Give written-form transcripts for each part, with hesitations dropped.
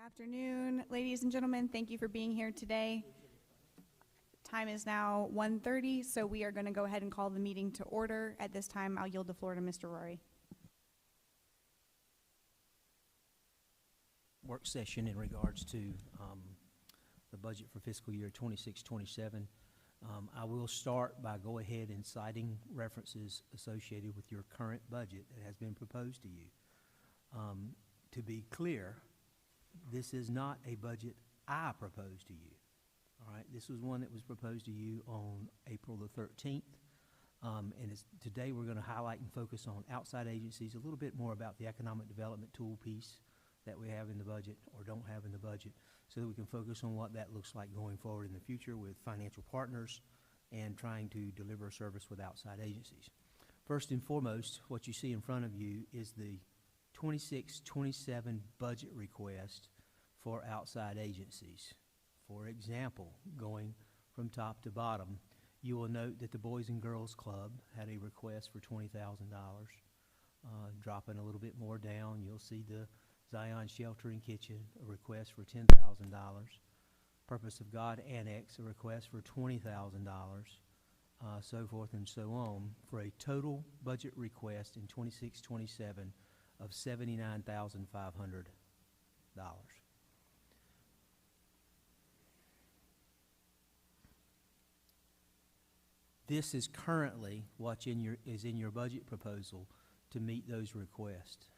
Afternoon, ladies and gentlemen. Thank you for being here today. Time is now 1:30, so we are going to go ahead and call the meeting to order. At this time, I'll yield the floor to Mr. Rory. Work session in regards to the budget for fiscal year 26-27. I will start by go ahead and citing references associated with your current budget that has been proposed to you. To be clear, this is not a budget I proposed to you. All right, this was one that was proposed to you on April the 13th. Today we're going to highlight and focus on outside agencies, a little bit more about the economic development tool piece that we have in the budget or don't have in the budget, so that we can focus on what that looks like going forward in the future with financial partners and trying to deliver a service with outside agencies. First and foremost, what you see in front of you is the 26-27 budget request for outside agencies. For example, going from top to bottom, you will note that the Boys and Girls Club had a request for $20,000. Dropping a little bit more down, you'll see the Zion Shelter and Kitchen, a request for $10,000. Purpose of God Annex, a request for $20,000, so forth and so on, for a total budget request in 26-27 of $79,500. This is currently what is in your budget proposal to meet those requests.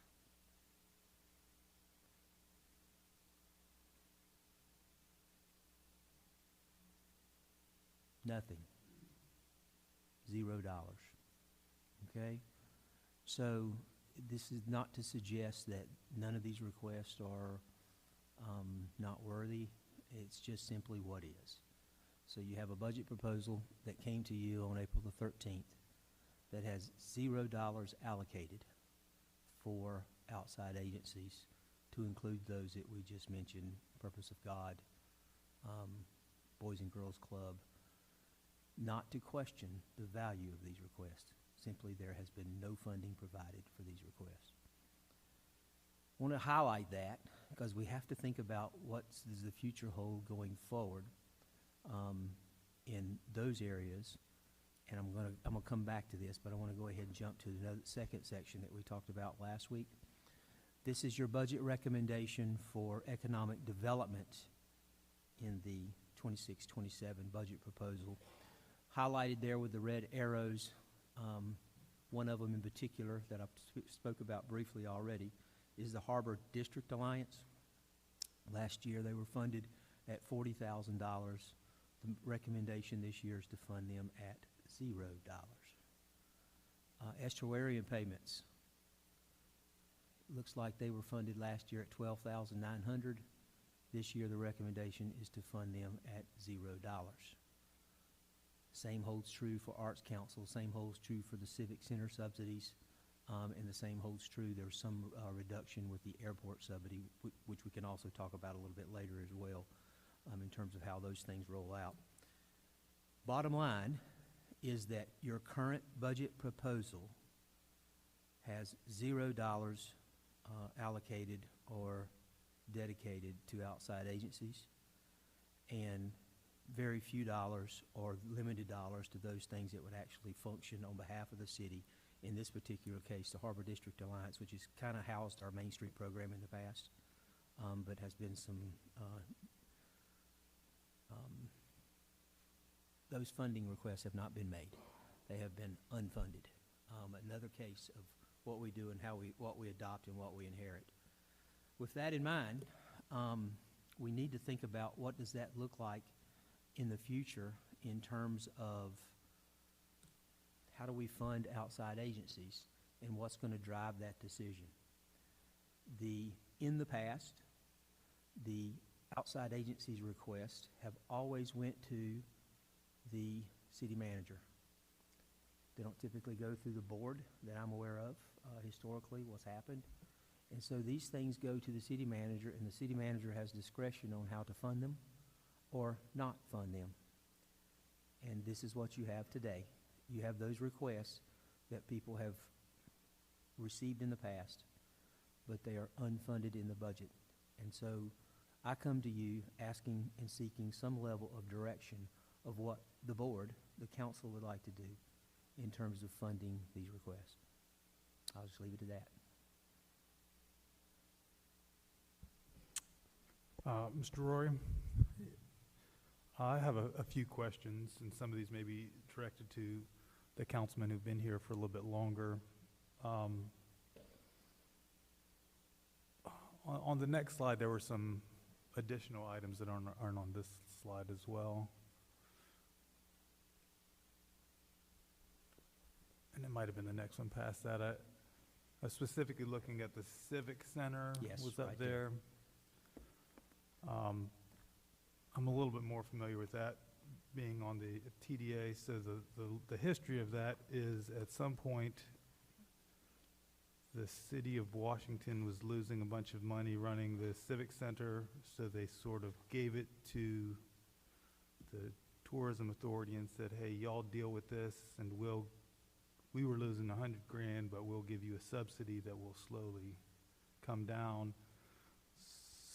Nothing. $0. Okay? So this is not to suggest that none of these requests are not worthy. It's just simply what is. So you have a budget proposal that came to you on April the 13th that has $0 allocated for outside agencies, to include those that we just mentioned, Purpose of God, Boys and Girls Club. Not to question the value of these requests. Simply, there has been no funding provided for these requests. I want to highlight that because we have to think about what does the future hold going forward in those areas. And I'm gonna come back to this, but I want to go ahead and jump to the second section that we talked about last week. This is your budget recommendation for economic development in the 26-27 budget proposal. Highlighted there with the red arrows, one of them in particular that I spoke about briefly already is the Harbor District Alliance. Last year they were funded at $40,000. The recommendation this year is to fund them at $0. Estuarian payments. Looks like they were funded last year at $12,900. This year the recommendation is to fund them at $0. Same holds true for Arts Council, same holds true for the Civic Center subsidies, and the same holds true. There's some reduction with the airport subsidy, which we can also talk about a little bit later as well, in terms of how those things roll out. Bottom line is that your current budget proposal has $0 allocated or dedicated to outside agencies, and very few dollars or limited dollars to those things that would actually function on behalf of the city. In this particular case, the Harbor District Alliance, which has kind of housed our Main Street program in the past, but has been some, those funding requests have not been made. They have been unfunded. Another case of what we do and what we adopt and what we inherit. With that in mind, we need to think about what does that look like in the future in terms of how do we fund outside agencies and what's going to drive that decision. In the past, the outside agencies requests have always went to the city manager. They don't typically go through the board that I'm aware of, historically what's happened. And so these things go to the city manager, and the city manager has discretion on how to fund them or not fund them. And this is what you have today. You have those requests that people have received in the past, but they are unfunded in the budget. And so I come to you asking and seeking some level of direction of what the board, the council would like to do in terms of funding these requests. I'll just leave it at that. Mr. Roy, I have a few questions, and some of these may be directed to the councilmen who've been here for a little bit longer. On the next slide, there were some additional items that aren't on this slide as well. And it might have been the next one past that. I was specifically looking at the Civic Center. Yes, was up right there. I'm a little bit more familiar with that being on the TDA. So the history of that is at some point the city of Washington was losing a bunch of money running the Civic Center, so they sort of gave it to the tourism authority and said, hey, y'all deal with this, and we were losing $100 grand, but we'll give you a subsidy that will slowly come down.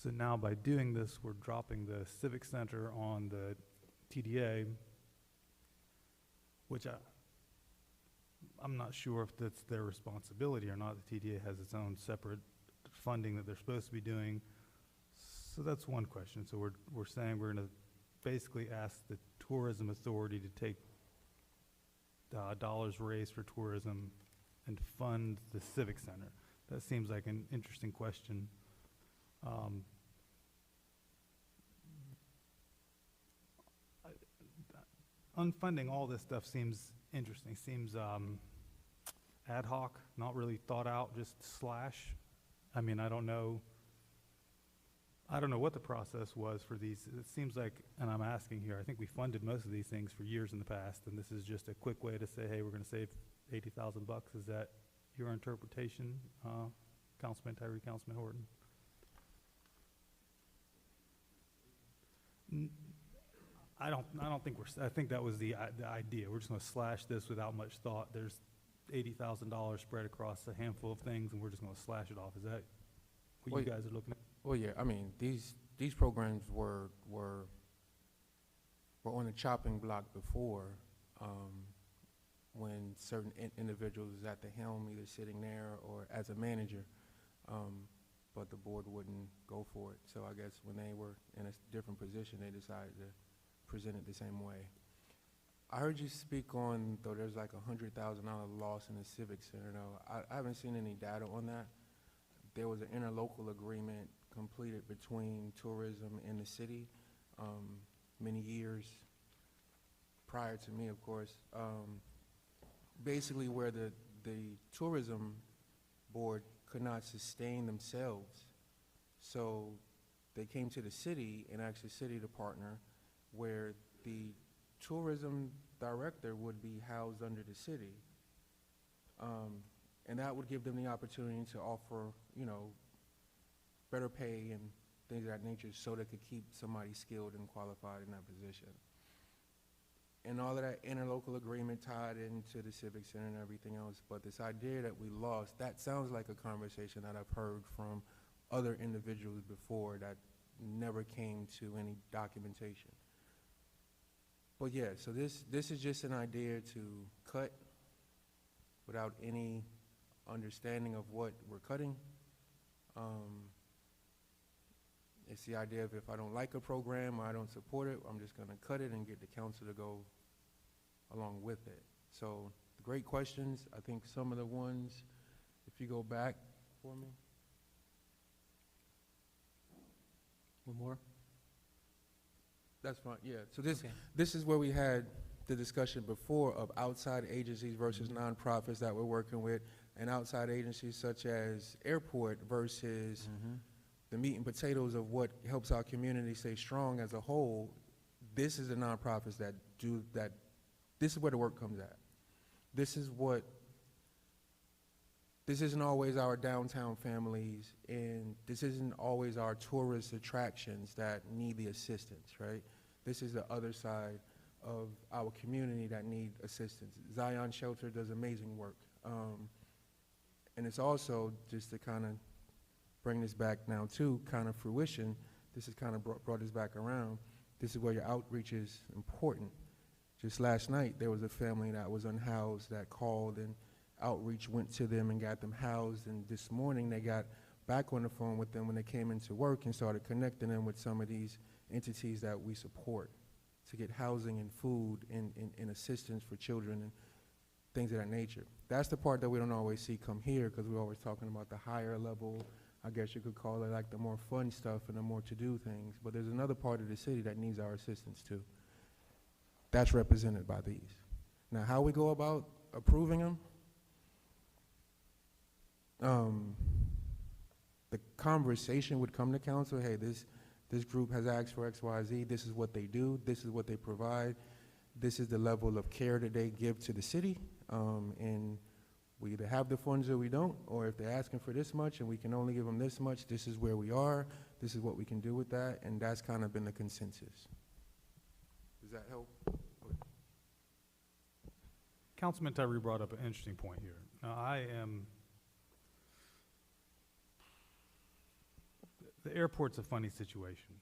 So now by doing this, we're dropping the Civic Center on the TDA, which I'm not sure if that's their responsibility or not. The TDA has its own separate funding that they're supposed to be doing. So that's one question. So we're saying we're going to basically ask the tourism authority to take dollars raised for tourism and fund the Civic Center. That seems like an interesting question. Unfunding all this stuff seems interesting, seems ad hoc, not really thought out, just slash. I mean, I don't know what the process was for these. It seems like, and I'm asking here, I think we funded most of these things for years in the past, and this is just a quick way to say, hey, we're going to save $80,000. Is that your interpretation, Councilman Tyree, Councilman Horton? I don't think I think that was the idea. We're just going to slash this without much thought. There's $80,000 spread across a handful of things, and we're just going to slash it off. Is that what you guys are looking at? Well, yeah. I mean, these programs were on the chopping block before, when certain individuals was at the helm, either sitting there or as a manager, but the board wouldn't go for it. So I guess when they were in a different position, they decided to present it the same way. I heard you speak on, though, there's like $100,000 loss in the Civic Center. Now, I haven't seen any data on that. There was an interlocal agreement completed between tourism and the city many years prior to me, of course. Basically where the tourism board could not sustain themselves. So they came to the city and asked the city to partner, where the tourism director would be housed under the city. And that would give them the opportunity to offer, better pay and things of that nature, so they could keep somebody skilled and qualified in that position. And all of that interlocal agreement tied into the Civic Center and everything else. But this idea that we lost, that sounds like a conversation that I've heard from other individuals before that never came to any documentation. But yeah, so this is just an idea to cut without any understanding of what we're cutting. It's the idea of, if I don't like a program or I don't support it, I'm just going to cut it and get the council to go along with it. So great questions. I think some of the ones, if you go back for me. One more? That's fine, yeah. So this is where we had the discussion before of outside agencies versus nonprofits that we're working with, and outside agencies such as airport versus the meat and potatoes of what helps our community stay strong as a whole. This is the nonprofits that do that. This is where the work comes at. This isn't always our downtown families, and this isn't always our tourist attractions that need the assistance, right? This is the other side of our community that need assistance. Zion Shelter does amazing work. And it's also, just to kind of bring this back now to kind of fruition, this has kind of brought us back around. This is where your outreach is important. Just last night, there was a family that was unhoused that called, and outreach went to them and got them housed. And this morning, they got back on the phone with them when they came into work and started connecting them with some of these entities that we support to get housing and food and assistance for children and things of that nature. That's the part that we don't always see come here, because we're always talking about the higher level, I guess you could call it like the more fun stuff and the more to-do things. But there's another part of the city that needs our assistance too. That's represented by these. Now, how we go about approving them? The conversation would come to council, hey, this group has asked for X, Y, Z, this is what they do, this is what they provide, this is the level of care that they give to the city, and we either have the funds or we don't, or if they're asking for this much and we can only give them this much, this is where we are, this is what we can do with that, and that's kind of been the consensus. Does that help? Councilman Tyree brought up an interesting point here. Now, the airport's a funny situation.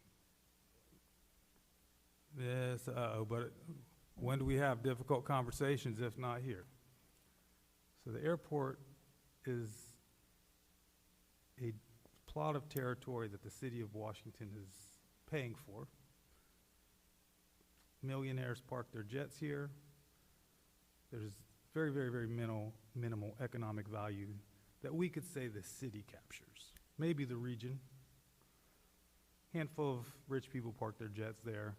Yes, but when do we have difficult conversations if not here? So the airport is a plot of territory that the city of Washington is paying for. Millionaires park their jets here. There's very, very, very minimal economic value that we could say the city captures. Maybe the region. Handful of rich people park their jets there,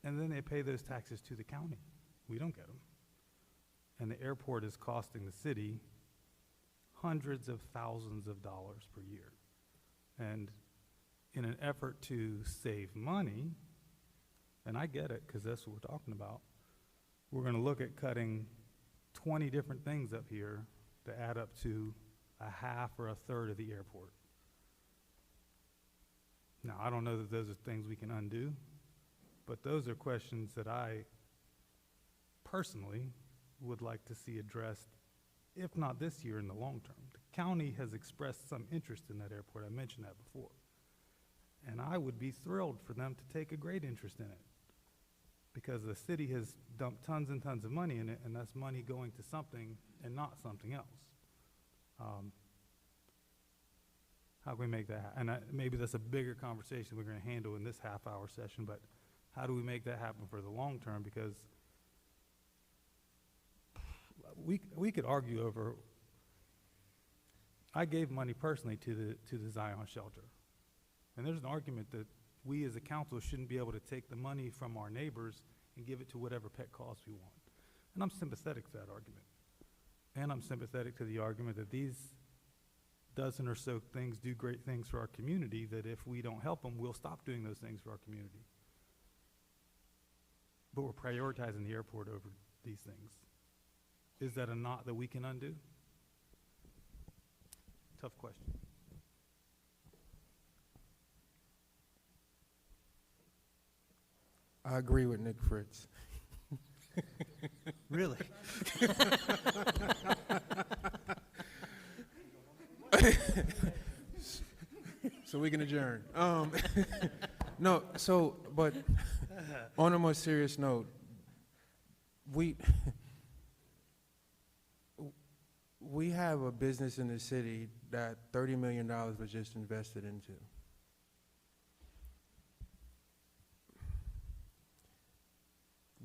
and then they pay those taxes to the county. We don't get them. And the airport is costing the city hundreds of thousands of dollars per year. And in an effort to save money, and I get it because that's what we're talking about, we're going to look at cutting 20 different things up here to add up to a half or a third of the airport. Now, I don't know that those are things we can undo, but those are questions that I personally would like to see addressed, if not this year, in the long term. The county has expressed some interest in that airport. I mentioned that before. And I would be thrilled for them to take a great interest in it, because the city has dumped tons and tons of money in it, and that's money going to something and not something else. How can we make that and maybe that's a bigger conversation we're going to handle in this half-hour session, but how do we make that happen for the long term? Because we could argue over, I gave money personally to the Zion shelter, and there's an argument that we as a council shouldn't be able to take the money from our neighbors and give it to whatever pet cause we want. And I'm sympathetic to that argument. And I'm sympathetic to the argument that these dozen or so things do great things for our community, that if we don't help them, we'll stop doing those things for our community. But we're prioritizing the airport over these things. Is that a knot that we can undo? Tough question. I agree with Nick Fritz. Really? So we can adjourn. No, so, but on a more serious note, we have a business in the city that $30 million was just invested into.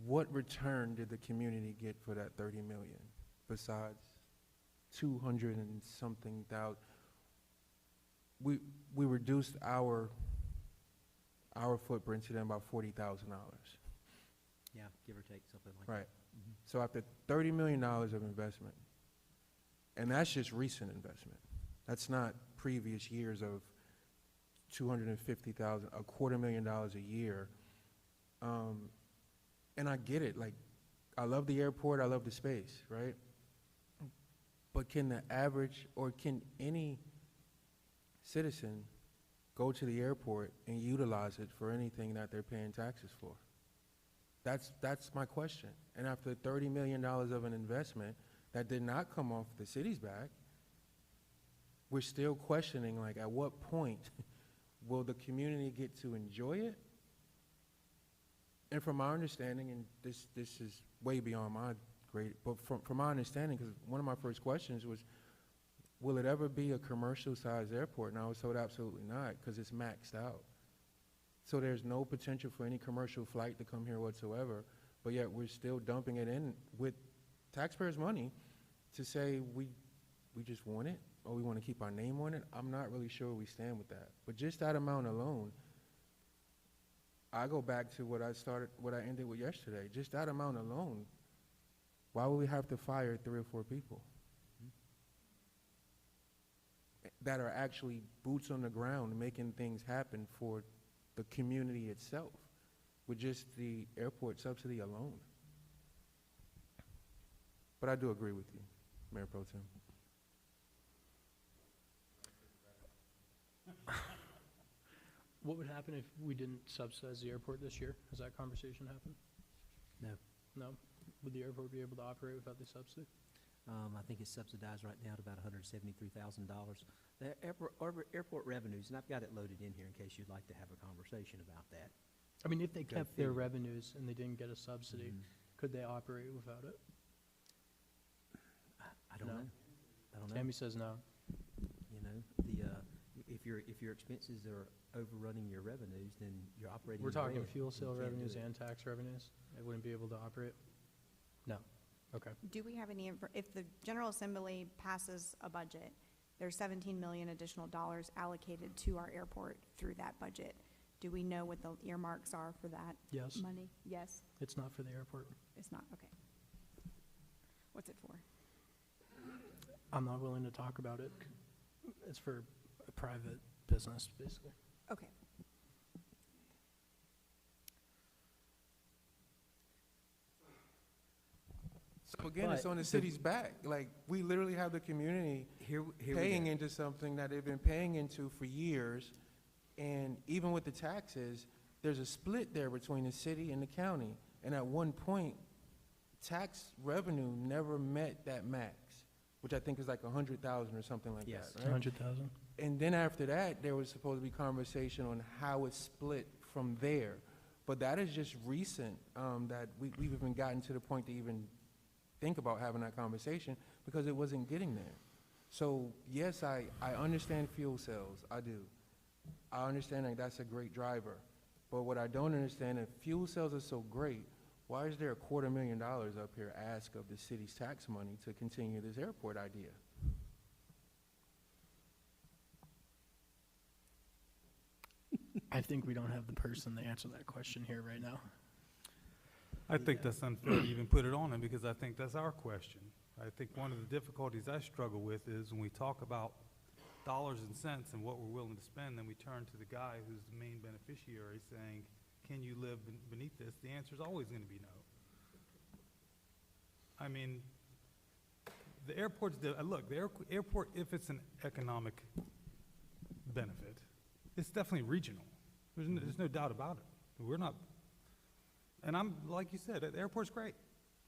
What return did the community get for that 30 million besides 200 and something thousand? We reduced our footprint to them about $40,000. Yeah, give or take, something like that. Right. So after $30 million of investment, and that's just recent investment. That's not previous years of $250,000, $250,000 a year. And I get it, like, I love the airport, I love the space, right? But can the average, or can any citizen go to the airport and utilize it for anything that they're paying taxes for? That's my question. And after $30 million of an investment that did not come off the city's back, we're still questioning, like, at what point will the community get to enjoy it? And from my understanding, and this is way beyond my grade, but from my understanding, because one of my first questions was, will it ever be a commercial-sized airport? And I was told absolutely not, because it's maxed out. So there's no potential for any commercial flight to come here whatsoever, but yet we're still dumping it in with taxpayers' money to say we just want it, or we want to keep our name on it. I'm not really sure where we stand with that. But just that amount alone, I go back to what I ended with yesterday. Just that amount alone, why would we have to fire 3 or 4 people that are actually boots on the ground making things happen for the community itself with just the airport subsidy alone? But I do agree with you, Mayor Pro Tem. What would happen if we didn't subsidize the airport this year? Has that conversation happened? No. No? Would the airport be able to operate without the subsidy? I think it's subsidized right now at about $173,000. The airport revenues, and I've got it loaded in here in case you'd like to have a conversation about that. I mean, if they Go kept their figure. revenues and they didn't get a subsidy, could they operate without it? I don't No. know. I don't know. Tammy says no. You know, if your expenses are overrunning your revenues, then you're operating. We're in the talking red. fuel You sale can't do revenues it. and tax revenues. They wouldn't be able to operate? No. Okay. Do we have any, if the General Assembly passes a budget, there's 17 million additional dollars allocated to our airport through that budget. Do we know what the earmarks are for that Yes. money? Yes, It's not for the airport. it's not, okay. What's it for? I'm not willing to talk about it. It's for a private business, basically. Okay. So again, it's But on the the- city's back. Like, we literally have the community Here we paying go. into something that they've been paying into for years. And even with the taxes, there's a split there between the city and the county. And at one point, tax revenue never met that max, which I think is like 100,000 or something like Yes. that, right? 100,000? And then after that, there was supposed to be conversation on how it's split from there. But that is just recent, that we've even gotten to the point to even think about having that conversation because it wasn't getting there. So yes, I understand fuel cells, I do. I understand that that's a great driver. But what I don't understand, if fuel cells are so great, why is there $250,000 up here asked of the city's tax money to continue this airport idea? I think we don't have the person to answer that question here right now. I think that's unfair to even put it on him, because I think that's our question. I think one of the difficulties I struggle with is when we talk about dollars and cents and what we're willing to spend, then we turn to the guy who's the main beneficiary saying, can you live beneath this? The answer is always going to be no. I mean, the airport's, look, the airport, if it's an economic benefit, it's definitely regional. There's no doubt about it. We're not, and I'm, like you said, the airport's great.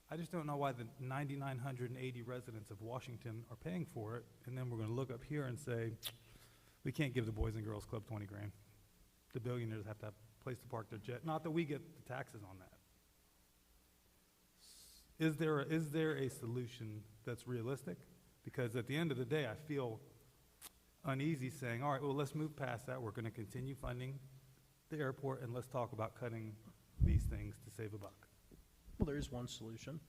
I just don't know why the 9,980 residents of Washington are paying for it, and then we're going to look up here and say, we can't give the Boys and Girls Club 20 grand. The billionaires have to have a place to park their jet. Not that we get the taxes on that. Is there a solution that's realistic? Because at the end of the day, I feel uneasy saying, all right, well, let's move past that. We're going to continue funding the airport, and let's talk about cutting these things to save a buck. Well, there is one solution.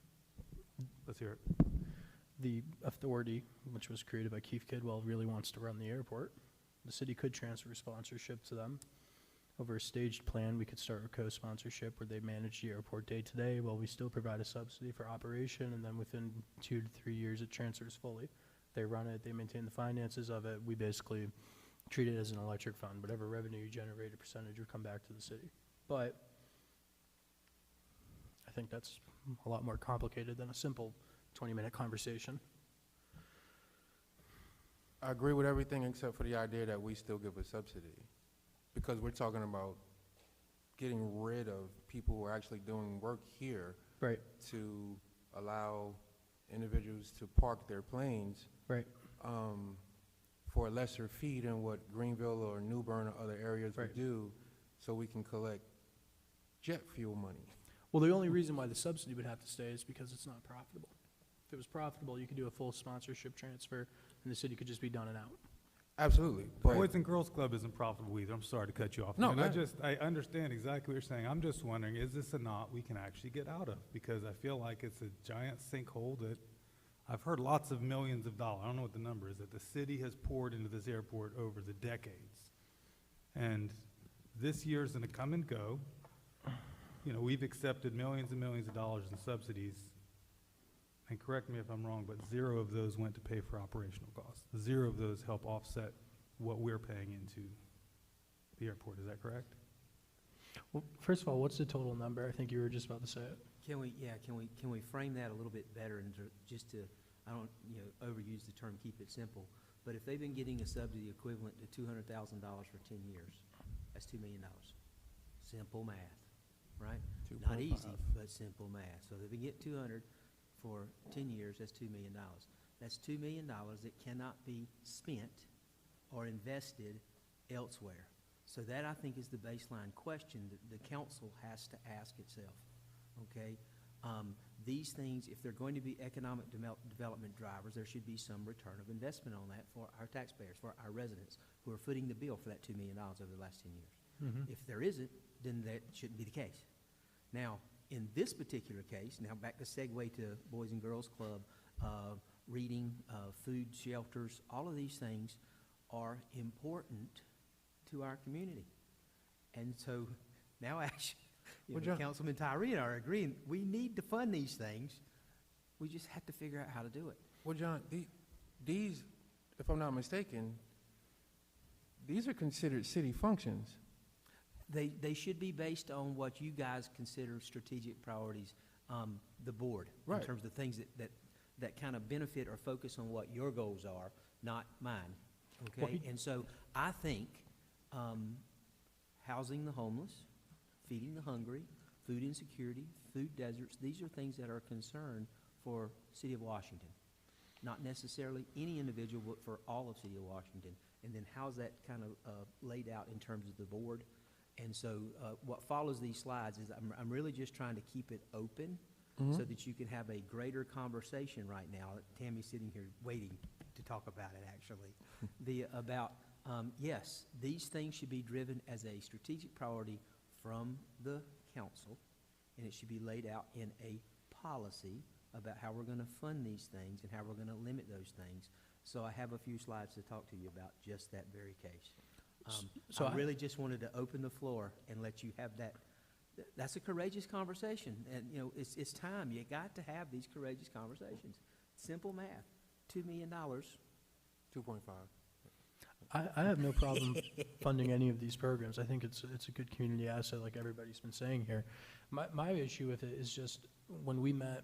Let's hear it. The authority, which was created by Keith Kidwell, really wants to run the airport. The city could transfer sponsorship to them. Over a staged plan, we could start a co-sponsorship where they manage the airport day-to-day while we still provide a subsidy for operation, and then within 2 to 3 years, it transfers fully. They run it, they maintain the finances of it. We basically treat it as an electric fund. Whatever revenue you generate, a percentage would come back to the city. But I think that's a lot more complicated than a simple 20-minute conversation. I agree with everything except for the idea that we still give a subsidy. Because we're talking about getting rid of people who are actually doing work here Right, to allow individuals to park their planes right. for a lesser fee than what Greenville or New Bern or other areas would Right. do, so we can collect jet fuel money. Well, the only reason why the subsidy would have to stay is because it's not profitable. If it was profitable, you could do a full sponsorship transfer, and the city could just be done and out. Absolutely, The but Boys and Girls Club isn't profitable either. I'm sorry to cut you off. No, And go ahead. I understand exactly what you're saying. I'm just wondering, is this a knot we can actually get out of? Because I feel like it's a giant sinkhole that, I've heard lots of millions of dollars, I don't know what the number is, that the city has poured into this airport over the decades. And this year's gonna come and go. You know, we've accepted millions and millions of dollars in subsidies, and correct me if I'm wrong, but 0 of those went to pay for operational costs. 0 of those help offset what we're paying into the airport, is that correct? Well, first of all, what's the total number? I think you were just about to say it. Can we frame that a little bit better and just to, I don't, overuse the term, keep it simple, but if they've been getting a subsidy equivalent to $200,000 for 10 years, that's $2 million. Simple math, right? Not 2.5. easy, but simple math. So if they get 200 for 10 years, that's $2 million. That's $2 million that cannot be spent or invested elsewhere. So that, I think, is the baseline question that the council has to ask itself, okay? These things, if they're going to be economic development drivers, there should be some return of investment on that for our taxpayers, for our residents, who are footing the bill for that $2 million over the last 10 years. If there isn't, then that shouldn't be the case. Now, in this particular case, now back to segue to Boys and Girls Club, reading, food shelters, all of these things are important to our community. And so now actually, Well, John- Councilman Tyree and I are agreeing, we need to fund these things. We just have to figure out how to do it. Well, John, these, if I'm not mistaken, these are considered city functions. They should be based on what you guys consider strategic priorities, the board, in Right. terms of things that kind of benefit or focus on what your goals are, not mine, Well, okay? And so I think housing the homeless, feeding the hungry, food insecurity, food deserts, these are things that are a concern for City of Washington. Not necessarily any individual, but for all of City of Washington. And then how's that kind of laid out in terms of the board? And so what follows these slides is I'm really just trying to keep it open so that you can have a greater conversation right now. Tammy's sitting here waiting to talk about it, actually. Yes, these things should be driven as a strategic priority from the council, and it should be laid out in a policy about how we're going to fund these things and how we're going to limit those things. So I have a few slides to talk to you about just that very case. So I really just wanted to open the floor and let you have that. That's a courageous conversation, and, it's time. You got to have these courageous conversations. Simple math, $2 million. 2.5. I have no problem funding any of these programs. I think it's a good community asset, like everybody's been saying here. My issue with it is just when we met,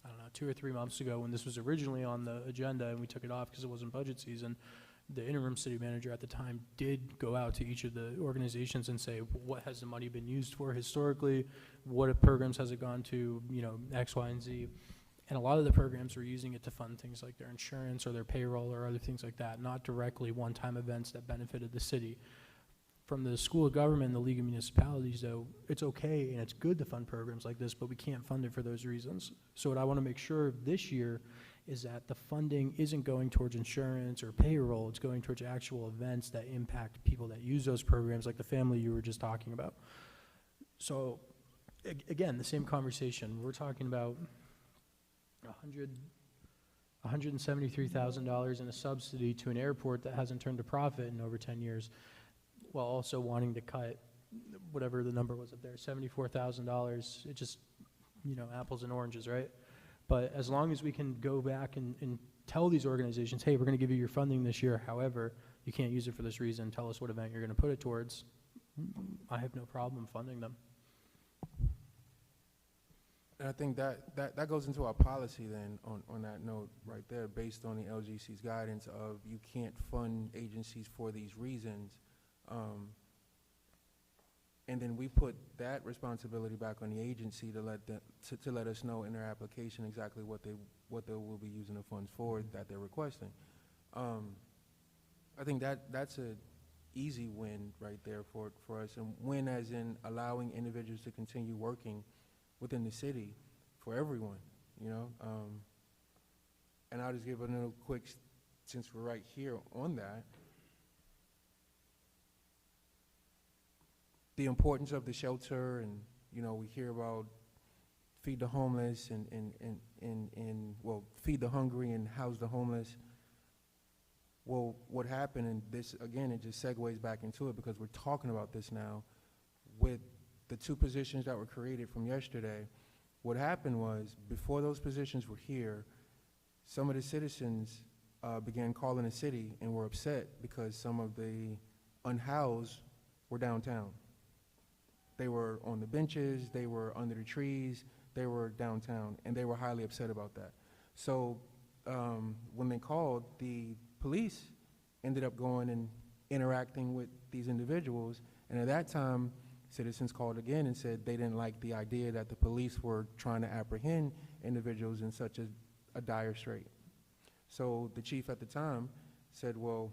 I don't know, 2 or 3 months ago, when this was originally on the agenda and we took it off because it wasn't budget season, the interim city manager at the time did go out to each of the organizations and say, what has the money been used for historically? What programs has it gone to, X, Y, and Z? And a lot of the programs were using it to fund things like their insurance or their payroll or other things like that, not directly one-time events that benefited the city. From the School of Government and the League of Municipalities, though, it's okay and it's good to fund programs like this, but we can't fund it for those reasons. So what I want to make sure this year is that the funding isn't going towards insurance or payroll, it's going towards actual events that impact people that use those programs, like the family you were just talking about. So, again, the same conversation. We're talking about $173,000 in a subsidy to an airport that hasn't turned a profit in over 10 years, while also wanting to cut whatever the number was up there, $74,000. It just, apples and oranges, right? But as long as we can go back and tell these organizations, hey, we're going to give you your funding this year, however, you can't use it for this reason, tell us what event you're going to put it towards, I have no problem funding them. And I think that goes into our policy then, on that note right there, based on the LGC's guidance of you can't fund agencies for these reasons. And then we put that responsibility back on the agency to let us know in their application exactly what they will be using the funds for that they're requesting. I think that's a easy win right there for us, and win as in allowing individuals to continue working within the city for everyone, you know? And I'll just give a little quick, since we're right here on that, the importance of the shelter, and, you know, we hear about feed the homeless and well, feed the hungry and house the homeless. Well, what happened, and this, again, it just segues back into it because we're talking about this now, with the 2 positions that were created from yesterday, what happened was, before those positions were here, some of the citizens began calling the city and were upset because some of the unhoused were downtown. They were on the benches, they were under the trees, they were downtown, and they were highly upset about that. So when they called, the police ended up going and interacting with these individuals, and at that time, citizens called again and said they didn't like the idea that the police were trying to apprehend individuals in such a dire strait. So the chief at the time said, well,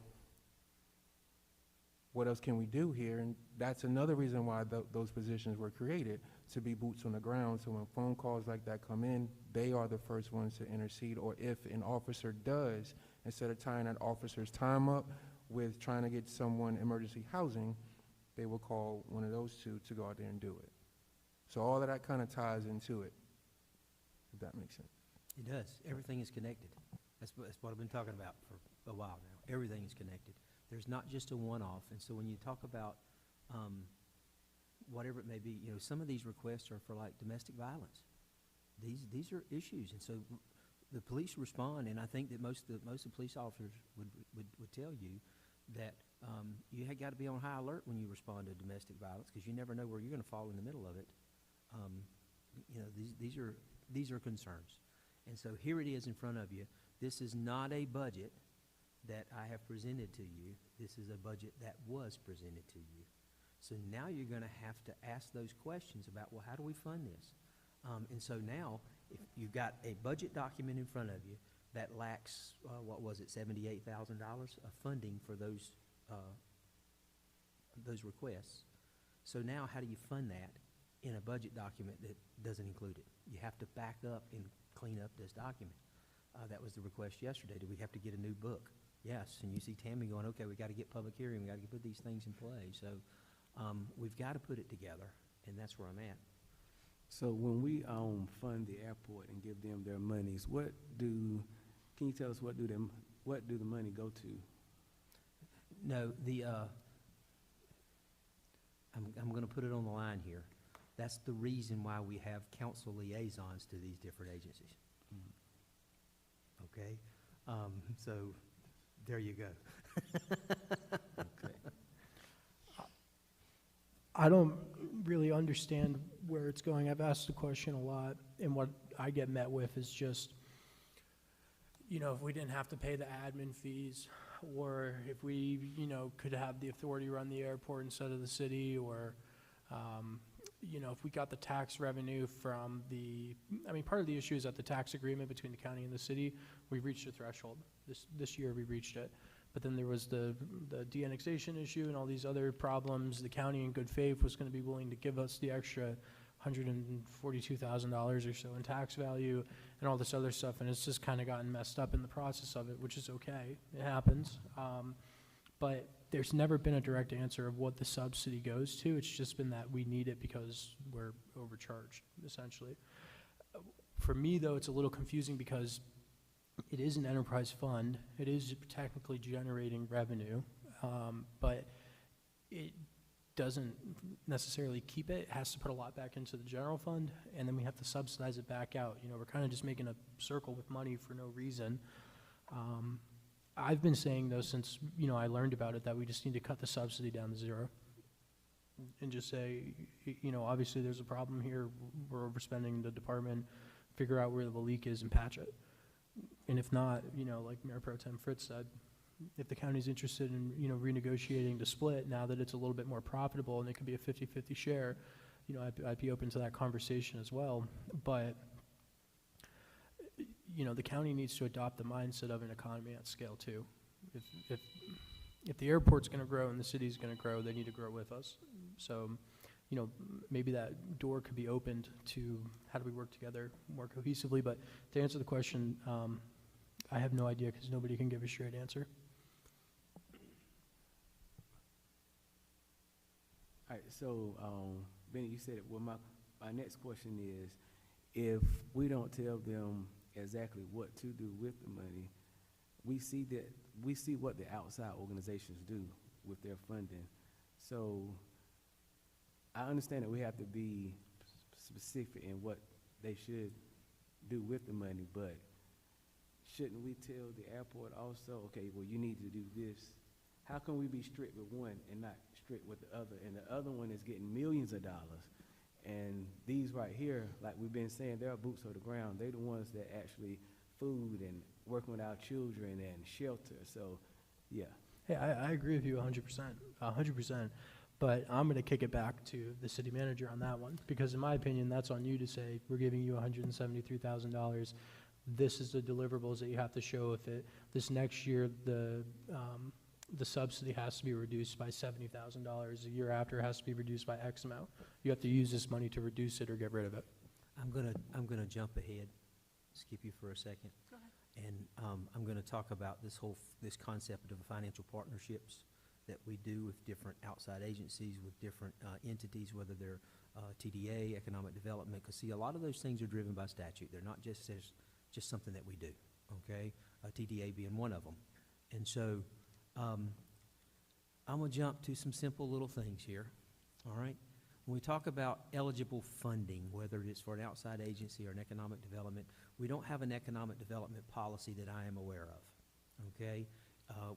what else can we do here? And that's another reason why those positions were created, to be boots on the ground. So when phone calls like that come in, they are the first ones to intercede. Or if an officer does, instead of tying that officer's time up with trying to get someone emergency housing, they will call one of those 2 to go out there and do it. So all of that kind of ties into it, if that makes sense. It does. Everything is connected. That's what I've been talking about for a while now. Everything is connected. There's not just a one-off. And so when you talk about whatever it may be, you know, some of these requests are for like domestic violence. These are issues. And so the police respond, and I think that most of the police officers would tell you that you got to be on high alert when you respond to domestic violence, because you never know where you're going to fall in the middle of it. You know, these are concerns. And so here it is in front of you. This is not a budget that I have presented to you. This is a budget that was presented to you. So now you're going to have to ask those questions about, well, how do we fund this? And so now, if you've got a budget document in front of you that lacks, what was it, $78,000 of funding for those requests. So now how do you fund that in a budget document that doesn't include it? You have to back up and clean up this document. That was the request yesterday. Do we have to get a new book? Yes. And you see Tammy going, okay, we got to get public hearing. We got to put these things in play. So we've got to put it together, and that's where I'm at. So when we fund the airport and give them their monies, can you tell us what do the money go to? No, I'm going to put it on the line here. That's the reason why we have council liaisons to these different agencies. Okay? So there you go. Okay. I don't really understand where it's going. I've asked the question a lot, and what I get met with is just, you know, if we didn't have to pay the admin fees, or if we, you know, could have the authority run the airport instead of the city, or, you know, if we got the tax revenue from part of the issue is that the tax agreement between the county and the city, we've reached a threshold. This year we reached it. But then there was the de-annexation issue and all these other problems. The county, in good faith, was going to be willing to give us the extra $142,000 or so in tax value and all this other stuff, and it's just kind of gotten messed up in the process of it, which is okay. It happens. But there's never been a direct answer of what the subsidy goes to. It's just been that we need it because we're overcharged, essentially. For me, though, it's a little confusing because it is an enterprise fund. It is technically generating revenue, but it doesn't necessarily keep it. It has to put a lot back into the general fund, and then we have to subsidize it back out. You know, we're kind of just making a circle with money for no reason. I've been saying, though, since, you know, I learned about it, that we just need to cut the subsidy down to zero and just say, you know, obviously there's a problem here. We're overspending the department. Figure out where the leak is and patch it. And if not, you know, like Mayor Pro Tem Fritz said, if the county's interested in, you know, renegotiating the split now that it's a little bit more profitable and it could be a 50-50 share, you know, I'd be open to that conversation as well. But, you know, the county needs to adopt the mindset of an economy at scale too. if the airport's gonna grow and the city's gonna grow, they need to grow with us. So, maybe that door could be opened to how do we work together more cohesively, but to answer the question, I have no idea, because nobody can give a straight answer. All right, so, Benny, you said, well, my next question is, if we don't tell them exactly what to do with the money, we see what the outside organizations do with their funding. So I understand that we have to be specific in what they should do with the money, but shouldn't we tell the airport also, okay, well, you need to do this? How can we be strict with one and not strict with the other? And the other one is getting millions of dollars. And these right here, like we've been saying, they're boots on the ground. They're the ones that actually food and working with our children and shelter. So, yeah. Hey, I agree with you 100%, 100%. But I'm gonna kick it back to the city manager on that one, because in my opinion, that's on you to say, we're giving you $173,000. This is the deliverables that you have to show. If this next year, the subsidy has to be reduced by $70,000. The year after, it has to be reduced by X amount. You have to use this money to reduce it or get rid of it. I'm gonna jump ahead, skip you for a second. Go ahead. And I'm gonna talk about this concept of financial partnerships that we do with different outside agencies, with different entities, whether they're TDA, economic development, because see, a lot of those things are driven by statute. They're not just something that we do, okay? TDA being one of them. And so I'm gonna jump to some simple little things here, all right? When we talk about eligible funding, whether it's for an outside agency or an economic development, we don't have an economic development policy that I am aware of, okay?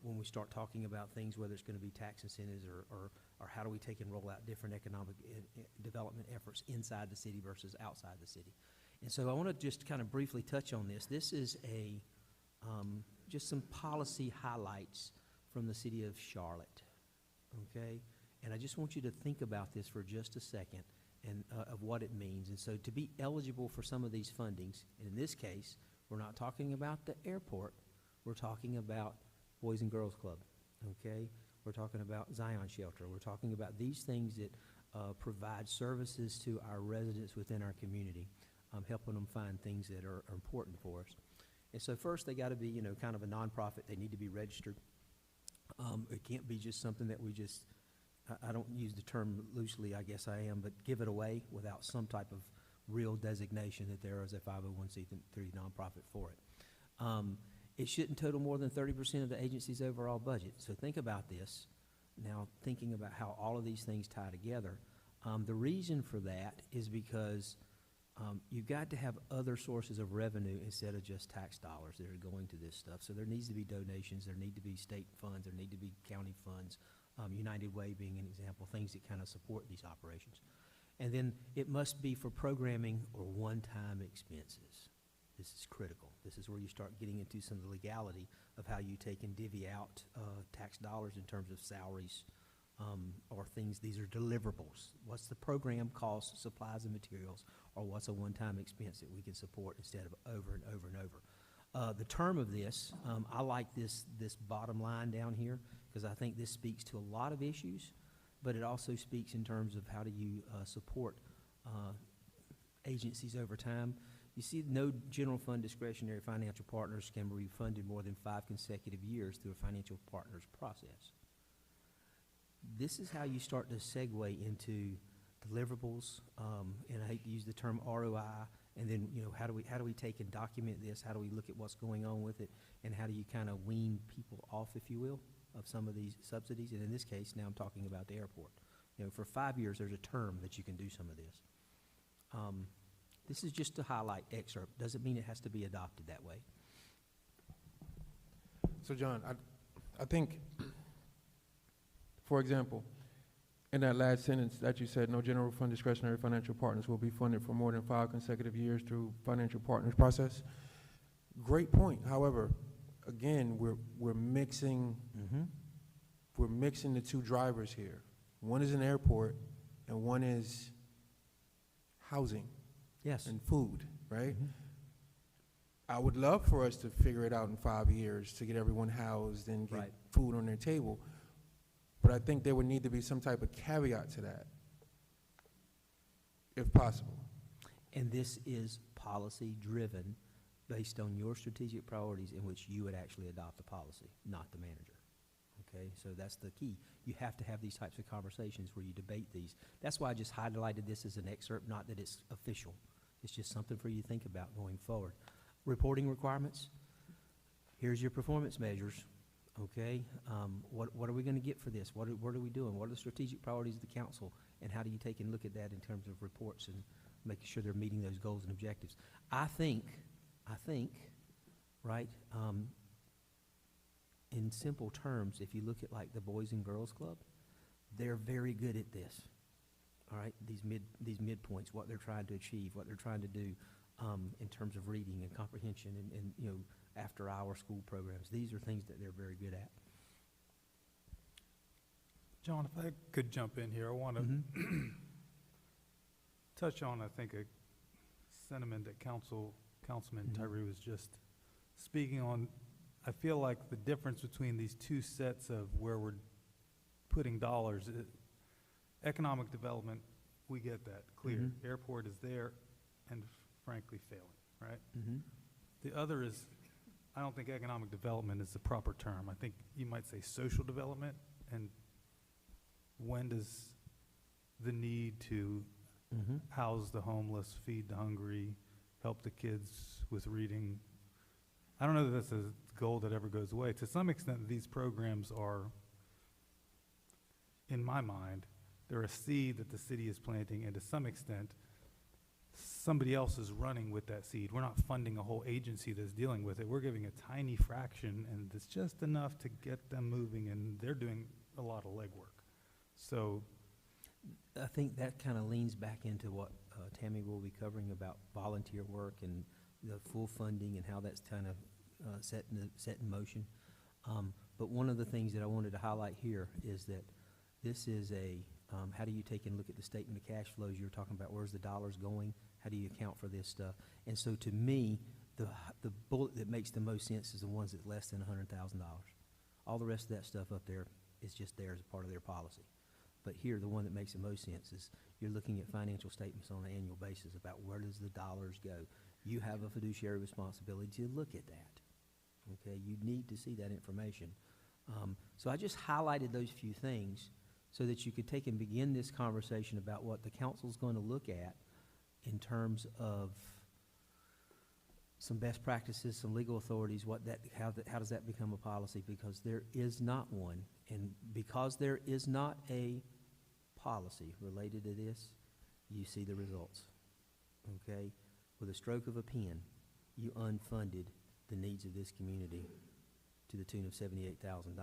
When we start talking about things, whether it's gonna be tax incentives or how do we take and roll out different economic development efforts inside the city versus outside the city. And so I wanna just kind of briefly touch on this. This is just some policy highlights from the city of Charlotte, okay? And I just want you to think about this for just a second and of what it means. And so to be eligible for some of these fundings, and in this case, we're not talking about the airport, we're talking about Boys and Girls Club, okay? We're talking about Zion Shelter. We're talking about these things that provide services to our residents within our community, helping them find things that are important for us. And so first, they gotta be, kind of a nonprofit. They need to be registered. It can't be just something that we just, I don't use the term loosely, I guess I am, but give it away without some type of real designation that there is a 501c3 nonprofit for it. It shouldn't total more than 30% of the agency's overall budget. So think about this. Now, thinking about how all of these things tie together, the reason for that is because you've got to have other sources of revenue instead of just tax dollars that are going to this stuff. So there needs to be donations, there need to be state funds, there need to be county funds, United Way being an example, things that kind of support these operations. And then it must be for programming or one-time expenses. This is critical. This is where you start getting into some of the legality of how you take and divvy out tax dollars in terms of salaries or things. These are deliverables. What's the program cost, supplies and materials, or what's a one-time expense that we can support instead of over and over and over. The term of this, I like this bottom line down here because I think this speaks to a lot of issues, but it also speaks in terms of how do you support agencies over time. You see, no general fund discretionary financial partners can be funded more than 5 consecutive years through a financial partners process. This is how you start to segue into deliverables, and I hate to use the term ROI, and then, how do we take and document this? How do we look at what's going on with it? And how do you kind of wean people off, if you will, of some of these subsidies? And in this case, now I'm talking about the airport. For 5 years, there's a term that you can do some of this. This is just a highlight excerpt. Doesn't mean it has to be adopted that way. So John, I think, for example, in that last sentence that you said, no general fund discretionary financial partners will be funded for more than 5 consecutive years through financial partners process. Great point. However, again, we're mixing the two drivers here. One is an airport, and one is housing. Yes. And food, right? I would love for us to figure it out in 5 years to get everyone housed and get Right. food on their table. but I think there would need to be some type of caveat to that, if possible. And this is policy-driven based on your strategic priorities in which you would actually adopt the policy, not the manager. Okay, so that's the key. You have to have these types of conversations where you debate these. That's why I just highlighted this as an excerpt, not that it's official. It's just something for you to think about going forward. Reporting requirements, here's your performance measures, okay? What are we gonna get for this? What are we doing? What are the strategic priorities of the council? And how do you take and look at that in terms of reports and making sure they're meeting those goals and objectives? I think, right, in simple terms, if you look at like the Boys and Girls Club, they're very good at this. All right, these midpoints, what they're trying to achieve, what they're trying to do in terms of reading and comprehension and you know, after-hour school programs. These are things that they're very good at. John, if I could jump in here, I want to touch on, I think, a sentiment that Councilman Tyree was just speaking on. I feel like the difference between these two sets of where we're putting dollars, economic development, we get that clear. Airport is there and frankly failing, right? The other is, I don't think economic development is the proper term. I think you might say social development, and when does the need to house the homeless, feed the hungry, help the kids with reading, I don't know that that's a goal that ever goes away. To some extent, these programs are, in my mind, they're a seed that the city is planting, and to some extent, somebody else is running with that seed. We're not funding a whole agency that's dealing with it. We're giving a tiny fraction, and it's just enough to get them moving, and they're doing a lot of legwork. So I think that kind of leans back into what Tammy will be covering about volunteer work and the full funding and how that's kind of set in motion. But one of the things that I wanted to highlight here is that this is how do you take and look at the statement of cash flows? You were talking about where's the dollars going? How do you account for this stuff? And so to me, the bullet that makes the most sense is the ones that's less than $100,000. All the rest of that stuff up there is just there as a part of their policy. But here, the one that makes the most sense is you're looking at financial statements on an annual basis about where does the dollars go. You have a fiduciary responsibility to look at that. Okay, you need to see that information. So I just highlighted those few things so that you could take and begin this conversation about what the council's going to look at in terms of some best practices, some legal authorities, how does that become a policy? Because there is not one, and because there is not a policy related to this, you see the results, okay? With a stroke of a pen, you unfunded the needs of this community to the tune of $78,000,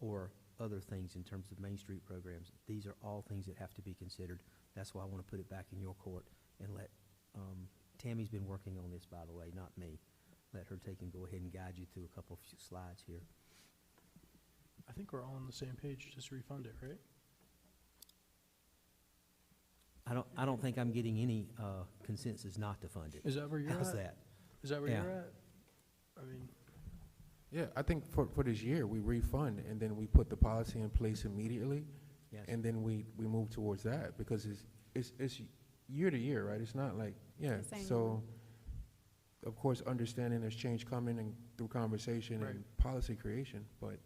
or other things in terms of Main Street programs. These are all things that have to be considered. That's why I want to put it back in your court and let, Tammy's been working on this, by the way, not me. Let her take and go ahead and guide you through a couple of slides here. I think we're all on the same page, just refund it, right? I don't think I'm getting any consensus not to fund it. Is that where you're at? How's that? Is that where Yeah. you're at? I mean, Yeah, I think for this year, we refund, and then we put the policy in place immediately, Yes. and then we move towards that, because it's year to year, right? It's not like, yeah, It's annual. so, of course, understanding there's change coming and through conversation Right. and policy creation, but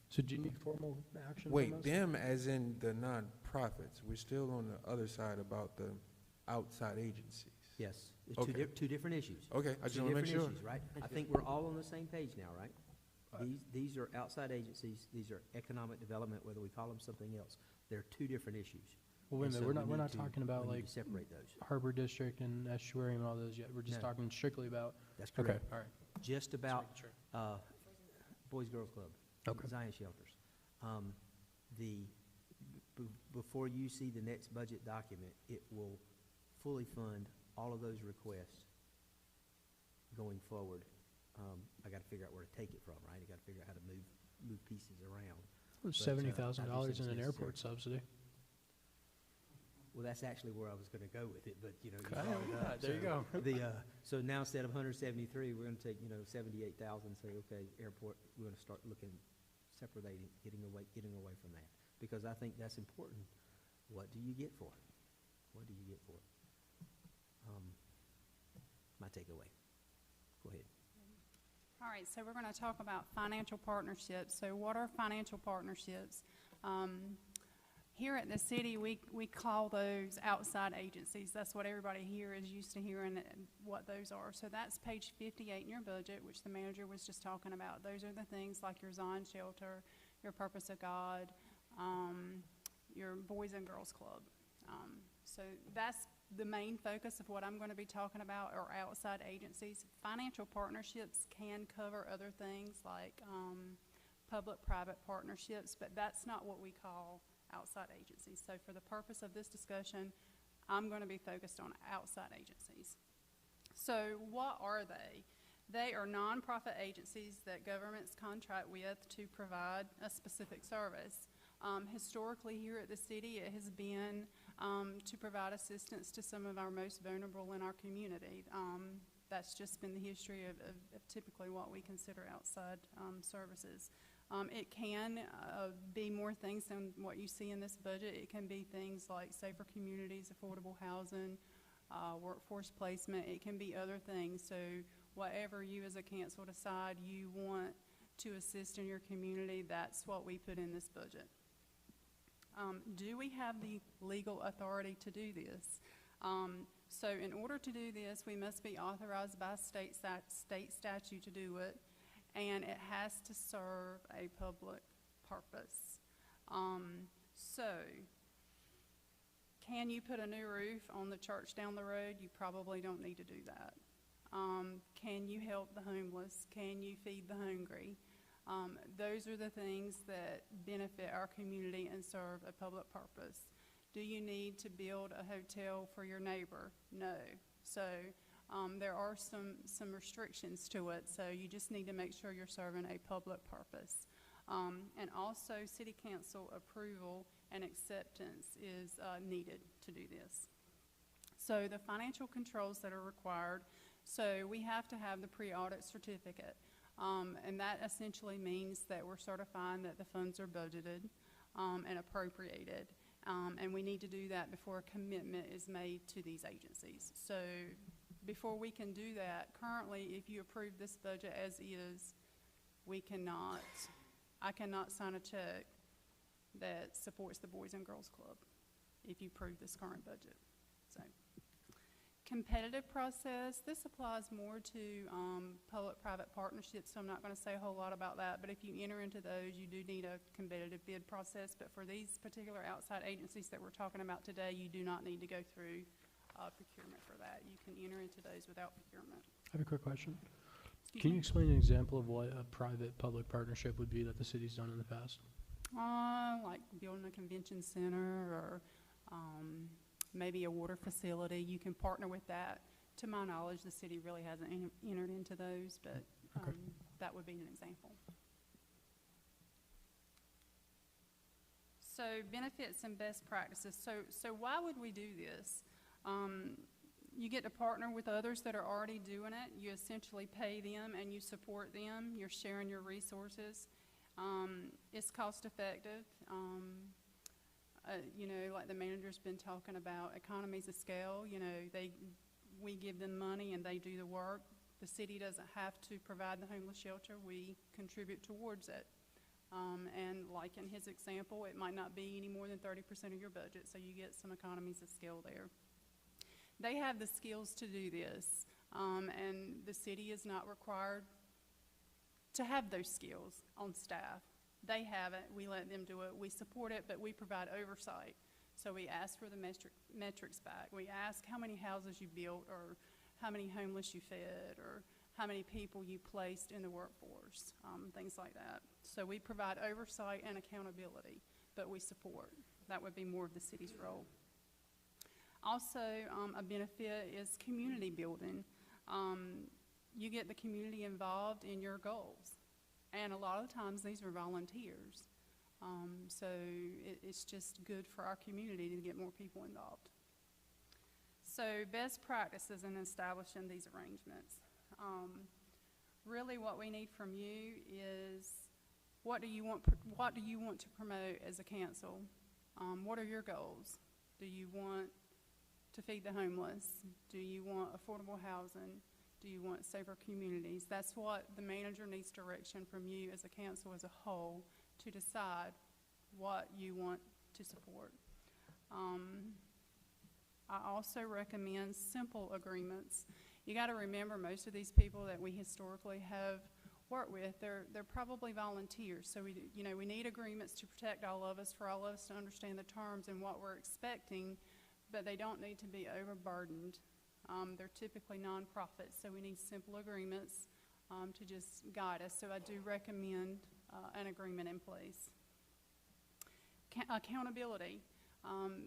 so do you need formal action from wait, us? them as in the nonprofits, we're still on the other side about the outside agencies. Yes, it's Okay. two different issues. Okay, I just Two want to make different sure. issues, right? I think we're all on the same page now, right? These are outside agencies, these are economic development, whether we call them something else. They're two different issues. Well, wait a And minute, so we're we not need to- talking about we need like to separate those. Harbor District and Estuary and all those yet. We're just No. talking strictly about, That's okay, correct. all right. Just about Just making sure. Boys, Girls Club. Okay. Zion shelters. Before you see the next budget document, it will fully fund all of those requests going forward. I gotta figure out where to take it from, right? I gotta figure out how to move pieces around. $70,000 in an necessary. airport subsidy. Well, that's actually where I was gonna go with it, but, you know, you Okay, brought it yeah, up. there you So go. So now instead of 173, we're gonna take, 78,000, say, okay, airport, we're gonna start looking separating, getting away from that. Because I think that's important. What do you get for it? What do you get for it? My takeaway. Go ahead. All right, so we're going to talk about financial partnerships. So what are financial partnerships? Here at the city, we call those outside agencies. That's what everybody here is used to hearing what those are. So that's page 58 in your budget, which the manager was just talking about. Those are the things like your Zion Shelter, your Purpose of God, your Boys and Girls Club. So that's the main focus of what I'm going to be talking about, are outside agencies. Financial partnerships can cover other things like public-private partnerships, but that's not what we call outside agencies. So for the purpose of this discussion, I'm going to be focused on outside agencies. So what are they? They are nonprofit agencies that governments contract with to provide a specific service. Historically here at the city, it has been to provide assistance to some of our most vulnerable in our community. That's just been the history of typically what we consider outside services. It can be more things than what you see in this budget. It can be things like safer communities, affordable housing, workforce placement. It can be other things. So whatever you as a council decide you want to assist in your community, that's what we put in this budget. Do we have the legal authority to do this? So in order to do this, we must be authorized by state statute to do it, and it has to serve a public purpose. So can you put a new roof on the church down the road? You probably don't need to do that. Can you help the homeless? Can you feed the hungry? Those are the things that benefit our community and serve a public purpose. Do you need to build a hotel for your neighbor? No. So there are some restrictions to it, so you just need to make sure you're serving a public purpose. And also city council approval and acceptance is needed to do this. So the financial controls that are required, so we have to have the pre-audit certificate. And that essentially means that we're certifying that the funds are budgeted and appropriated. And we need to do that before a commitment is made to these agencies. So before we can do that, currently, if you approve this budget as is, I cannot sign a check that supports the Boys and Girls Club if you approve this current budget. So competitive process, this applies more to public-private partnerships, so I'm not going to say a whole lot about that, but if you enter into those, you do need a competitive bid process. But for these particular outside agencies that we're talking about today, you do not need to go through procurement for that. You can enter into those without procurement. I have a quick question. Excuse Can me? you explain an example of what a private-public partnership would be that the city's done in the past? Like building a convention center or maybe a water facility. You can partner with that. To my knowledge, the city really hasn't entered into those, but Okay. that would be an example. So benefits and best practices. So why would we do this? You get to partner with others that are already doing it. You essentially pay them and you support them. You're sharing your resources. It's cost effective. You know, like the manager's been talking about economies of scale. You know, we give them money and they do the work. The city doesn't have to provide the homeless shelter. We contribute towards it. And like in his example, it might not be any more than 30% of your budget, so you get some economies of scale there. They have the skills to do this, and the city is not required to have those skills on staff. They have it, we let them do it, we support it, but we provide oversight. So we ask for the metrics back. We ask how many houses you built, or how many homeless you fed, or how many people you placed in the workforce, things like that. So we provide oversight and accountability, but we support. That would be more of the city's role. Also, a benefit is community building. You get the community involved in your goals. And a lot of times these are volunteers. So it's just good for our community to get more people involved. So best practices in establishing these arrangements. Really what we need from you is what do you want to promote as a council? What are your goals? Do you want to feed the homeless? Do you want affordable housing? Do you want safer communities? That's what the manager needs direction from you as a council as a whole to decide what you want to support. I also recommend simple agreements. You got to remember, most of these people that we historically have worked with, they're probably volunteers. So we need agreements to protect all of us, for all of us to understand the terms and what we're expecting, but they don't need to be overburdened. They're typically nonprofits, so we need simple agreements to just guide us. So I do recommend an agreement in place. Accountability.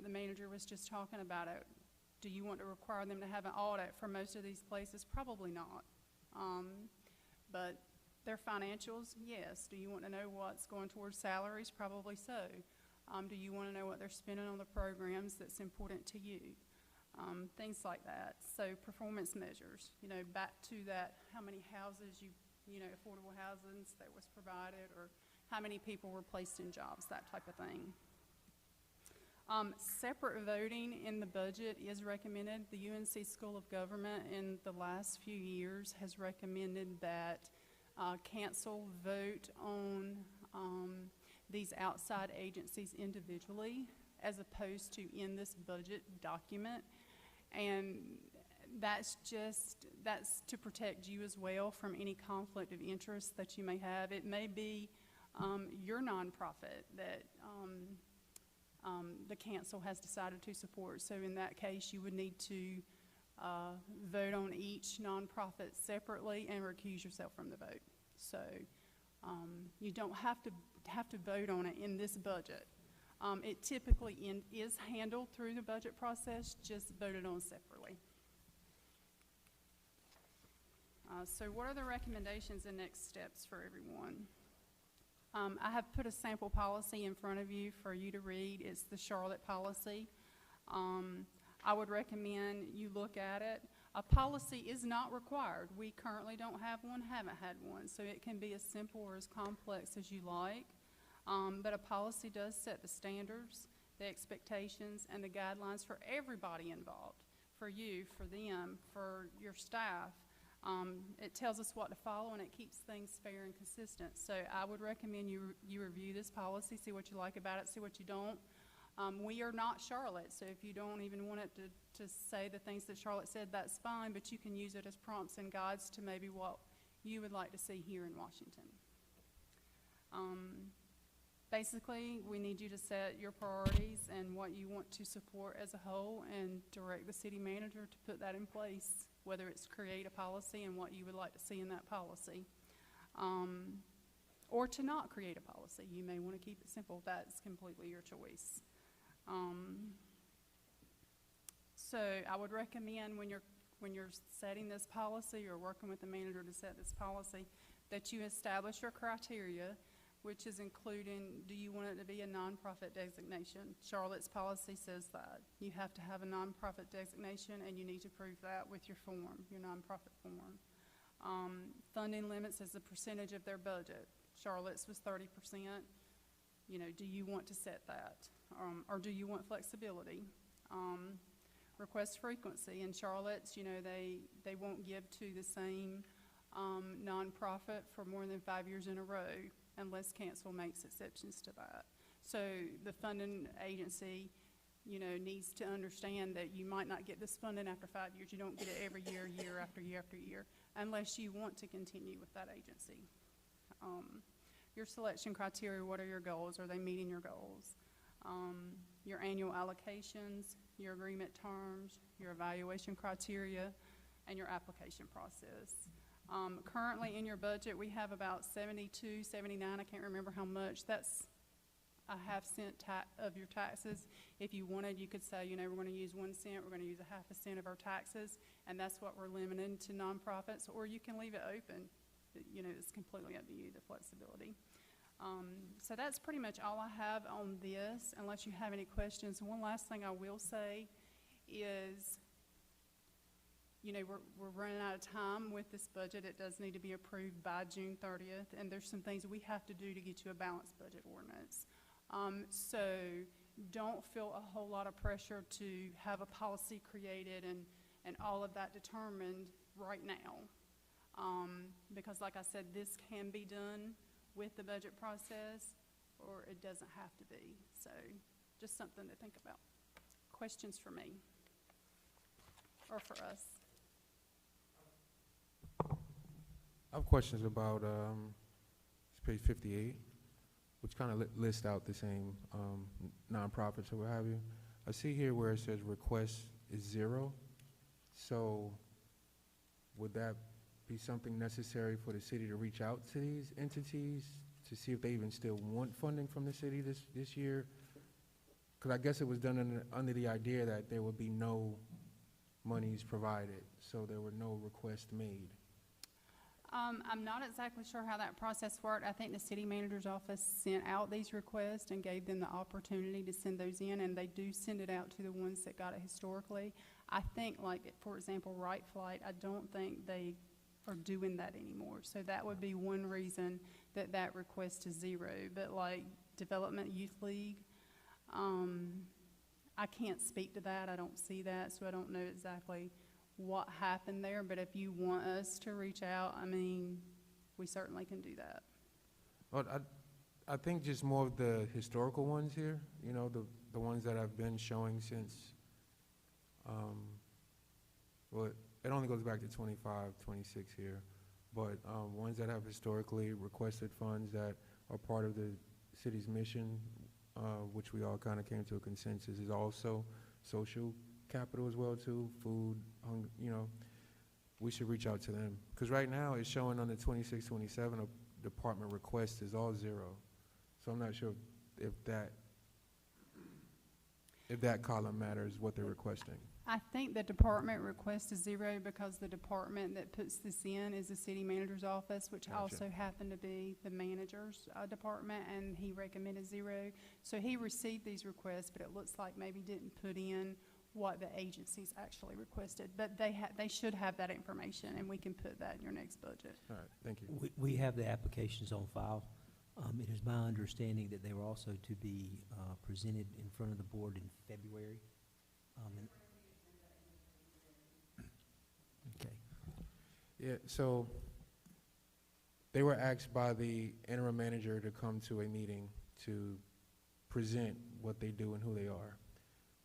The manager was just talking about it. Do you want to require them to have an audit for most of these places? Probably not. But their financials, yes. Do you want to know what's going towards salaries? Probably so. Do you want to know what they're spending on the programs that's important to you? Things like that. So performance measures, back to that, how many houses affordable housings that was provided, or how many people were placed in jobs, that type of thing. Separate voting in the budget is recommended. The UNC School of Government in the last few years has recommended that council vote on these outside agencies individually, as opposed to in this budget document. And that's to protect you as well from any conflict of interest that you may have. It may be your nonprofit that the council has decided to support. So in that case, you would need to vote on each nonprofit separately and recuse yourself from the vote. So you don't have to vote on it in this budget. It typically is handled through the budget process, just voted on separately. So what are the recommendations and next steps for everyone? I have put a sample policy in front of you for you to read. It's the Charlotte policy. I would recommend you look at it. A policy is not required. We currently don't have one, haven't had one, so it can be as simple or as complex as you like. But a policy does set the standards, the expectations, and the guidelines for everybody involved, for you, for them, for your staff. It tells us what to follow, and it keeps things fair and consistent. So I would recommend you review this policy, see what you like about it, see what you don't. We are not Charlotte, so if you don't even want it to say the things that Charlotte said, that's fine, but you can use it as prompts and guides to maybe what you would like to see here in Washington. Basically, we need you to set your priorities and what you want to support as a whole, and direct the city manager to put that in place, whether it's create a policy and what you would like to see in that policy, or to not create a policy. You may want to keep it simple. That's completely your choice. So I would recommend when you're setting this policy or working with the manager to set this policy, that you establish your criteria, which is including, do you want it to be a nonprofit designation? Charlotte's policy says that. You have to have a nonprofit designation, and you need to prove that with your form, your nonprofit form. Funding limits as a percentage of their budget. Charlotte's was 30%. Do you want to set that? Or do you want flexibility? Request frequency. In Charlotte's, they won't give to the same nonprofit for more than 5 years in a row, unless council makes exceptions to that. So the funding agency, needs to understand that you might not get this funding after 5 years. You don't get it every year, year after year after year, unless you want to continue with that agency. Your selection criteria, what are your goals? Are they meeting your goals? Your annual allocations, your agreement terms, your evaluation criteria, and your application process. Currently in your budget, we have about 72, 79, I can't remember how much. That's a half-cent of your taxes. If you wanted, you could say, we're going to use 1 cent, we're going to use a half a cent of our taxes, and that's what we're limiting to nonprofits, or you can leave it open. It's completely up to you, the flexibility. So that's pretty much all I have on this, unless you have any questions. One last thing I will say is, you know, we're running out of time with this budget. It does need to be approved by June 30th, and there's some things we have to do to get to a balanced budget ordinance. So don't feel a whole lot of pressure to have a policy created and all of that determined right now. Because like I said, this can be done with the budget process, or it doesn't have to be. So just something to think about. Questions for me or for us? I have questions about, it's page 58, which kind of lists out the same nonprofits or what have you. I see here where it says request is 0. So would that be something necessary for the city to reach out to these entities to see if they even still want funding from the city this year? Because I guess it was done under the idea that there would be no monies provided, so there were no requests made. I'm not exactly sure how that process worked. I think the city manager's office sent out these requests and gave them the opportunity to send those in, and they do send it out to the ones that got it historically. I think, like, for example, Right Flight, I don't think they are doing that anymore. So that would be one reason that that request is 0. But like Development Youth League, I can't speak to that. I don't see that, so I don't know exactly what happened there. But if you want us to reach out, I mean, we certainly can do that. Well, I think just more of the historical ones here, you know, the ones that have been showing since, well, it only goes back to 25, 26 here, but ones that have historically requested funds that are part of the city's mission, which we all kind of came to a consensus, is also social capital as well too, food, you know, we should reach out to them. Because right now it's showing on the 26, 27 department request is all 0. So I'm not sure if that column matters, what they're requesting. I think the department request is 0 because the department that puts this in is the city manager's office, which Gotcha. also happened to be the manager's department, and he recommended 0. So he received these requests, but it looks like maybe didn't put in what the agencies actually requested. But they should have that information, and we can put that in your next budget. All right, thank you. We have the applications on file. It is my understanding that they were also to be presented in front of the board in February. Okay. Yeah, so they were asked by the interim manager to come to a meeting to present what they do and who they are.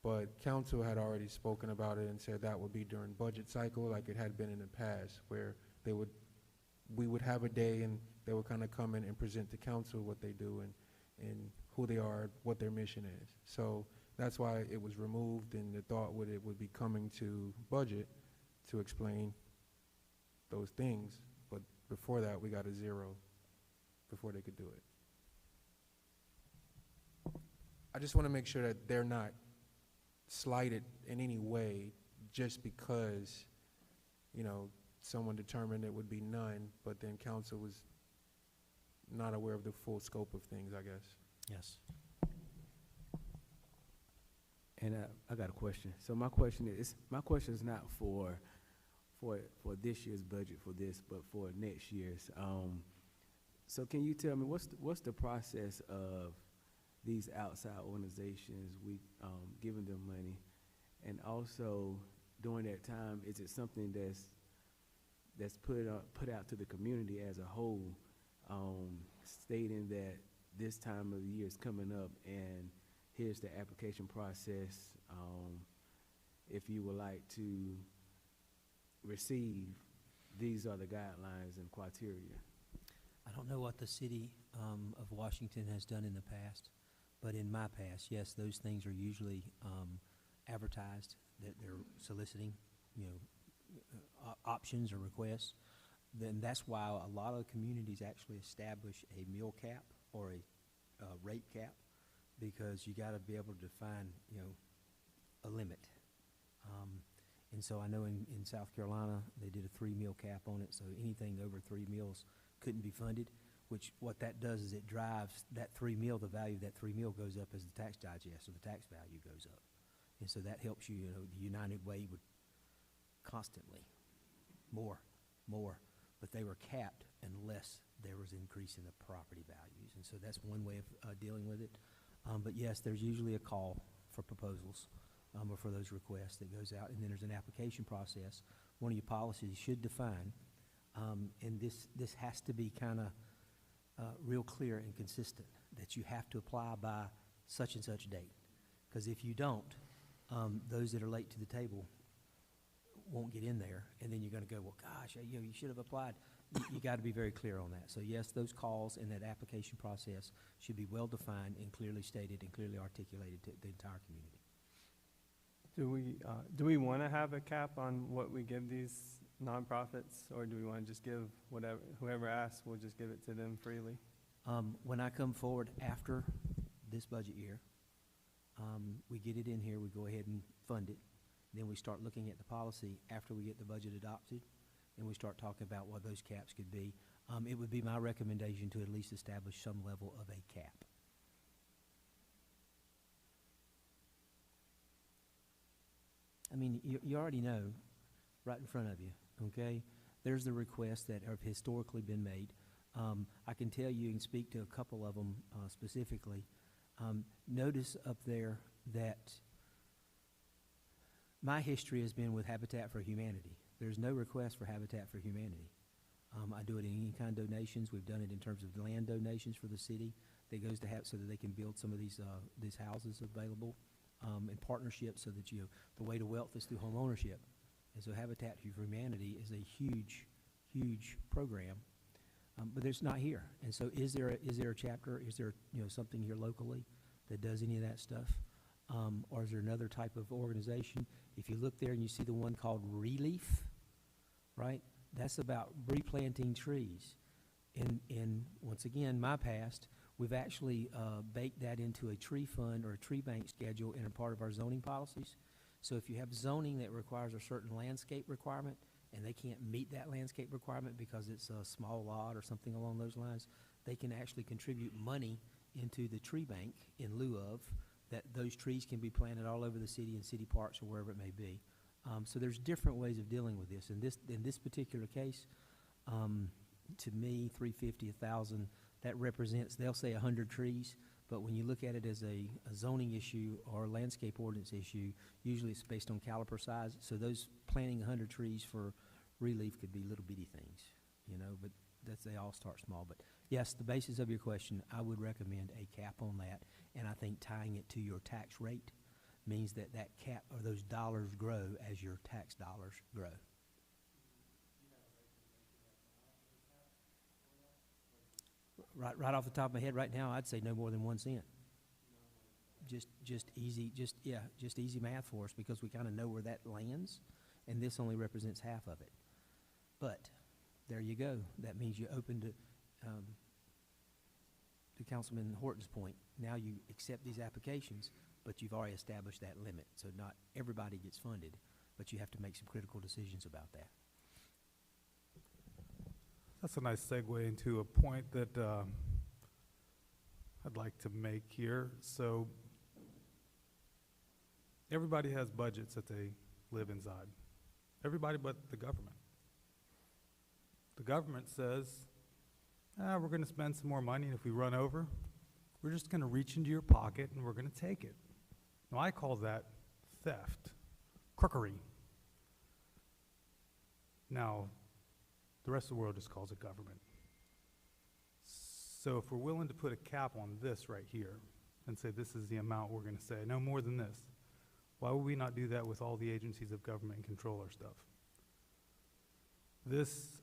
But council had already spoken about it and said that would be during budget cycle, like it had been in the past, where we would have a day and they would kind of come in and present to council what they do and who they are, what their mission is. So that's why it was removed, and the thought it would be coming to budget to explain those things. But before that, we got a 0 before they could do it. I just want to make sure that they're not slighted in any way just because, you know, someone determined it would be none, but then council was not aware of the full scope of things, I guess. Yes. And I got a question. So my question is not for this year's budget for this, but for next year's. So can you tell me what's the process of these outside organizations, giving them money, and also during that time, is it something that's put out to the community as a whole, stating that this time of the year is coming up and here's the application process, if you would like to receive, these are the guidelines and criteria? I don't know what the city of Washington has done in the past, but in my past, yes, those things are usually advertised, that they're soliciting, you know, options or requests. Then that's why a lot of communities actually establish a meal cap or a rate cap, because you got to be able to define, you know, a limit. And so I know in South Carolina, they did a 3-meal cap on it, so anything over 3 meals couldn't be funded, which what that does is it drives that 3 meal, the value of that 3 meal goes up as the tax digest, so the tax value goes up. And so that helps you, you know, the United Way would constantly, more, but they were capped unless there was increase in the property values. And so that's one way of dealing with it. But yes, there's usually a call for proposals or for those requests that goes out, and then there's an application process. One of your policies should define, and this has to be kind of real clear and consistent, that you have to apply by such and such date. Because if you don't, those that are late to the table won't get in there, and then you're going to go, well, gosh, you know, you should have applied. You got to be very clear on that. So yes, those calls and that application process should be well-defined and clearly stated and clearly articulated to the entire community. Do we want to have a cap on what we give these nonprofits, or do we want to just give whatever, whoever asks, we'll just give it to them freely? When I come forward after this budget year, we get it in here, we go ahead and fund it. Then we start looking at the policy after we get the budget adopted, and we start talking about what those caps could be. It would be my recommendation to at least establish some level of a cap. I mean, you already know right in front of you, okay? There's the requests that have historically been made. I can tell you and speak to a couple of them specifically. Notice up there that my history has been with Habitat for Humanity. There's no request for Habitat for Humanity. I do it in in-kind donations. We've done it in terms of land donations for the city that goes to so that they can build some of these houses available, in partnership, so that the way to wealth is through home ownership. And so Habitat for Humanity is a huge, huge program, but it's not here. And so is there a chapter, is there something here locally that does any of that stuff? Or is there another type of organization? If you look there and you see the one called Relief, right? That's about replanting trees. In once again, my past, we've actually baked that into a tree fund or a tree bank schedule in a part of our zoning policies. So if you have zoning that requires a certain landscape requirement, and they can't meet that landscape requirement because it's a small lot or something along those lines, they can actually contribute money into the tree bank in lieu of that. Those trees can be planted all over the city in city parks or wherever it may be. So there's different ways of dealing with this. In this particular case, to me, 350, 1,000, that represents, they'll say 100 trees, but when you look at it as a zoning issue or a landscape ordinance issue, usually it's based on caliper size. So those planting 100 trees for Relief could be little bitty things, but they all start small. But yes, the basis of your question, I would recommend a cap on that, and I think tying it to your tax rate means that cap or those dollars grow as your tax dollars grow. Right off the top of my head right now, I'd say no more than 1 cent. Just easy math for us, because we kind of know where that lands, and this only represents half of it. But there you go. That means you open to Councilman Horton's point. Now you accept these applications, but you've already established that limit. So not everybody gets funded, but you have to make some critical decisions about that. That's a nice segue into a point that I'd like to make here. So everybody has budgets that they live inside. Everybody but the government. The government says, we're going to spend some more money, and if we run over, we're just going to reach into your pocket and we're going to take it. Now, I call that theft, crookery. Now, the rest of the world just calls it government. So if we're willing to put a cap on this right here and say this is the amount we're going to say, no more than this, why would we not do that with all the agencies of government and control our stuff? This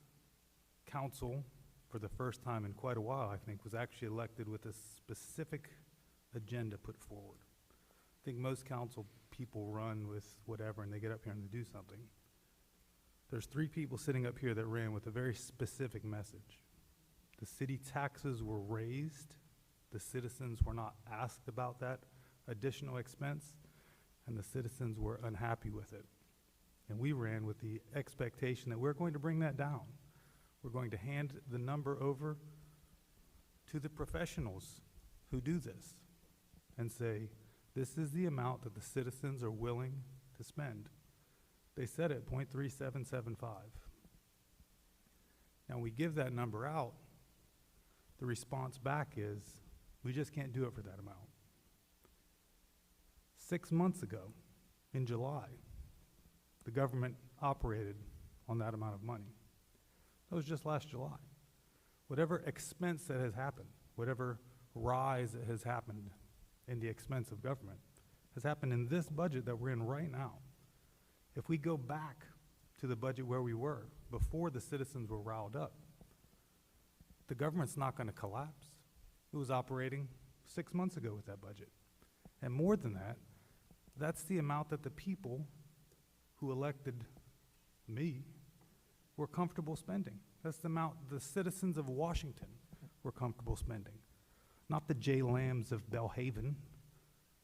council, for the first time in quite a while, I think, was actually elected with a specific agenda put forward. I think most council people run with whatever, and they get up here and they do something. There's 3 people sitting up here that ran with a very specific message. The city taxes were raised. The citizens were not asked about that additional expense, and the citizens were unhappy with it. And we ran with the expectation that we're going to bring that down. We're going to hand the number over to the professionals who do this and say, this is the amount that the citizens are willing to spend. They set it 0.3775. Now, we give that number out, the response back is, we just can't do it for that amount. 6 months ago, in July, the government operated on that amount of money. That was just last July. Whatever expense that has happened, whatever rise that has happened in the expense of government, has happened in this budget that we're in right now. If we go back to the budget where we were before the citizens were riled up, the government's not going to collapse. It was operating 6 months ago with that budget. And more than that, that's the amount that the people who elected me were comfortable spending. That's the amount the citizens of Washington were comfortable spending. Not the Jay Lambs of Belhaven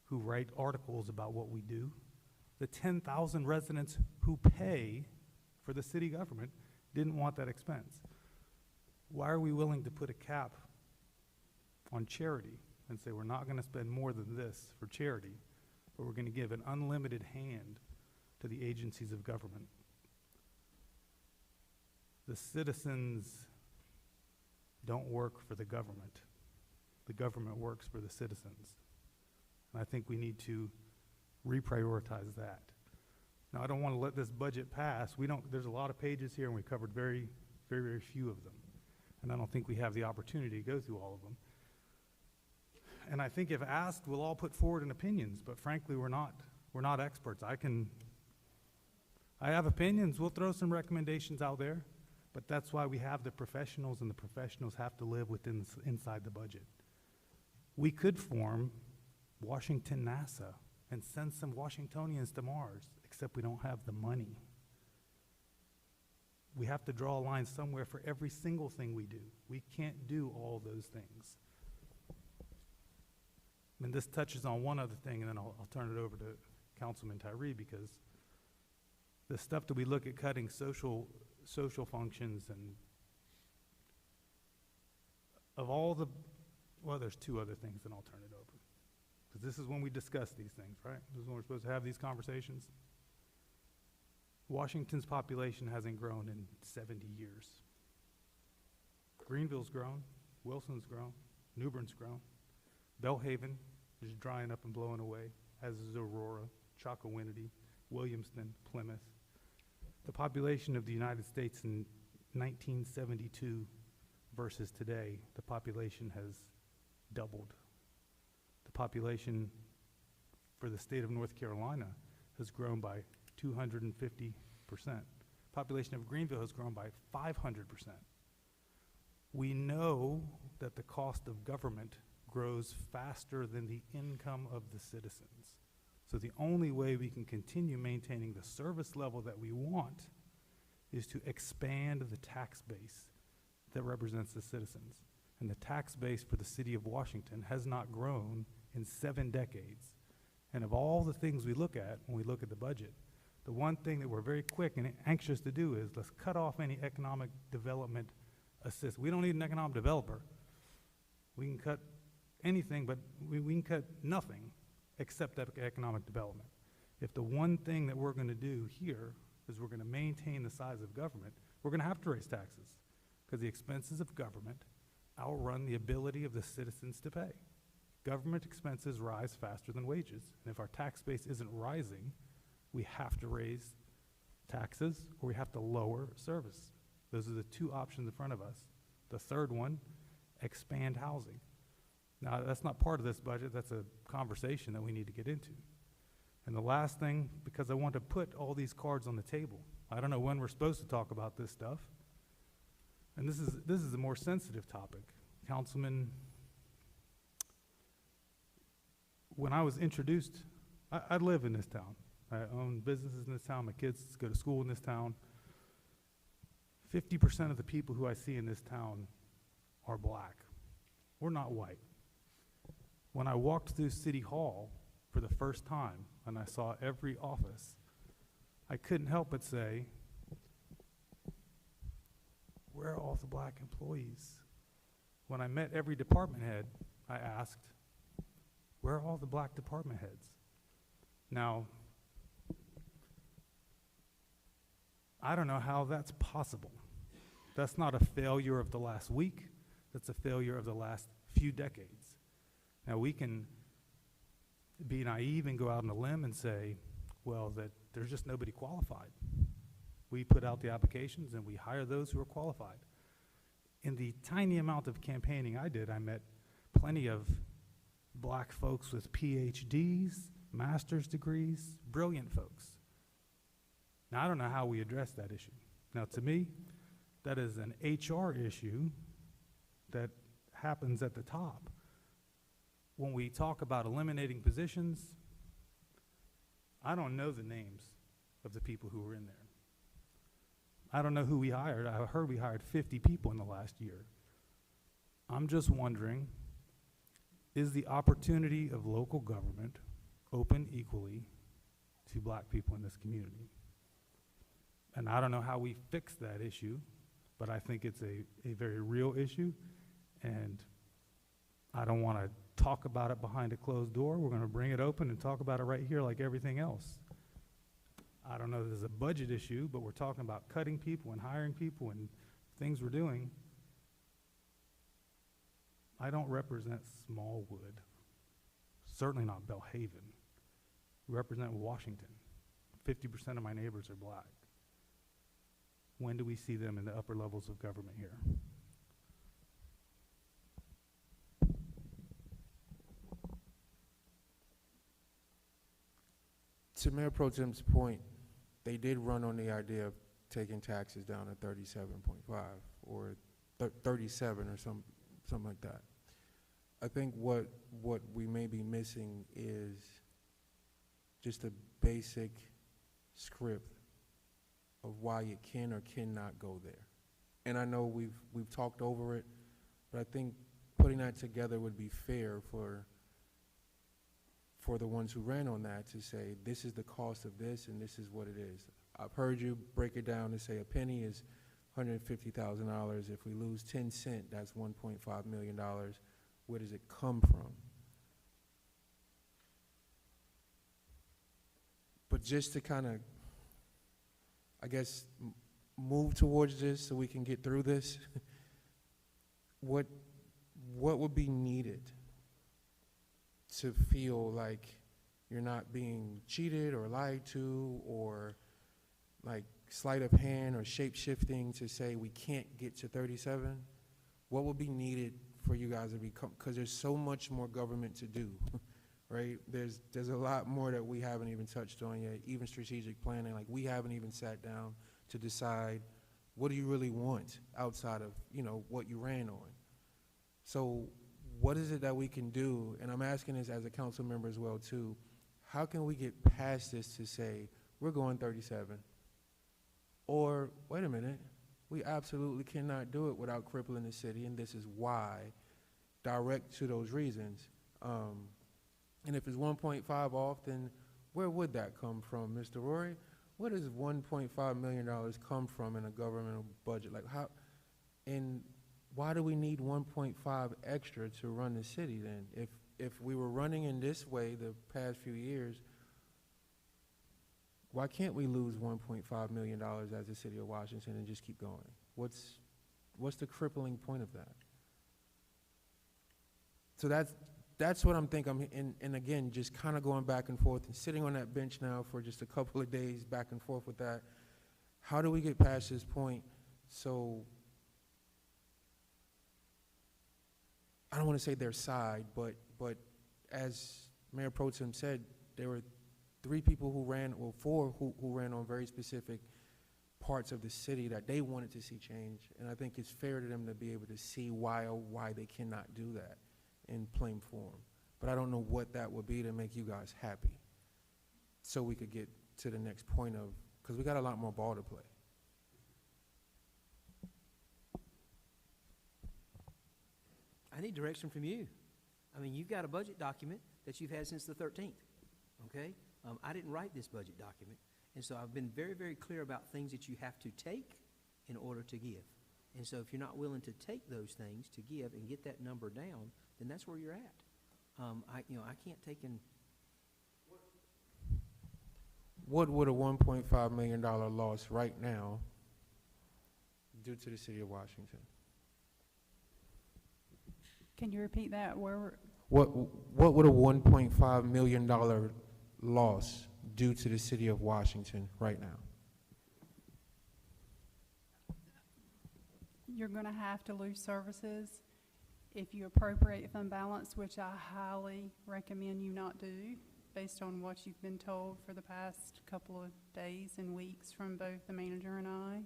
who write articles about what we do. The 10,000 residents who pay for the city government didn't want that expense. Why are we willing to put a cap on charity and say we're not going to spend more than this for charity, but we're going to give an unlimited hand to the agencies of government? The citizens don't work for the government. The government works for the citizens. And I think we need to reprioritize that. Now, I don't want to let this budget pass. There's a lot of pages here, and we covered very, very, very few of them. And I don't think we have the opportunity to go through all of them. And I think if asked, we'll all put forward an opinions, but frankly, we're not experts. I have opinions. We'll throw some recommendations out there, but that's why we have the professionals, and the professionals have to live inside the budget. We could form Washington NASA and send some Washingtonians to Mars, except we don't have the money. We have to draw a line somewhere for every single thing we do. We can't do all those things. And this touches on one other thing, and then I'll turn it over to Councilman Tyree, because the stuff that we look at cutting social functions, and of all the, well, there's two other things, and I'll turn it over. Because this is when we discuss these things, right? This is when we're supposed to have these conversations. Washington's population hasn't grown in 70 years. Greenville's grown, Wilson's grown, New Bern's grown. Belhaven is drying up and blowing away, as is Aurora, Chocowinity, Williamston, Plymouth. The population of the United States in 1972 versus today, the population has doubled. The population for the state of North Carolina has grown by 250%. Population of Greenville has grown by 500%. We know that the cost of government grows faster than the income of the citizens. So the only way we can continue maintaining the service level that we want is to expand the tax base that represents the citizens. And the tax base for the city of Washington has not grown in 7 decades. And of all the things we look at when we look at the budget, the one thing that we're very quick and anxious to do is let's cut off any economic development assist. We don't need an economic developer. We can cut anything, but we can cut nothing except economic development. If the one thing that we're going to do here is we're going to maintain the size of government, we're going to have to raise taxes, because the expenses of government outrun the ability of the citizens to pay. Government expenses rise faster than wages, and if our tax base isn't rising, we have to raise taxes or we have to lower service. Those are the two options in front of us. The third one, expand housing. Now, that's not part of this budget. That's a conversation that we need to get into. And the last thing, because I want to put all these cards on the table. I don't know when we're supposed to talk about this stuff. And this is a more sensitive topic. Councilman, when I was introduced, I live in this town. I own businesses in this town. My kids go to school in this town. 50% of the people who I see in this town are black. We're not white. When I walked through City Hall for the first time and I saw every office, I couldn't help but say, where are all the black employees? When I met every department head, I asked, where are all the black department heads? Now, I don't know how that's possible. That's not a failure of the last week. That's a failure of the last few decades. Now, we can be naive and go out on a limb and say, well, that there's just nobody qualified. We put out the applications and we hire those who are qualified. In the tiny amount of campaigning I did, I met plenty of black folks with PhDs, master's degrees, brilliant folks. Now, I don't know how we address that issue. Now, to me, that is an HR issue that happens at the top. When we talk about eliminating positions, I don't know the names of the people who were in there. I don't know who we hired. I heard we hired 50 people in the last year. I'm just wondering, is the opportunity of local government open equally to black people in this community? And I don't know how we fix that issue, but I think it's a very real issue, and I don't want to talk about it behind a closed door. We're going to bring it open and talk about it right here like everything else. I don't know if there's a budget issue, but we're talking about cutting people and hiring people and things we're doing. I don't represent Smallwood, certainly not Belhaven. We represent Washington. 50% of my neighbors are black. When do we see them in the upper levels of government here? To Mayor Pro Tem's point, they did run on the idea of taking taxes down to 37.5 or 37 or something like that. I think what we may be missing is just a basic script of why you can or cannot go there. And I know we've talked over it, but I think putting that together would be fair for the ones who ran on that to say, this is the cost of this and this is what it is. I've heard you break it down to say a penny is $150,000. If we lose 10 cents, that's $1.5 million. Where does it come from? But just to kind of, I guess, move towards this so we can get through this, what would be needed to feel like you're not being cheated or lied to or like sleight of hand or shape-shifting to say we can't get to 37? What would be needed for you guys to become, because there's so much more government to do, right? There's a lot more that we haven't even touched on yet, even strategic planning. Like, we haven't even sat down to decide what do you really want outside of, what you ran on. So what is it that we can do? And I'm asking this as a council member as well too. How can we get past this to say we're going 37? Or wait a minute, we absolutely cannot do it without crippling the city, and this is why. Direct to those reasons. And if it's 1.5 off, then where would that come from, Mr. Rory? Where does $1.5 million come from in a governmental budget? Like, how, and why do we need 1.5 extra to run the city then? If we were running in this way the past few years, why can't we lose $1.5 million as the city of Washington and just keep going? What's the crippling point of that? So that's what I'm thinking. And again, just kind of going back and forth and sitting on that bench now for just a couple of days back and forth with that. How do we get past this point? So I don't want to say their side, but as Mayor Pro Tem said, there were 3 people who ran, or 4 who ran on very specific parts of the city that they wanted to see change. And I think it's fair to them to be able to see why they cannot do that in plain form. But I don't know what that would be to make you guys happy so we could get to the next point of, because we got a lot more ball to play. I need direction from you. I mean, you've got a budget document that you've had since the 13th, okay? I didn't write this budget document, and so I've been very, very clear about things that you have to take in order to give. And so if you're not willing to take those things to give and get that number down, then that's where you're at. I can't take in. what would a $1.5 million loss right now do to the city of Washington? Can you repeat that? Where, What would a $1.5 million loss do to the city of Washington right now? you're gonna have to lose services if you appropriate fund balance, which I highly recommend you not do, based on what you've been told for the past couple of days and weeks from both the manager and I.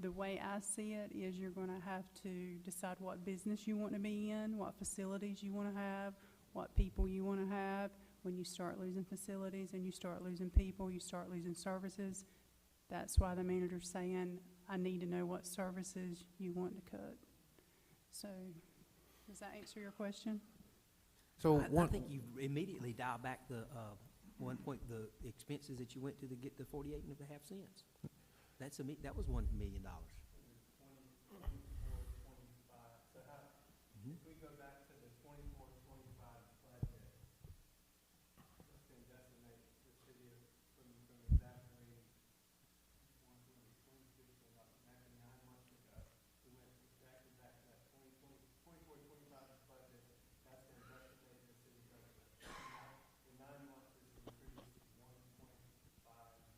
The way I see it is you're gonna have to decide what business you want to be in, what facilities you wanna have, what people you wanna have. When you start losing facilities and you start losing people, you start losing services. That's why the manager's saying, I need to know what services you want to cut. So, does that answer your question? So I think you immediately dial back the, the expenses that you went to get the 48.5 cents. That was $1 million. If we go back to the 24-25 budget, let's then decimate the city from exactly, about 9 months ago. We went exactly back to that 24-25 budget, that's then decimated the city budget. In 9 months, this has increased 1.5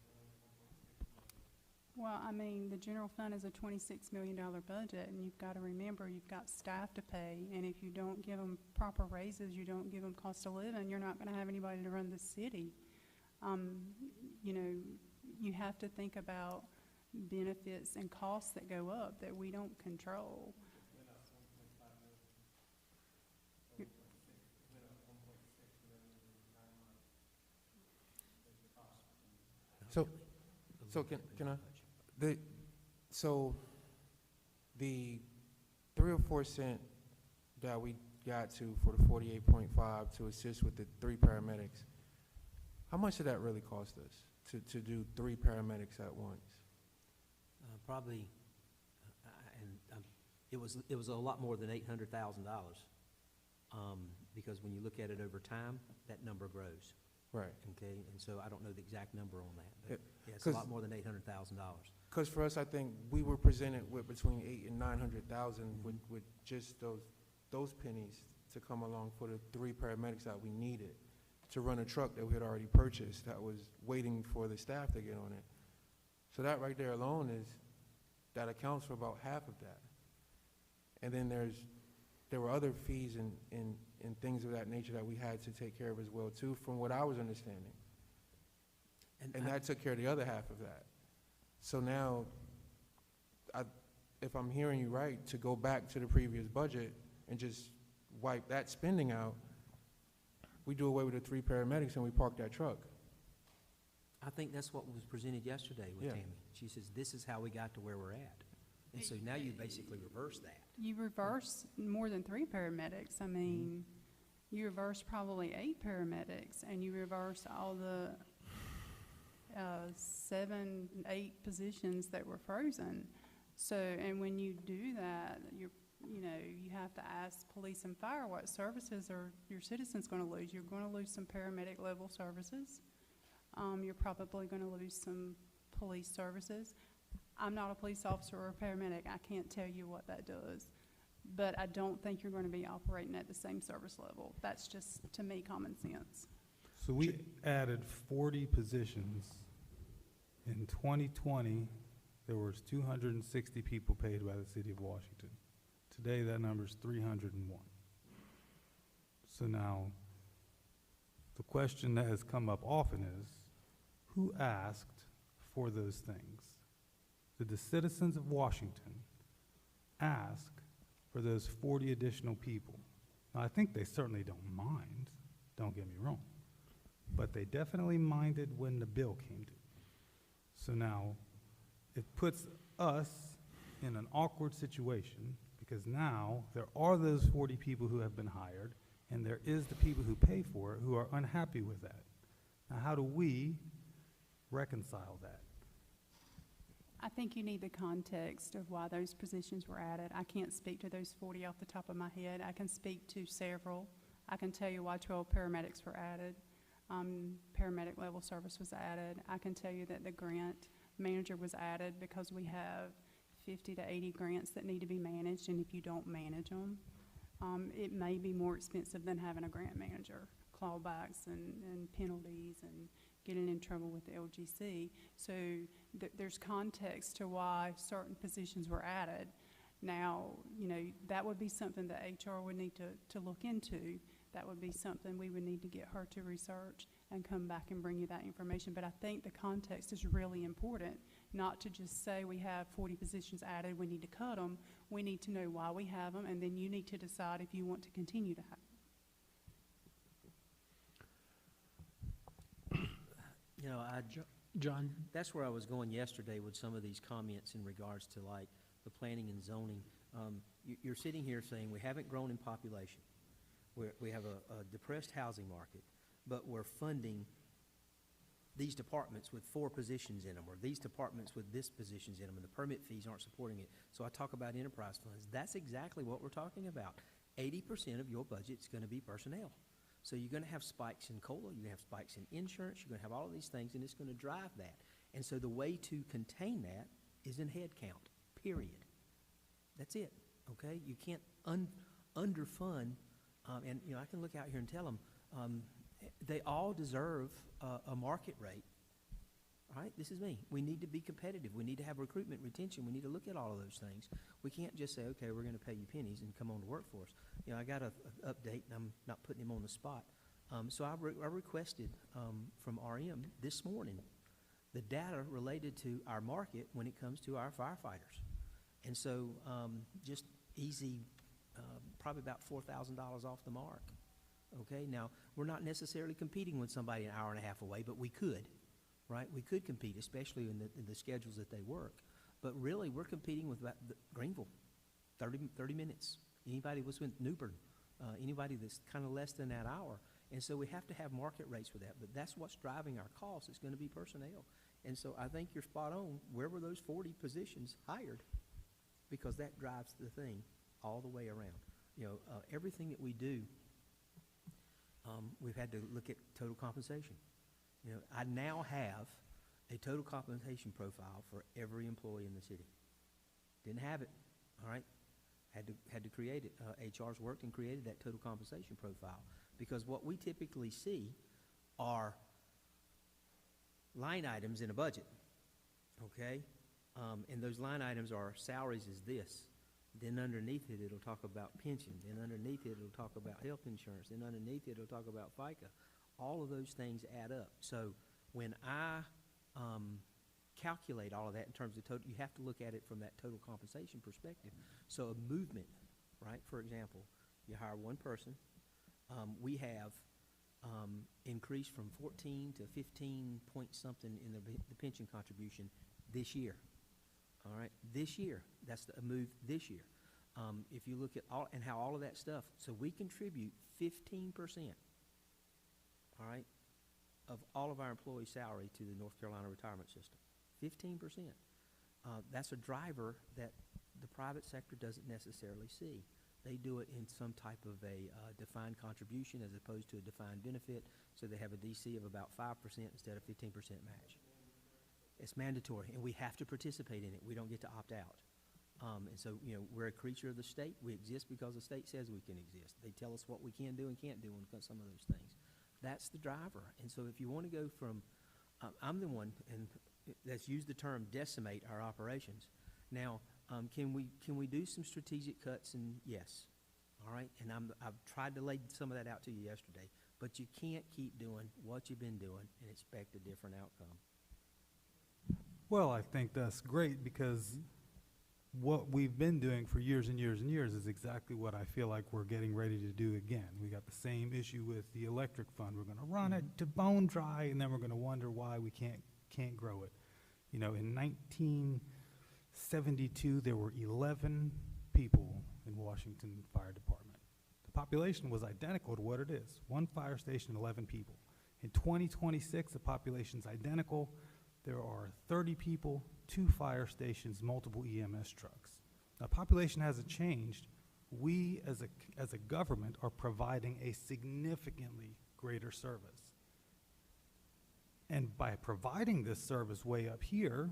million, 1.6 million. Well, I mean, the general fund is a $26 million budget, and you've got to remember, you've got staff to pay, and if you don't give them proper raises, you don't give them cost of living, you're not going to have anybody to run the city. You know, you have to think about benefits and costs that go up that we don't control. So can I? So the 3 or 4 cent that we got to for the 48.5 to assist with the 3 paramedics, how much did that really cost us to do 3 paramedics at once? Probably, it was a lot more than $800,000. Because when you look at it over time, that number grows. Right. Okay, and so I don't know the exact number on that, but yeah, it's a 'cause- lot more than $800,000. Because for us, I think we were presented with between 800,000 and 900,000 with just those pennies to come along for the 3 paramedics that we needed to run a truck that we had already purchased that was waiting for the staff to get on it. So that right there alone that accounts for about half of that. And then there were other fees and things of that nature that we had to take care of as well too, from what I was understanding. And that took care of the other half of that. So now, if I'm hearing you right, to go back to the previous budget and just wipe that spending out, we do away with the 3 paramedics and we park that truck. I think that's what was presented yesterday with Yeah. Tammy. She says, this is how we got to where we're at. And so now you basically reverse that. You reverse more than 3 paramedics. I mean, you reverse probably 8 paramedics, and you reverse all the 7, 8 positions that were frozen. So, and when you do that, you have to ask police and fire what services are your citizens going to lose. You're going to lose some paramedic level services. You're probably going to lose some police services. I'm not a police officer or a paramedic. I can't tell you what that does. But I don't think you're going to be operating at the same service level. That's just, to me, common sense. So we added 40 positions. In 2020, there was 260 people paid by the city of Washington. Today, that number is 301. So now, the question that has come up often is, who asked for those things? Did the citizens of Washington ask for those 40 additional people? Now, I think they certainly don't mind, don't get me wrong, but they definitely minded when the bill came due. So now, it puts us in an awkward situation because now there are those 40 people who have been hired, and there is the people who pay for it who are unhappy with that. Now, how do we reconcile that? I think you need the context of why those positions were added. I can't speak to those 40 off the top of my head. I can speak to several. I can tell you why 12 paramedics were added. Paramedic level service was added. I can tell you that the grant manager was added because we have 50 to 80 grants that need to be managed, and if you don't manage them, it may be more expensive than having a grant manager, clawbacks and penalties and getting in trouble with the LGC. So there's context to why certain positions were added. Now, you know, that would be something that HR would need to look into. That would be something we would need to get her to research and come back and bring you that information. But I think the context is really important, not to just say we have 40 positions added, we need to cut them. We need to know why we have them, and then you need to decide if you want to continue to have them. You know, John? that's where I was going yesterday with some of these comments in regards to like the planning and zoning. You're sitting here saying we haven't grown in population. We have a depressed housing market, but we're funding these departments with 4 positions in them, or these departments with this positions in them, and the permit fees aren't supporting it. So I talk about enterprise funds. That's exactly what we're talking about. 80% of your budget's gonna be personnel. So you're gonna have spikes in COLA, you're gonna have spikes in insurance, you're gonna have all of these things, and it's gonna drive that. And so the way to contain that is in head count, period. That's it, okay? You can't underfund, and, you know, I can look out here and tell them, they all deserve a market rate, all right? This is me. We need to be competitive. We need to have recruitment, retention. We need to look at all of those things. We can't just say, okay, we're gonna pay you pennies and come on to work for us. You know, I got a update, and I'm not putting him on the spot. So I requested from RM this morning the data related to our market when it comes to our firefighters. And so just easy, probably about $4,000 off the mark. Okay, now, we're not necessarily competing with somebody an hour and a half away, but we could, right? We could compete, especially in the schedules that they work. But really, we're competing with Greenville, 30 minutes. Anybody was with Newbern, anybody that's kind of less than that hour. And so we have to have market rates for that. But that's what's driving our costs. It's going to be personnel. And so I think you're spot on. Where were those 40 positions hired? Because that drives the thing all the way around. You know, everything that we do, we've had to look at total compensation. You know, I now have a total compensation profile for every employee in the city. Didn't have it, all right? Had to create it. HR's worked and created that total compensation profile, because what we typically see are line items in a budget, okay? And those line items are salaries is this. Then underneath it, it'll talk about pension. Then underneath it, it'll talk about health insurance. Then underneath it, it'll talk about FICA. All of those things add up. So when I calculate all of that in terms of total, you have to look at it from that total compensation perspective. So a movement, right? For example, you hire one person. We have increased from 14 to 15 point something in the pension contribution this year. All right, this year, that's a move this year. If you look at all, and how all of that stuff, so we contribute 15%, all right, of all of our employee salary to the North Carolina retirement system. 15%. That's a driver that the private sector doesn't necessarily see. They do it in some type of a defined contribution as opposed to a defined benefit, so they have a DC of about 5% instead of 15% match. It's mandatory, and we have to participate in it. We don't get to opt out. And so, you know, we're a creature of the state. We exist because the state says we can exist. They tell us what we can do and can't do on some of those things. That's the driver. And so if you want to go from, I'm the one that's used the term decimate our operations. Now, can we do some strategic cuts? And yes, all right. And I've tried to lay some of that out to you yesterday. But you can't keep doing what you've been doing and expect a different outcome. Well, I think that's great, because what we've been doing for years and years and years is exactly what I feel like we're getting ready to do again. We got the same issue with the electric fund. We're going to run it to bone dry, and then we're going to wonder why we can't grow it. You know, in 1972, there were 11 people in Washington Fire Department. The population was identical to what it is. 1 fire station, 11 people. In 2026, the population's identical. There are 30 people, 2 fire stations, multiple EMS trucks. Now, population hasn't changed. We, as a government, are providing a significantly greater service. And by providing this service way up here,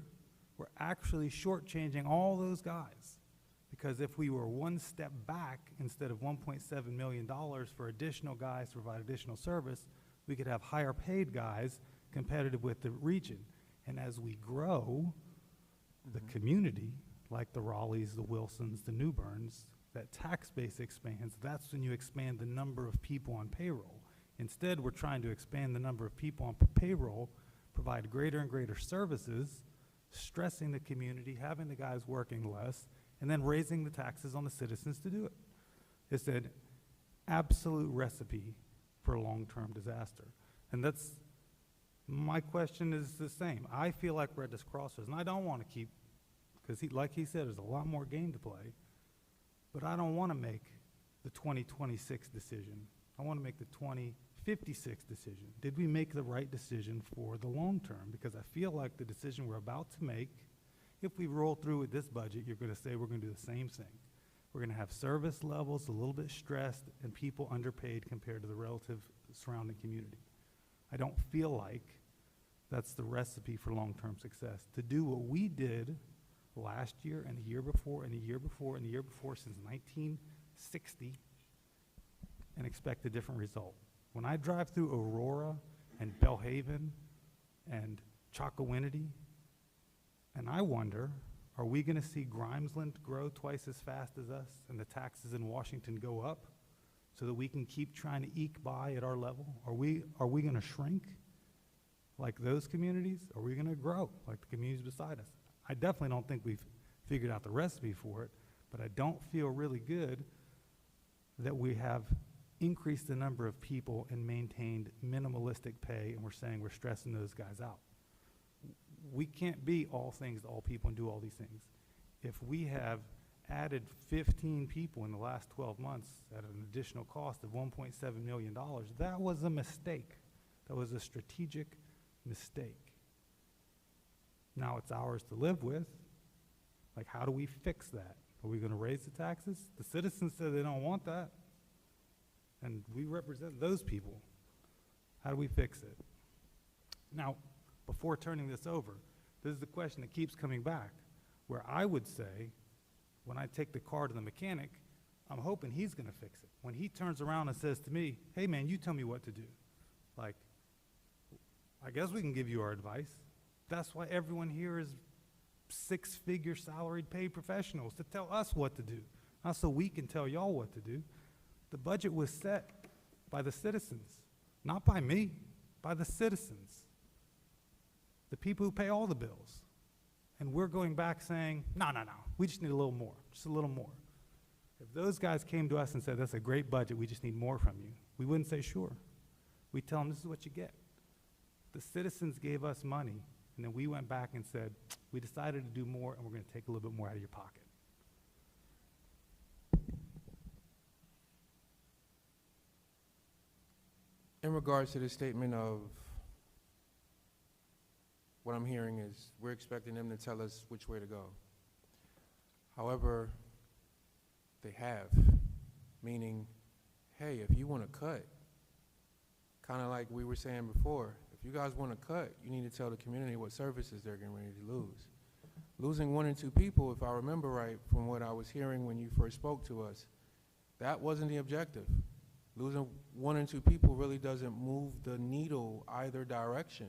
we're actually shortchanging all those guys. Because if we were one step back, instead of $1.7 million for additional guys to provide additional service, we could have higher paid guys competitive with the region. And as we grow, the community, like the Raleighs, the Wilsons, the Newberns, that tax base expands. That's when you expand the number of people on payroll. Instead, we're trying to expand the number of people on payroll, provide greater and greater services, stressing the community, having the guys working less, and then raising the taxes on the citizens to do it. It's an absolute recipe for long-term disaster. And that's, my question is the same. I feel like we're at this crossroads, and I don't want to keep, because like he said, there's a lot more game to play, but I don't want to make the 2026 decision. I want to make the 2056 decision. Did we make the right decision for the long term? Because I feel like the decision we're about to make, if we roll through with this budget, you're going to say we're going to do the same thing. We're going to have service levels a little bit stressed and people underpaid compared to the relative surrounding community. I don't feel like that's the recipe for long-term success. To do what we did last year and the year before and the year before and the year before since 1960 and expect a different result. When I drive through Aurora and Bellhaven and Chocowinity, and I wonder, are we going to see Grimesland grow twice as fast as us and the taxes in Washington go up so that we can keep trying to eke by at our level? Are we going to shrink like those communities? Or are we going to grow like the communities beside us? I definitely don't think we've figured out the recipe for it, but I don't feel really good that we have increased the number of people and maintained minimalistic pay, and we're saying we're stressing those guys out. We can't be all things to all people and do all these things. If we have added 15 people in the last 12 months at an additional cost of $1.7 million, that was a mistake. That was a strategic mistake. Now it's ours to live with. Like, how do we fix that? Are we going to raise the taxes? The citizens said they don't want that. And we represent those people. How do we fix it? Now, before turning this over, this is the question that keeps coming back, where I would say, when I take the car to the mechanic, I'm hoping he's going to fix it. When he turns around and says to me, hey man, you tell me what to do. Like, I guess we can give you our advice. That's why everyone here is six-figure salaried paid professionals, to tell us what to do, not so we can tell y'all what to do. The budget was set by the citizens, not by me, by the citizens, the people who pay all the bills. And we're going back saying, no, we just need a little more, just a little more. If those guys came to us and said, that's a great budget, we just need more from you, we wouldn't say sure. We'd tell them, this is what you get. The citizens gave us money, and then we went back and said, we decided to do more, and we're going to take a little bit more out of your pocket. In regards to the statement of, what I'm hearing is we're expecting them to tell us which way to go. However, they have, meaning, hey, if you want to cut, kind of like we were saying before, if you guys want to cut, you need to tell the community what services they're getting ready to lose. Losing 1 or 2 people, if I remember right from what I was hearing when you first spoke to us, that wasn't the objective. Losing 1 or 2 people really doesn't move the needle either direction.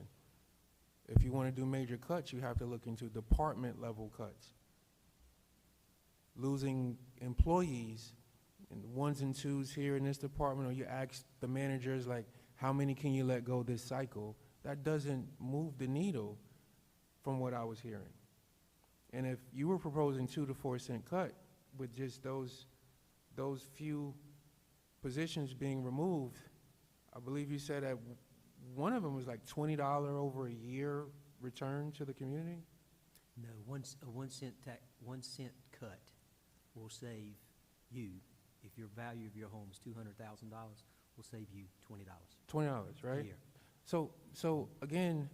If you want to do major cuts, you have to look into department level cuts. Losing employees, and 1s and 2s here in this department, or you ask the managers, like, how many can you let go this cycle? That doesn't move the needle from what I was hearing. And if you were proposing 2 to 4 cent cut with just those few positions being removed, I believe you said that one of them was like $20 over a year return to the community? No, a 1 cent cut will save you, if your value of your home is $200,000, will save you $20. $20, right? A year. So again,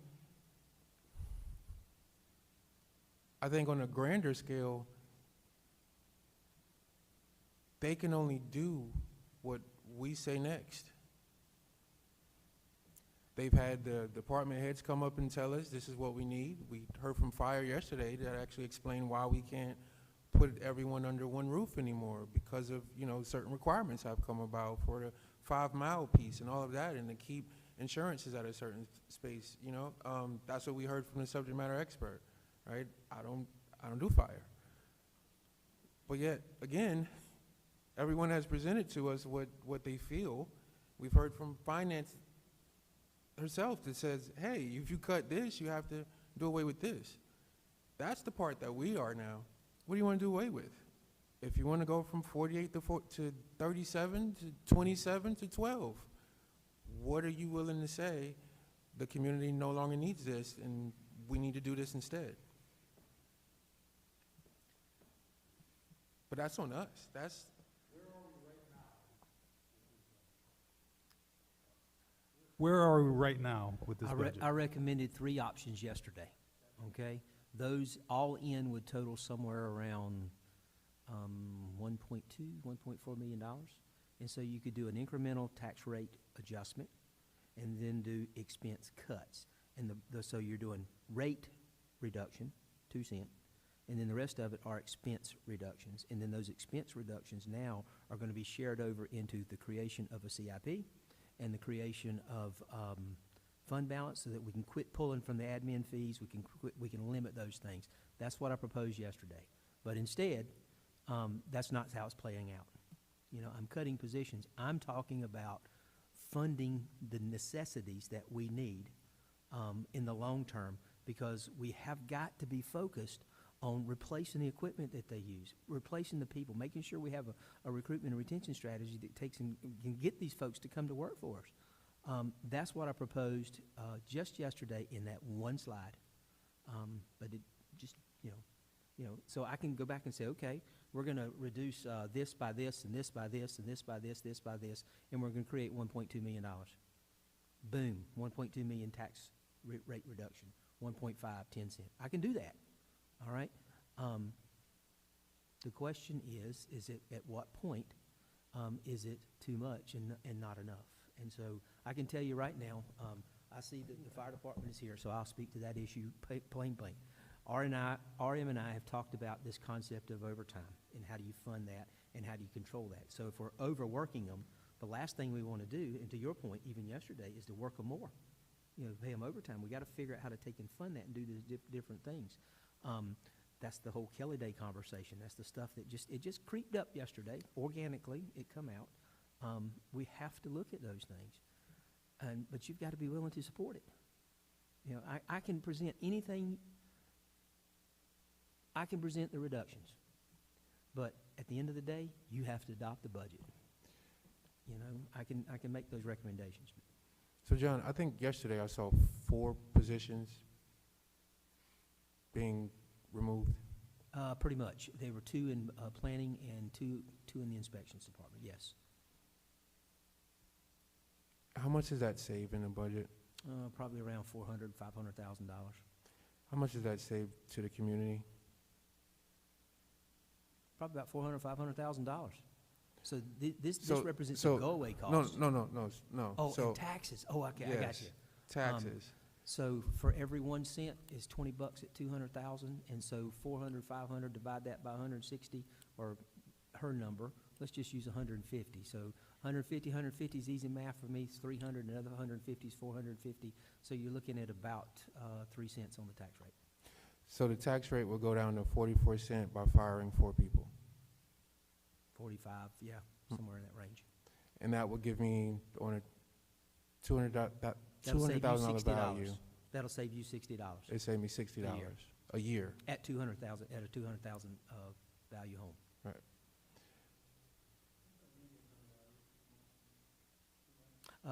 I think on a grander scale, they can only do what we say next. They've had the department heads come up and tell us, this is what we need. We heard from fire yesterday that actually explained why we can't put everyone under one roof anymore because of, you know, certain requirements have come about for the 5-mile piece and all of that, and to keep insurances at a certain space, you know. That's what we heard from the subject matter expert, right? I don't do fire. But yet, again, everyone has presented to us what they feel. We've heard from finance herself that says, hey, if you cut this, you have to do away with this. That's the part that we are now. What do you want to do away with? If you want to go from 48 to 37 to 27 to 12, what are you willing to say? The community no longer needs this, and we need to do this instead. But that's on us. That's Where are we right now with this budget? I recommended 3 options yesterday, okay? Those all in would total somewhere around 1.2, $1.4 million. And so you could do an incremental tax rate adjustment and then do expense cuts. And so you're doing rate reduction, 2 cents, and then the rest of it are expense reductions. And then those expense reductions now are going to be shared over into the creation of a CIP and the creation of fund balance so that we can quit pulling from the admin fees. We can limit those things. That's what I proposed yesterday. But instead, that's not how it's playing out. You know, I'm cutting positions. I'm talking about funding the necessities that we need in the long term, because we have got to be focused on replacing the equipment that they use, replacing the people, making sure we have a recruitment and retention strategy that takes and can get these folks to come to work for us. That's what I proposed just yesterday in that one slide. But it just, you know, so I can go back and say, okay, we're going to reduce this by this and this by this and this by this by this, and we're going to create $1.2 million. Boom, 1.2 million tax rate reduction, 1.5, 10 cents. I can do that. All right. The question is it at what point is it too much and not enough? And so I can tell you right now, I see that the fire department is here, so I'll speak to that issue plain. RM and I have talked about this concept of overtime and how do you fund that and how do you control that. So if we're overworking them, the last thing we want to do, and to your point, even yesterday, is to work them more. You know, pay them overtime. We got to figure out how to take and fund that and do these different things. That's the whole Kelly Day conversation. That's the stuff that just creeped up yesterday. Organically, it come out. We have to look at those things. But you've got to be willing to support it. You know, I can present anything. I can present the reductions. But at the end of the day, you have to adopt the budget. You know, I can make those recommendations. so, John. I think yesterday I saw 4 positions being removed. Pretty much. There were 2 in planning and two in the inspections department, yes. How much does that save in the budget? Probably around $400,000, $500,000. How much does that save to the community? Probably about $400,000, $500,000. So this So- represents so- the go-away cost. No. Oh, So, and taxes. Oh, okay, I got yes, you. taxes. So for every 1 cent is $20 at 200,000, and so 400, 500, divide that by 160, or her number. Let's just use 150. So 150 is easy math for me. It's 300, another 150 is 450. So you're looking at about 3 cents on the tax rate. So the tax rate will go down to 44 cents by firing 4 people. 45, yeah, somewhere in that range. And that will give me on a $200,000 $60. value. That'll save you $60 It saved me $60 a year. at 200,000, at a 200,000 value home. Right.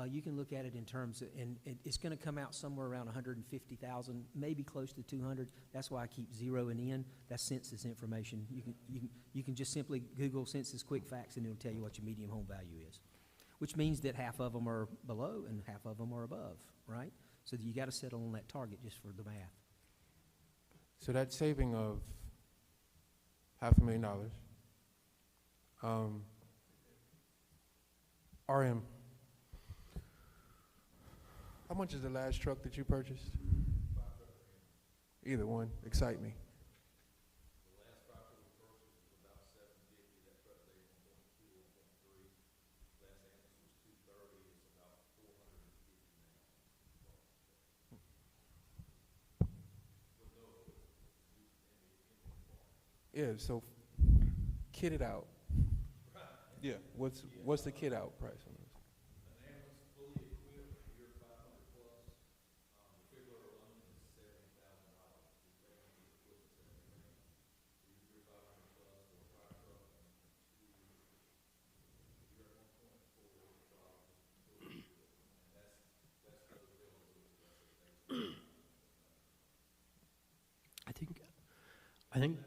You can look at it in terms of, and it's going to come out somewhere around 150,000, maybe close to 200. That's why I keep zeroing in. That's census information. You can just simply Google Census Quick Facts, and it'll tell you what your median home value is, which means that half of them are below and half of them are above, right? So you got to settle on that target just for the math. So that saving of $500,000, RM, How much is the last truck that you purchased? Either one, excite me. Yeah, so kit it out. Yeah, what's the kit out price on this? I think,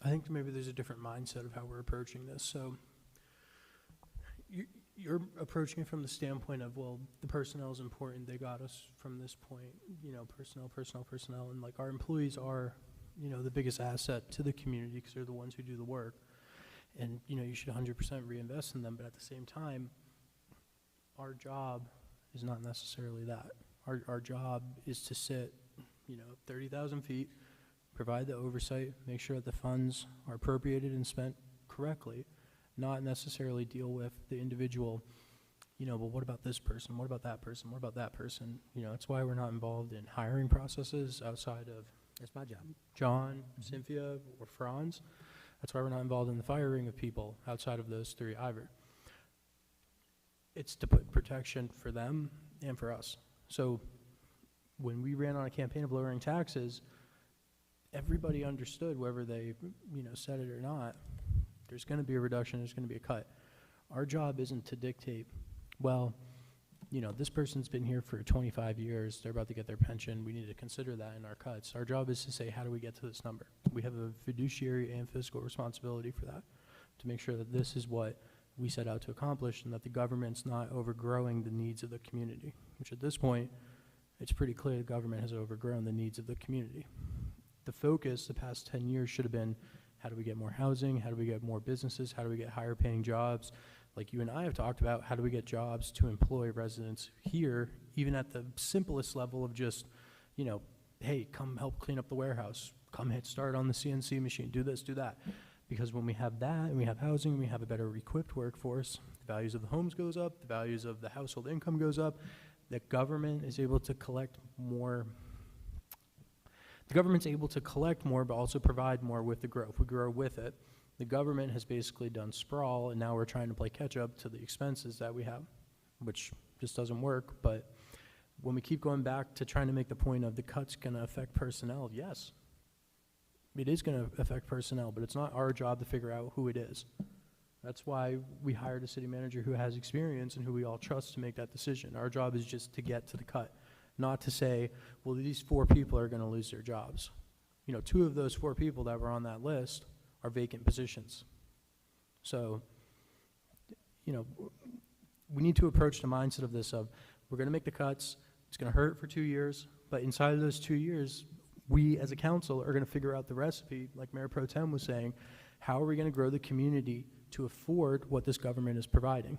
I think maybe there's a different mindset of how we're approaching this. So you're approaching it from the standpoint of, well, the personnel is important. They got us from this point, you know, personnel. And like our employees are, you know, the biggest asset to the community because they're the ones who do the work. And, you know, you should 100% reinvest in them. But at the same time, our job is not necessarily that. Our job is to sit, you know, 30,000 feet, provide the oversight, make sure that the funds are appropriated and spent correctly, not necessarily deal with the individual, you know, well, what about this person? What about that person? What about that person? You know, that's why we're not involved in hiring processes outside of That's my job. John, Cynthia, or Franz. That's why we're not involved in the firing of people outside of those three either. It's to put protection for them and for us. So when we ran on a campaign of lowering taxes, everybody understood, whether they, you know, said it or not, there's going to be a reduction, there's going to be a cut. Our job isn't to dictate, well, you know, this person's been here for 25 years, they're about to get their pension, we need to consider that in our cuts. Our job is to say, how do we get to this number? We have a fiduciary and fiscal responsibility for that, to make sure that this is what we set out to accomplish and that the government's not overgrowing the needs of the community, which at this point, it's pretty clear the government has overgrown the needs of the community. The focus the past 10 years should have been, how do we get more housing? How do we get more businesses? How do we get higher paying jobs? Like you and I have talked about, how do we get jobs to employ residents here, even at the simplest level of just, you know, hey, come help clean up the warehouse. Come hit start on the CNC machine. Do this, do that. Because when we have that and we have housing and we have a better equipped workforce, the values of the homes goes up, the values of the household income goes up, the government is able to collect more. The government's able to collect more but also provide more with the growth. We grow with it. The government has basically done sprawl and now we're trying to play catch up to the expenses that we have, which just doesn't work. But when we keep going back to trying to make the point of the cut's gonna affect personnel, yes. It is going to affect personnel, but it's not our job to figure out who it is. That's why we hired a city manager who has experience and who we all trust to make that decision. Our job is just to get to the cut, not to say, well, these 4 people are going to lose their jobs. You know, 2 of those 4 people that were on that list are vacant positions. So, you know, we need to approach the mindset of this of, we're going to make the cuts, it's going to hurt for 2 years, but inside of those 2 years, we as a council are going to figure out the recipe, like Mayor Pro Tem was saying, how are we going to grow the community to afford what this government is providing?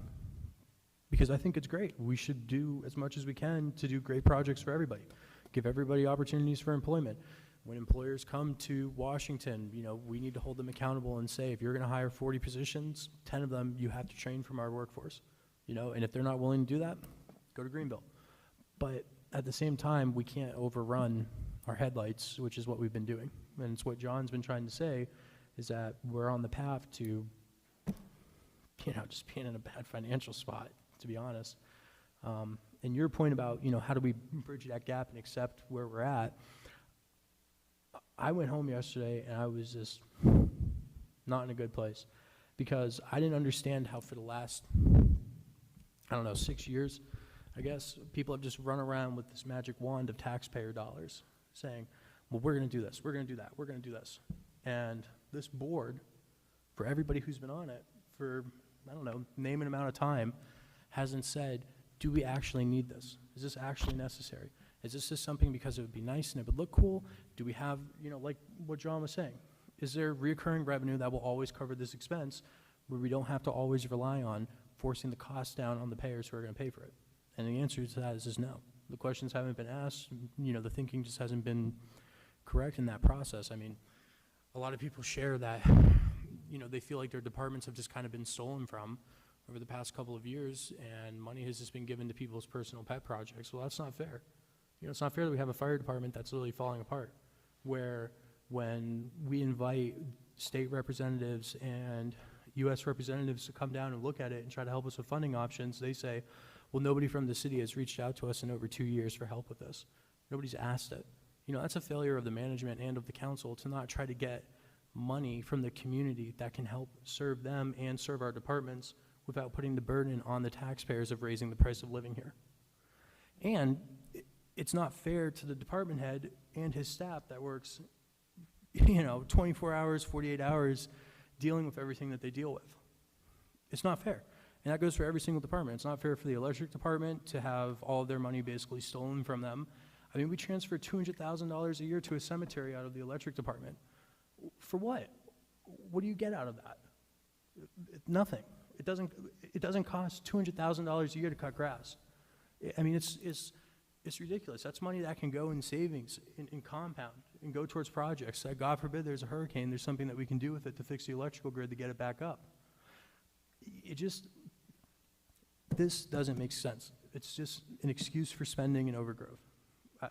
Because I think it's great. We should do as much as we can to do great projects for everybody, give everybody opportunities for employment. When employers come to Washington, you know, we need to hold them accountable and say, if you're going to hire 40 positions, 10 of them you have to train from our workforce, you know, and if they're not willing to do that, go to Greenville. But at the same time, we can't overrun our headlights, which is what we've been doing. And it's what John's been trying to say, is that we're on the path to, you know, just being in a bad financial spot, to be honest. And your point about, you know, how do we bridge that gap and accept where we're at? I went home yesterday and I was just not in a good place because I didn't understand how for the last, I don't know, 6 years, I guess, people have just run around with this magic wand of taxpayer dollars saying, well, we're going to do this, we're going to do that, we're going to do this. And this board, for everybody who's been on it for, I don't know, name an amount of time, hasn't said, do we actually need this? Is this actually necessary? Is this just something because it would be nice and it would look cool? Do we have, you know, like what John was saying, is there recurring revenue that will always cover this expense? where we don't have to always rely on forcing the cost down on the payers who are going to pay for it? And the answer to that is no. The questions haven't been asked, the thinking just hasn't been correct in that process. I mean, a lot of people share that, they feel like their departments have just kind of been stolen from over the past couple of years, and money has just been given to people's personal pet projects. Well, that's not fair. It's not fair that we have a fire department that's literally falling apart, where when we invite state representatives and U.S. representatives to come down and look at it and try to help us with funding options, they say, well, nobody from the city has reached out to us in over 2 years for help with this. Nobody's asked it. That's a failure of the management and of the council to not try to get money from the community that can help serve them and serve our departments without putting the burden on the taxpayers of raising the price of living here. And it's not fair to the department head and his staff that works, 24 hours, 48 hours dealing with everything that they deal with. It's not fair. And that goes for every single department. It's not fair for the electric department to have all of their money basically stolen from them. I mean, we transfer $200,000 a year to a cemetery out of the electric department. For what? What do you get out of that? Nothing. It doesn't cost $200,000 a year to cut grass. I mean, it's ridiculous. That's money that can go in savings, in compound, and go towards projects. That God forbid there's a hurricane, there's something that we can do with it to fix the electrical grid to get it back up. This doesn't make sense. It's just an excuse for spending and overgrowth.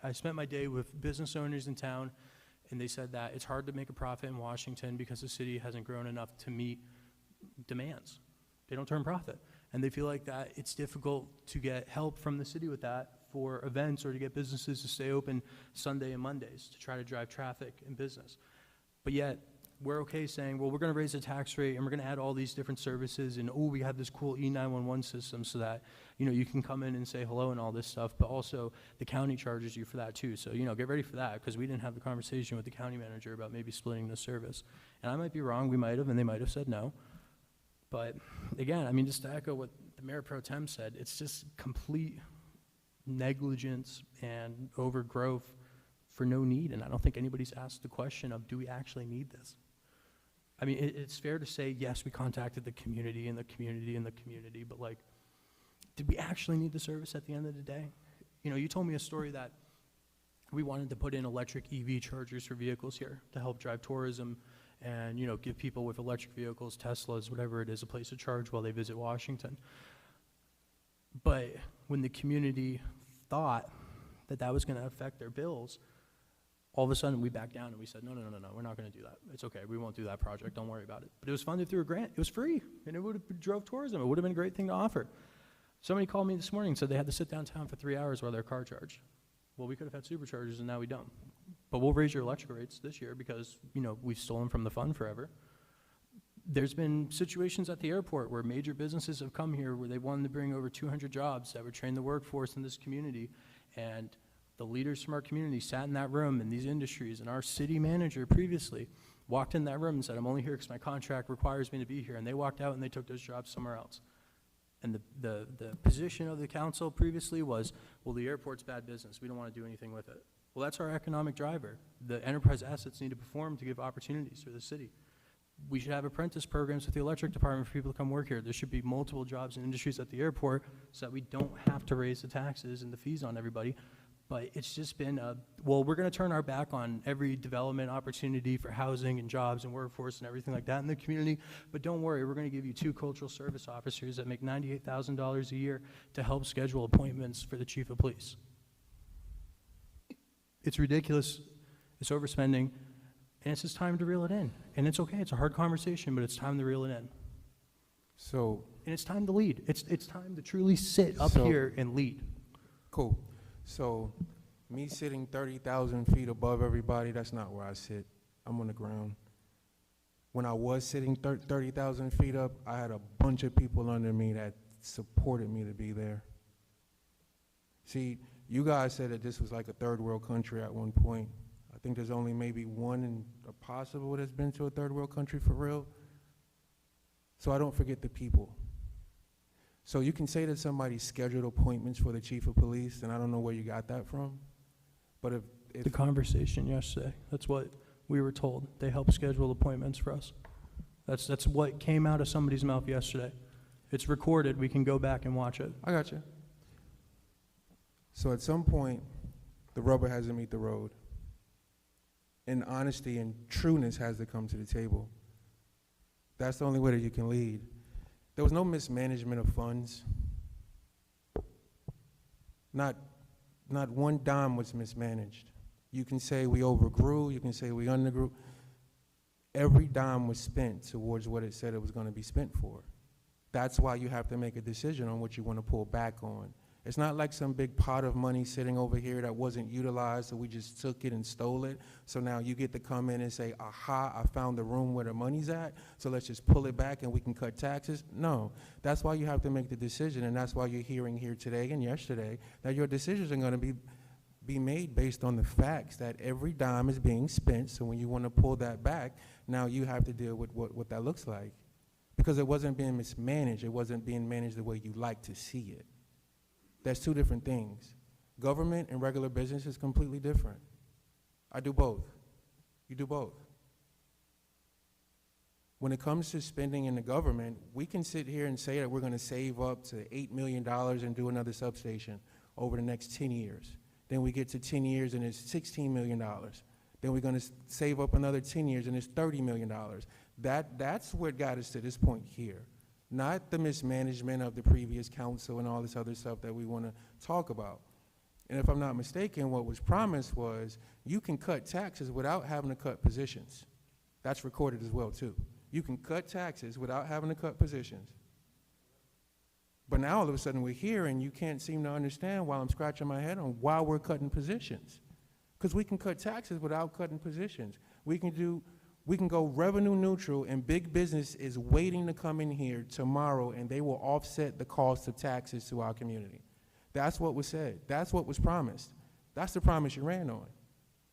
I spent my day with business owners in town, and they said that it's hard to make a profit in Washington because the city hasn't grown enough to meet demands. They don't turn profit. And they feel like that it's difficult to get help from the city with that for events or to get businesses to stay open Sunday and Mondays to try to drive traffic and business. But yet, we're okay saying, well, we're going to raise the tax rate and we're going to add all these different services, and we have this cool E911 system so that, you can come in and say hello and all this stuff, but also the county charges you for that too. So, get ready for that, because we didn't have the conversation with the county manager about maybe splitting the service. And I might be wrong, we might have, and they might have said no. But again, just to echo what the Mayor Pro Tem said, it's just complete negligence and overgrowth for no need. And I don't think anybody's asked the question of, do we actually need this? It's fair to say, yes, we contacted the community and the community and the community, but did we actually need the service at the end of the day? You told me a story that we wanted to put in electric EV chargers for vehicles here to help drive tourism and, give people with electric vehicles, Teslas, whatever it is, a place to charge while they visit Washington. But when the community thought that that was going to affect their bills, all of a sudden we backed down and we said, no, we're not going to do that. It's okay, we won't do that project, don't worry about it. But it was funded through a grant, it was free, and it would have drove tourism, it would have been a great thing to offer. Somebody called me this morning and said they had to sit downtown for 3 hours while their car charged. Well, we could have had superchargers and now we don't. But we'll raise your electric rates this year because, we've stolen from the fund forever. There's been situations at the airport where major businesses have come here where they wanted to bring over 200 jobs that would train the workforce in this community, and the leaders from our community sat in that room in these industries, and our city manager previously walked in that room and said, I'm only here because my contract requires me to be here, and they walked out and they took those jobs somewhere else. And the position of the council previously was, well, the airport's bad business, we don't want to do anything with it. Well, that's our economic driver. The enterprise assets need to perform to give opportunities for the city. We should have apprentice programs with the electric department for people to come work here. There should be multiple jobs and industries at the airport so that we don't have to raise the taxes and the fees on everybody. But it's just been, well, we're going to turn our back on every development opportunity for housing and jobs and workforce and everything like that in the community. But don't worry, we're going to give you 2 cultural service officers that make $98,000 a year to help schedule appointments for the chief of police. It's ridiculous. It's overspending. And it's just time to reel it in. And it's okay. It's a hard conversation, but it's time to reel it in. So, And it's time to lead. It's time to truly sit up So- here and lead. cool. So, me sitting 30,000 feet above everybody, that's not where I sit. I'm on the ground. When I was sitting 30,000 feet up, I had a bunch of people under me that supported me to be there. See, you guys said that this was like a third world country at one point. I think there's only maybe one in a possible that's been to a third world country for real. So I don't forget the people. So you can say that somebody scheduled appointments for the chief of police, and I don't know where you got that from. But if The conversation yesterday, that's what we were told. They help schedule appointments for us. That's what came out of somebody's mouth yesterday. It's recorded, we can go back and watch it. I got you. So at some point, the rubber has to meet the road. And honesty and trueness has to come to the table. That's the only way that you can lead. There was no mismanagement of funds. Not one dime was mismanaged. You can say we overgrew, you can say we undergrew. Every dime was spent towards what it said it was going to be spent for. That's why you have to make a decision on what you want to pull back on. It's not like some big pot of money sitting over here that wasn't utilized, so we just took it and stole it. So now you get to come in and say, aha, I found the room where the money's at, so let's just pull it back and we can cut taxes. No, that's why you have to make the decision, and that's why you're hearing here today and yesterday that your decisions are going to be made based on the facts that every dime is being spent. So when you want to pull that back, now you have to deal with what that looks like. Because it wasn't being mismanaged. It wasn't being managed the way you like to see it. That's two different things. Government and regular business is completely different. I do both. You do both. When it comes to spending in the government, we can sit here and say that we're going to save up to $8 million and do another substation over the next 10 years. Then we get to 10 years and it's $16 million. Then we're going to save up another 10 years and it's $30 million. That's what got us to this point here. Not the mismanagement of the previous council and all this other stuff that we want to talk about. And if I'm not mistaken, what was promised was you can cut taxes without having to cut positions. That's recorded as well, too. You can cut taxes without having to cut positions. But now all of a sudden we're here and you can't seem to understand while I'm scratching my head on why we're cutting positions. Because we can cut taxes without cutting positions. We can go revenue neutral, and big business is waiting to come in here tomorrow, and they will offset the cost of taxes to our community. That's what was said. That's what was promised. That's the promise you ran on.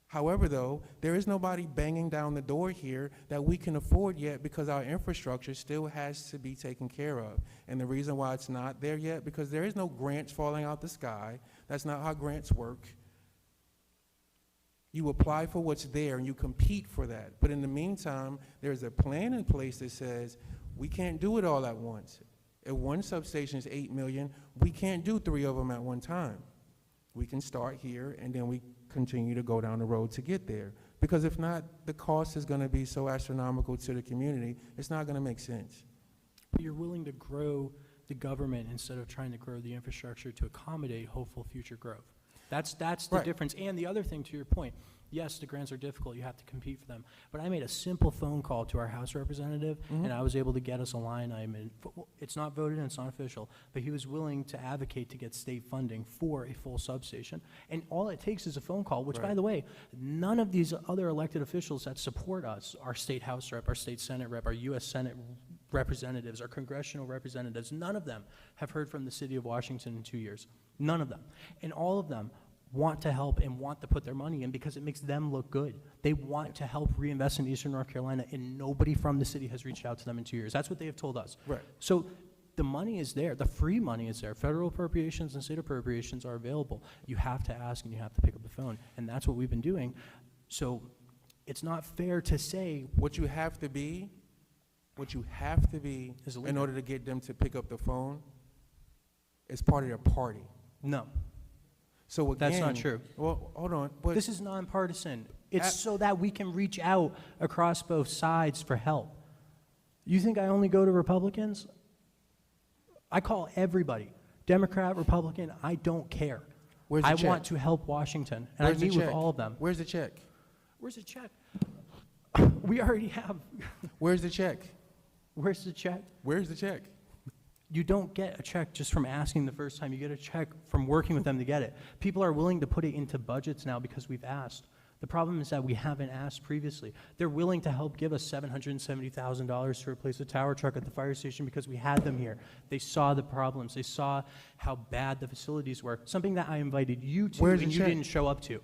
However, though, there is nobody banging down the door here that we can afford yet because our infrastructure still has to be taken care of. And the reason why it's not there yet, because there is no grants falling out the sky. That's not how grants work. You apply for what's there and you compete for that. But in the meantime, there's a plan in place that says we can't do it all at once. If one substation is $8 million, we can't do 3 of them at one time. We can start here and then we continue to go down the road to get there. Because if not, the cost is going to be so astronomical to the community, it's not going to make sense. But you're willing to grow the government instead of trying to grow the infrastructure to accommodate hopeful future growth. That's the Right. difference. And the other thing, to your point, yes, the grants are difficult. You have to compete for them. But I made a simple phone call to our House representative, and I was able to get us a line item. And it's not voted and it's not official, but he was willing to advocate to get state funding for a full substation. And all it takes is a phone call, which, by Right. the way, none of these other elected officials that support us, our state House rep, our state Senate rep, our U.S. Senate representatives, our congressional representatives, none of them have heard from the city of Washington in 2 years. None of them. And all of them want to help and want to put their money in because it makes them look good. They want to help reinvest in Eastern North Carolina, and nobody from the city has reached out to them in 2 years. That's what they have told us. Right. So the money is there. The free money is there. Federal appropriations and state appropriations are available. You have to ask and you have to pick up the phone, and that's what we've been doing. So it's not fair to say What you have to be Is a in leader. order to get them to pick up the phone is part of their party. no. So again, That's not true. Well, hold on. But This is nonpartisan. It's At- so that we can reach out across both sides for help. You think I only go to Republicans? I call everybody. Democrat, Republican, I don't care. Where's the I check? want to help Washington, and Where's I the meet with check? all of them. Where's the check? Where's the check? We already have. Where's the check? Where's the check? Where's the check? You don't get a check just from asking the first time. You get a check from working with them to get it. People are willing to put it into budgets now because we've asked. The problem is that we haven't asked previously. They're willing to help give us $770,000 to replace the tower truck at the fire station because we had them here. They saw the problems. They saw how bad the facilities were, something that I invited you to Where's the and you check? didn't show up to.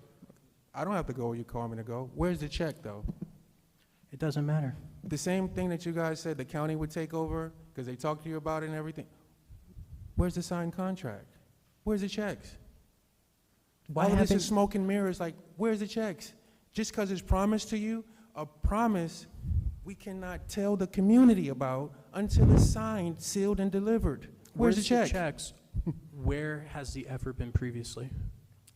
I don't have to go where you call me to go. Where's the check, though? It doesn't matter. The same thing that you guys said the county would take over because they talked to you about it and everything. Where's the signed contract? Where's the checks? Why All of this haven't- is smoke and mirrors. Like, where's the checks? Just because it's promised to you, a promise we cannot tell the community about until it's signed, sealed, and delivered. Where's the check? checks? Where has the effort been previously?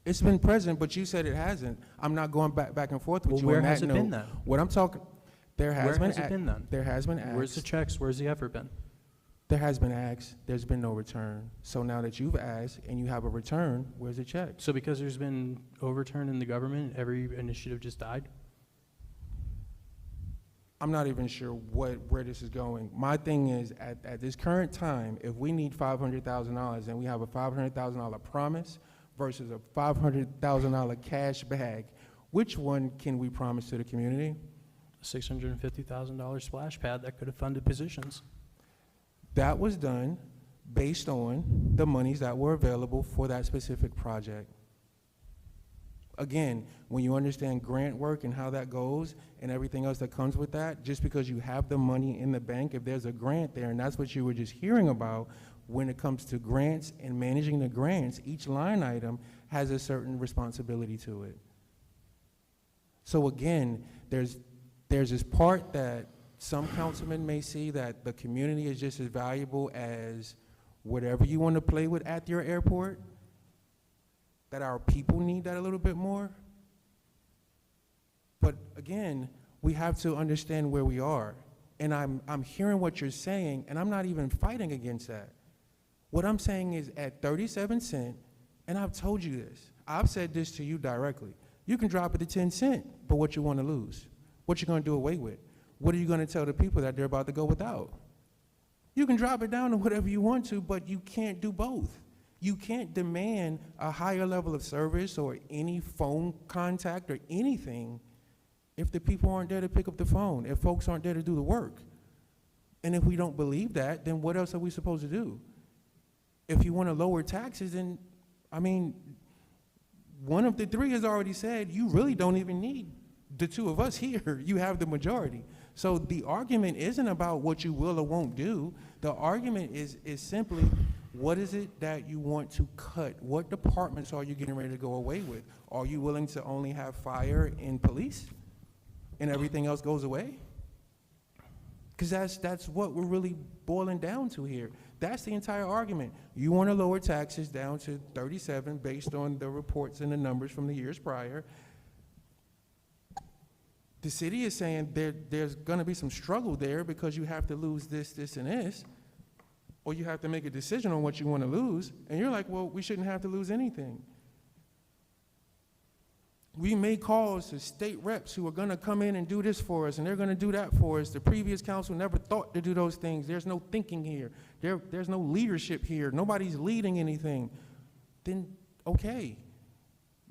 It's been present, but you said it hasn't. I'm not going back and forth with Well, you where on that has it been note. then? What I'm talking, there has Where been. has it been then? There has been acts. Where's the checks? Where's the effort been? There has been acts. There's been no return. So now that you've asked and you have a return, where's the check? So because there's been overturn in the government, every initiative just died? I'm not even sure where this is going. My thing is, at this current time, if we need $500,000 and we have a $500,000 promise versus a $500,000 cash bag, which one can we promise to the community? $650,000 splash pad that could have funded positions. That was done based on the monies that were available for that specific project. Again, when you understand grant work and how that goes and everything else that comes with that, just because you have the money in the bank, if there's a grant there, and that's what you were just hearing about, when it comes to grants and managing the grants, each line item has a certain responsibility to it. So again, there's this part that some councilmen may see that the community is just as valuable as whatever you want to play with at your airport, that our people need that a little bit more. But again, we have to understand where we are. And I'm hearing what you're saying, and I'm not even fighting against that. What I'm saying is at 37 cents, and I've told you this, I've said this to you directly, you can drop it to 10 cents, but what you want to lose? What you going to do away with? What are you going to tell the people that they're about to go without? You can drop it down to whatever you want to, but you can't do both. You can't demand a higher level of service or any phone contact or anything if the people aren't there to pick up the phone, if folks aren't there to do the work. And if we don't believe that, then what else are we supposed to do? If you want to lower taxes, then, I mean, one of the three has already said you really don't even need the two of us here. You have the majority. So the argument isn't about what you will or won't do. The argument is simply, what is it that you want to cut? What departments are you getting ready to go away with? Are you willing to only have fire and police and everything else goes away? Because that's what we're really boiling down to here. That's the entire argument. You want to lower taxes down to 37 based on the reports and the numbers from the years prior. The city is saying there's going to be some struggle there because you have to lose this, this, and this, or you have to make a decision on what you want to lose, and you're like, well, we shouldn't have to lose anything. We made calls to state reps who are going to come in and do this for us, and they're going to do that for us. The previous council never thought to do those things. There's no thinking here. There's no leadership here. Nobody's leading anything. Then, okay,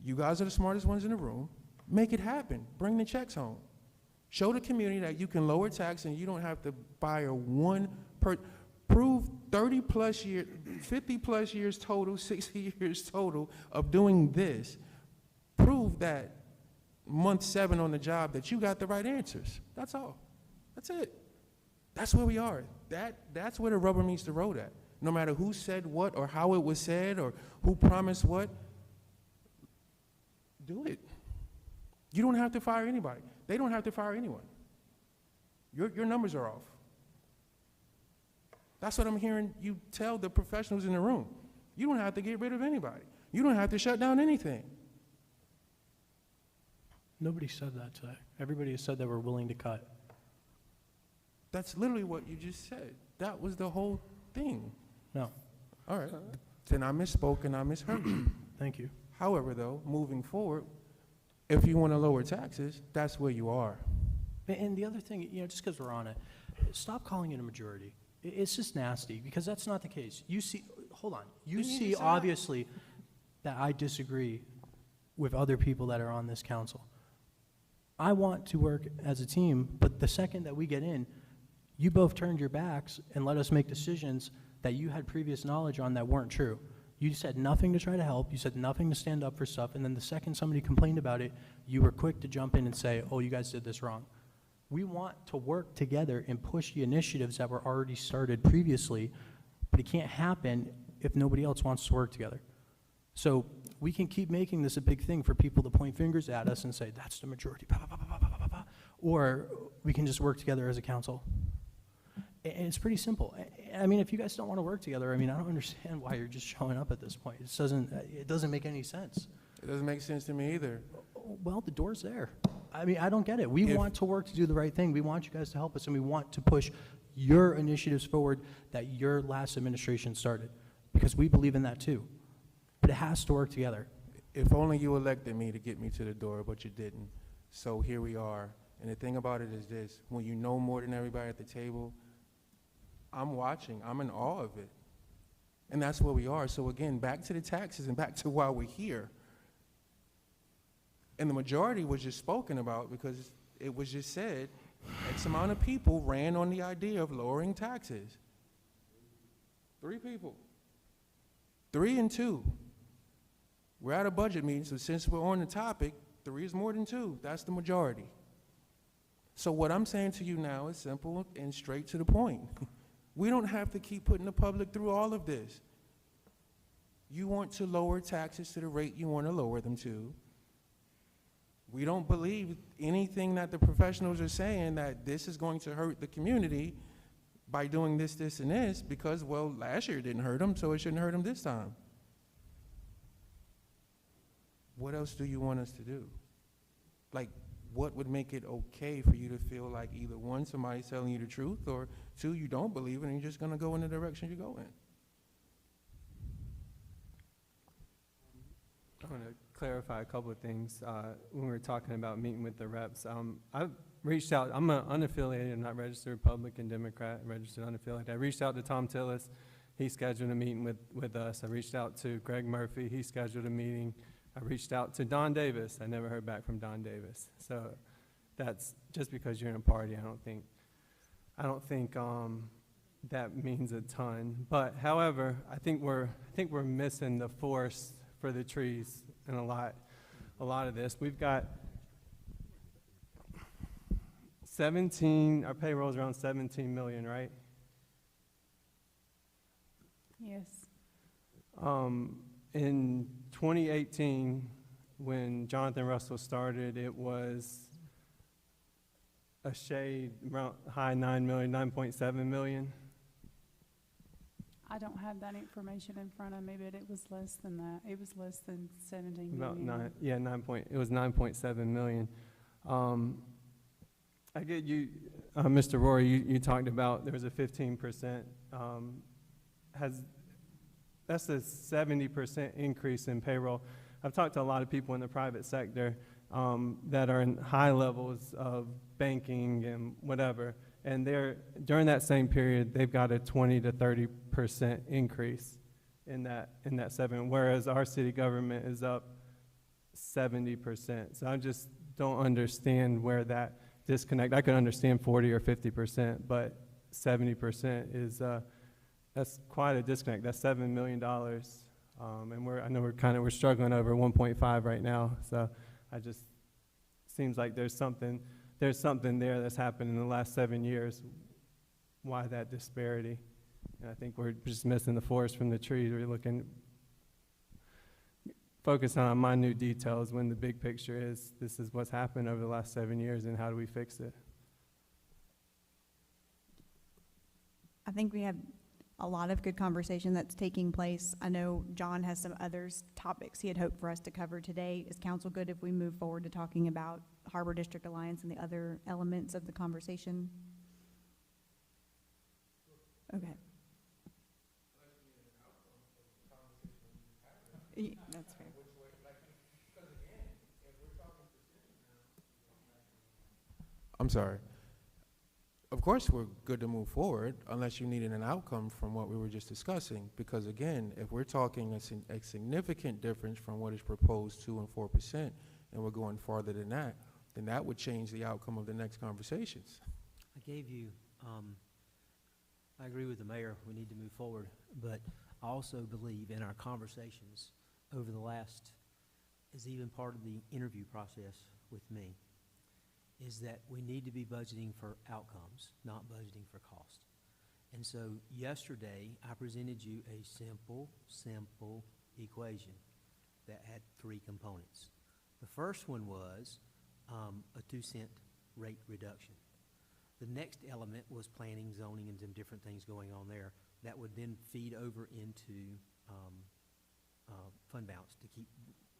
you guys are the smartest ones in the room. Make it happen. Bring the checks home. Show the community that you can lower tax and you don't have to fire one per. Prove 30 plus years, 50 plus years total, 60 years total of doing this. Prove that month 7 on the job that you got the right answers. That's all. That's it. That's where we are. That's where the rubber meets the road at. No matter who said what or how it was said or who promised what, do it. You don't have to fire anybody. They don't have to fire anyone. Your numbers are off. That's what I'm hearing you tell the professionals in the room. You don't have to get rid of anybody. You don't have to shut down anything. Nobody said that today. Everybody has said that we're willing to cut. That's literally what you just said. That was the whole thing. No. All right. Then I misspoke and I misheard you. Thank you. However, though, moving forward, if you want to lower taxes, that's where you are. And the other thing, just because we're on it, stop calling it a majority. It's just nasty, because that's not the case. You see, hold on. You Didn't you see, just say that? obviously, that I disagree with other people that are on this council. I want to work as a team, but the second that we get in, you both turned your backs and let us make decisions that you had previous knowledge on that weren't true. You said nothing to try to help, you said nothing to stand up for stuff, and then the second somebody complained about it, you were quick to jump in and say, oh, you guys did this wrong. We want to work together and push the initiatives that were already started previously, but it can't happen if nobody else wants to work together. So we can keep making this a big thing for people to point fingers at us and say, that's the majority, blah, blah, blah, blah, blah, blah, blah. Or we can just work together as a council. And it's pretty simple. I mean, if you guys don't want to work together, I mean, I don't understand why you're just showing up at this point. It doesn't make any sense. It doesn't make sense to me either. Well, the door's there. I mean, I don't get it. We If- want to work to do the right thing. We want you guys to help us, and we want to push your initiatives forward that your last administration started, because we believe in that too. But it has to work together. If only you elected me to get me to the door, but you didn't. So here we are. And the thing about it is this, when you know more than everybody at the table, I'm watching, I'm in awe of it. And that's where we are. So again, back to the taxes and back to why we're here. And the majority was just spoken about because it was just said, X amount of people ran on the idea of lowering taxes. 3 people. 3 and 2. We're at a budget meeting, so since we're on the topic, 3 is more than 2. That's the majority. So what I'm saying to you now is simple and straight to the point. We don't have to keep putting the public through all of this. You want to lower taxes to the rate you want to lower them to. We don't believe anything that the professionals are saying that this is going to hurt the community by doing this, this, and this because, well, last year it didn't hurt them, so it shouldn't hurt them this time. What else do you want us to do? Like, what would make it okay for you to feel like either one, somebody's telling you the truth, or 2, you don't believe it and you're just going to go in the direction you go in? I want to clarify a couple of things. When we were talking about meeting with the reps, I've reached out. I'm an unaffiliated, I'm not registered Republican, Democrat, registered unaffiliated. I reached out to Tom Tillis. He scheduled a meeting with us. I reached out to Greg Murphy. He scheduled a meeting. I reached out to Don Davis. I never heard back from Don Davis. So that's just because you're in a party. I don't think that means a ton. But however, I think we're missing the forest for the trees in a lot of this. We've got 17, our payroll's around 17 million, right? Yes. In 2018, when Jonathan Russell started, it was a shade around high 9 million, 9.7 million. I don't have that information in front of me, but it was less than that. It was less than 17 About million. it was 9.7 million. I get you, Mr. Rory, you talked about there was a 15%, that's a 70% increase in payroll. I've talked to a lot of people in the private sector that are in high levels of banking and whatever, and during that same period, they've got a 20 to 30% increase in that 7, whereas our city government is up 70%. So I just don't understand where that disconnect. I could understand 40 or 50%, but 70% is that's quite a disconnect. That's $7 million, and I know we're struggling over 1.5 right now. So seems like there's something there that's happened in the last 7 years. Why that disparity? And I think we're just missing the forest from the trees. We're focusing on minute details when the big picture is this is what's happened over the last 7 years and how do we fix it? I think we have a lot of good conversation that's taking place. I know John has some other topics he had hoped for us to cover today. Is council good if we move forward to talking about Harbor District Alliance and the other elements of the conversation? Okay. That's fair. I'm sorry. Of course, we're good to move forward unless you needed an outcome from what we were just discussing. Because again, if we're talking a significant difference from what is proposed 2 and 4%, and we're going farther than that, then that would change the outcome of the next conversations. I gave you, I agree with the mayor, we need to move forward, but I also believe in our conversations over the last, as even part of the interview process with me, is that we need to be budgeting for outcomes, not budgeting for cost. And so yesterday, I presented you a simple equation that had 3 components. The first one was a 2-cent rate reduction. The next element was planning, zoning, and some different things going on there that would then feed over into fund balance to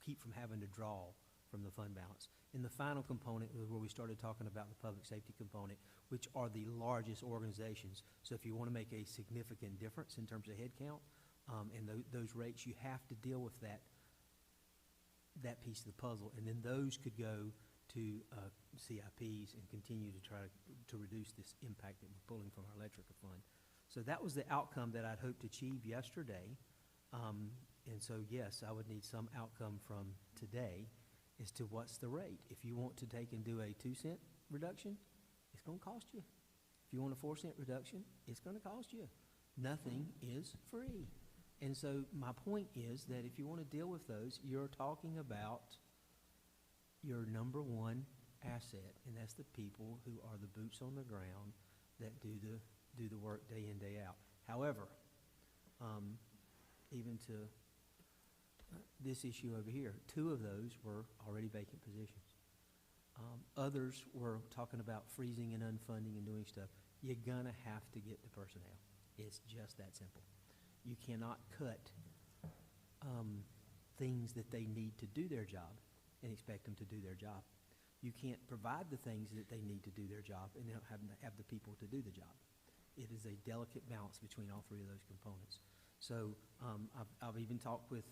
keep from having to draw from the fund balance. And the final component was where we started talking about the public safety component, which are the largest organizations. So if you want to make a significant difference in terms of headcount and those rates, you have to deal with that piece of the puzzle. And then those could go to CIPs and continue to try to reduce this impact that we're pulling from our electrical fund. So that was the outcome that I'd hoped to achieve yesterday. And so, yes, I would need some outcome from today as to what's the rate. If you want to take and do a 2-cent reduction, it's going to cost you. If you want a 4-cent reduction, it's going to cost you. Nothing is free. And so my point is that if you want to deal with those, you're talking about your number one asset, and that's the people who are the boots on the ground that do the work day in, day out. However, even to this issue over here, 2 of those were already vacant positions. Others were talking about freezing and unfunding and doing stuff. You're gonna have to get the personnel. It's just that simple. You cannot cut things that they need to do their job and expect them to do their job. You can't provide the things that they need to do their job and then have the people to do the job. It is a delicate balance between all 3 of those components. So I've even talked with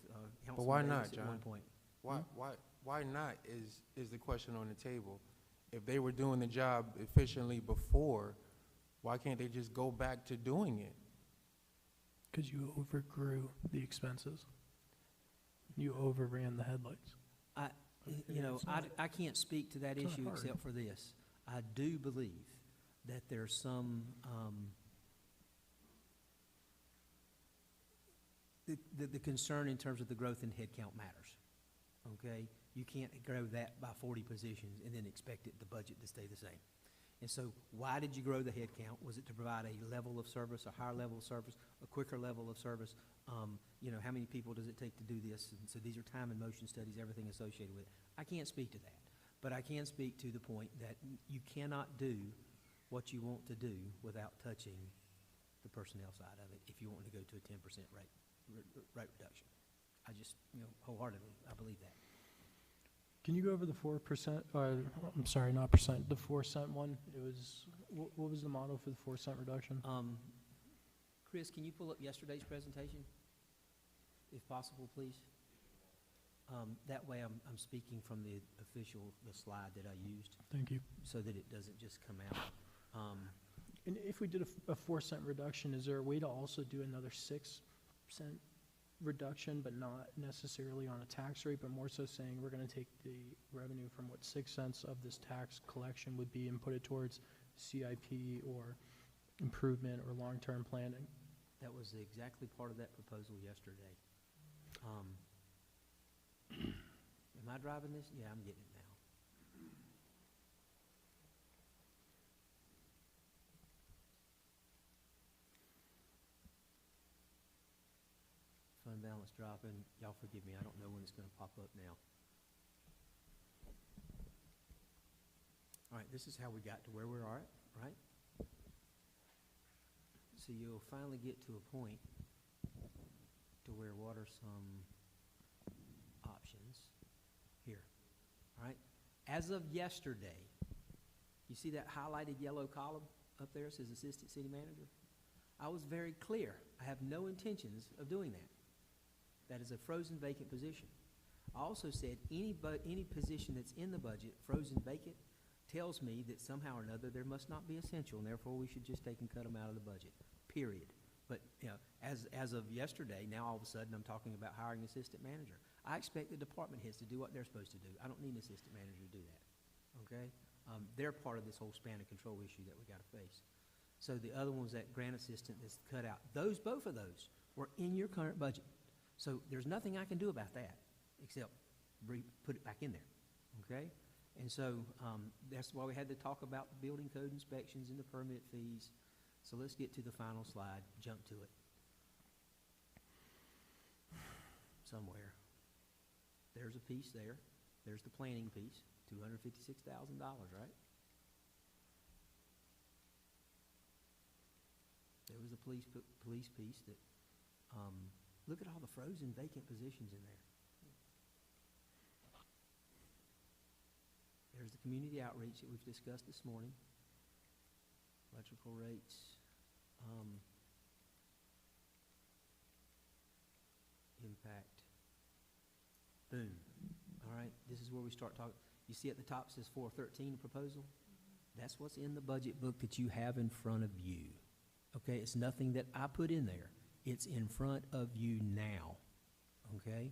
But why Councilman not, Davis at one John? point. Why not is the question on the table. If they were doing the job efficiently before, why can't they just go back to doing it? Because you overgrew the expenses. You overran the headlights. I can't speak to that It's not issue hard. except for this. I do believe that there's some, the concern in terms of the growth in headcount matters, okay? You can't grow that by 40 positions and then expect the budget to stay the same. And so why did you grow the headcount? Was it to provide a level of service, a higher level of service, a quicker level of service? How many people does it take to do this? And so these are time and motion studies, everything associated with it. I can't speak to that, but I can speak to the point that you cannot do what you want to do without touching the personnel side of it if you want to go to a 10% rate reduction. I just, wholeheartedly, I believe that. Can you go over the 4%, I'm sorry, not percent, the 4-cent one? It was, what was the model for the 4-cent reduction? Chris, can you pull up yesterday's presentation, if possible, please? That way I'm speaking from the slide that I used, Thank you. so that it doesn't just come out. And if we did a 4-cent reduction, is there a way to also do another 6-cent reduction, but not necessarily on a tax rate, but more so saying we're gonna take the revenue from what 6 cents of this tax collection would be and put it towards CIP or improvement or long-term planning? That was exactly part of that proposal yesterday. Am I driving this? Yeah, I'm getting it now. Fund balance dropping. Y'all forgive me, I don't know when it's gonna pop up now. All right, this is how we got to where we are at, right? So you'll finally get to a point to where what are some options here, all right? As of yesterday, you see that highlighted yellow column up there, it says Assistant City Manager? I was very clear, I have no intentions of doing that. That is a frozen vacant position. I also said any position that's in the budget, frozen vacant, tells me that somehow or another there must not be essential, and therefore we should just take and cut them out of the budget, period. But, as of yesterday, now all of a sudden I'm talking about hiring an assistant manager. I expect the department heads to do what they're supposed to do. I don't need an assistant manager to do that, okay? They're part of this whole span of control issue that we gotta face. So the other one was that grant assistant that's cut out. Both of those were in your current budget. So there's nothing I can do about that except put it back in there, okay? And so that's why we had to talk about the building code inspections and the permit fees. So let's get to the final slide, jump to it. Somewhere. There's a piece there. There's the planning piece, $256,000, right? police piece that, look at all the frozen vacant positions in there. There's the community outreach that we've discussed this morning. Electrical rates, impact. Boom. All right, this is where we start talking. You see at the top says 413 proposal? That's what's in the budget book that you have in front of you. Okay, it's nothing that I put in there. It's in front of you now, okay?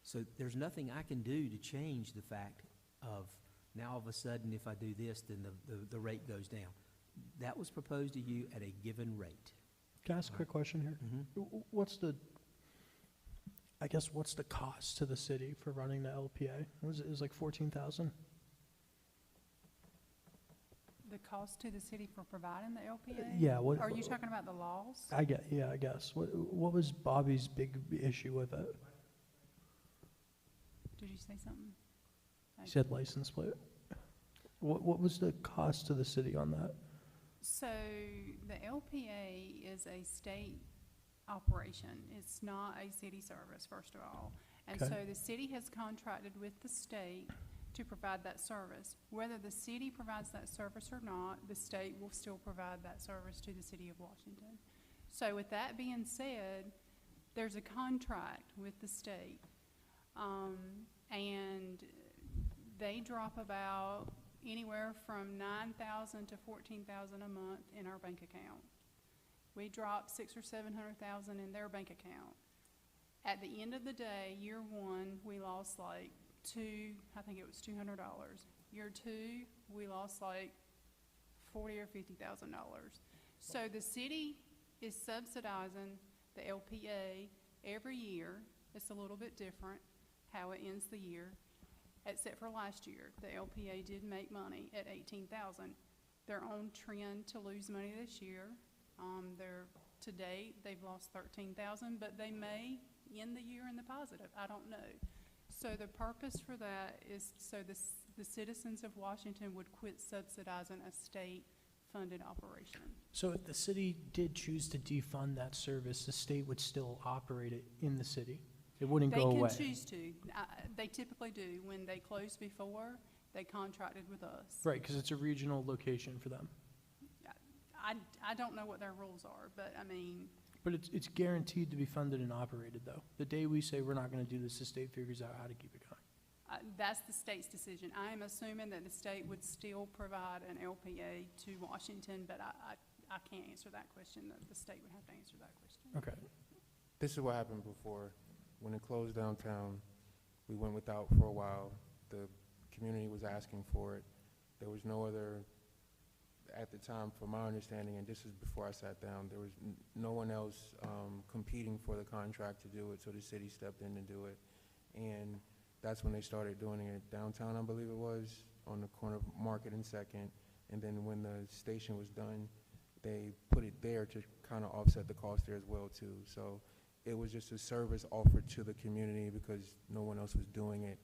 So there's nothing I can do to change the fact of now all of a sudden if I do this, then the rate goes down. That was proposed to you at a given rate. Can I ask a quick question here? What's the cost to the city for running the LPA? It was like 14,000? The cost to the city for providing the LPA? Yeah, what? Are you talking about the laws? I guess. What was Bobby's big issue with it? Did you say something? He said license plate. What was the cost to the city on that? So the LPA is a state operation. It's not a city service, first of all. And Okay. so the city has contracted with the state to provide that service. Whether the city provides that service or not, the state will still provide that service to the city of Washington. So with that being said, there's a contract with the state. And they drop about anywhere from $9,000 to $14,000 a month in our bank account. We drop $600,000 or $700,000 in their bank account. At the end of the day, year one, we lost like I think it was $200. Year two, we lost like $40,000 or $50,000. So the city is subsidizing the LPA every year. It's a little bit different how it ends the year, except for last year. The LPA did make money at $18,000. They're on trend to lose money this year. To date, they've lost $13,000, but they may end the year in the positive. I don't know. So the purpose for that is so the citizens of Washington would quit subsidizing a state-funded operation. So if the city did choose to defund that service, the state would still operate it in the city? It wouldn't go away? They can choose to. They typically do. When they closed before, they contracted with us. Right, because it's a regional location for them. I don't know what their rules are, but I mean, But it's guaranteed to be funded and operated, though. The day we say we're not going to do this, the state figures out how to keep it going. that's the state's decision. I am assuming that the state would still provide an LPA to Washington, but I can't answer that question. The state would have to answer that question. Okay. This is what happened before. When it closed downtown, we went without for a while. The community was asking for it. There was no other, at the time, from my understanding, and this is before I sat down, there was no one else competing for the contract to do it, so the city stepped in to do it. And that's when they started doing it downtown, I believe it was, on the corner of Market and Second. And then when the station was done, they put it there to kind of offset the cost there as well, too. So it was just a service offered to the community because no one else was doing it.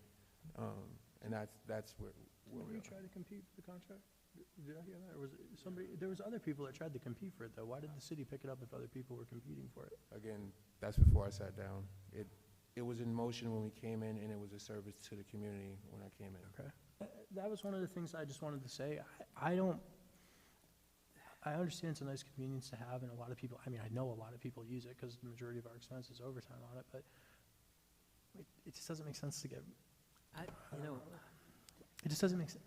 And that's where Did we you are. try to compete for the contract? Did I hear that? Or was it somebody, there was other people that tried to compete for it, though. Why did the city pick it up if other people were competing for it? Again, that's before I sat down. It was in motion when we came in, and it was a service to the community when I came in. Okay. That was one of the things I just wanted to say. I understand it's a nice convenience to have, and a lot of people, I mean, I know a lot of people use it because the majority of our expense is overtime on it, but it just doesn't make sense to get, it just doesn't make sense.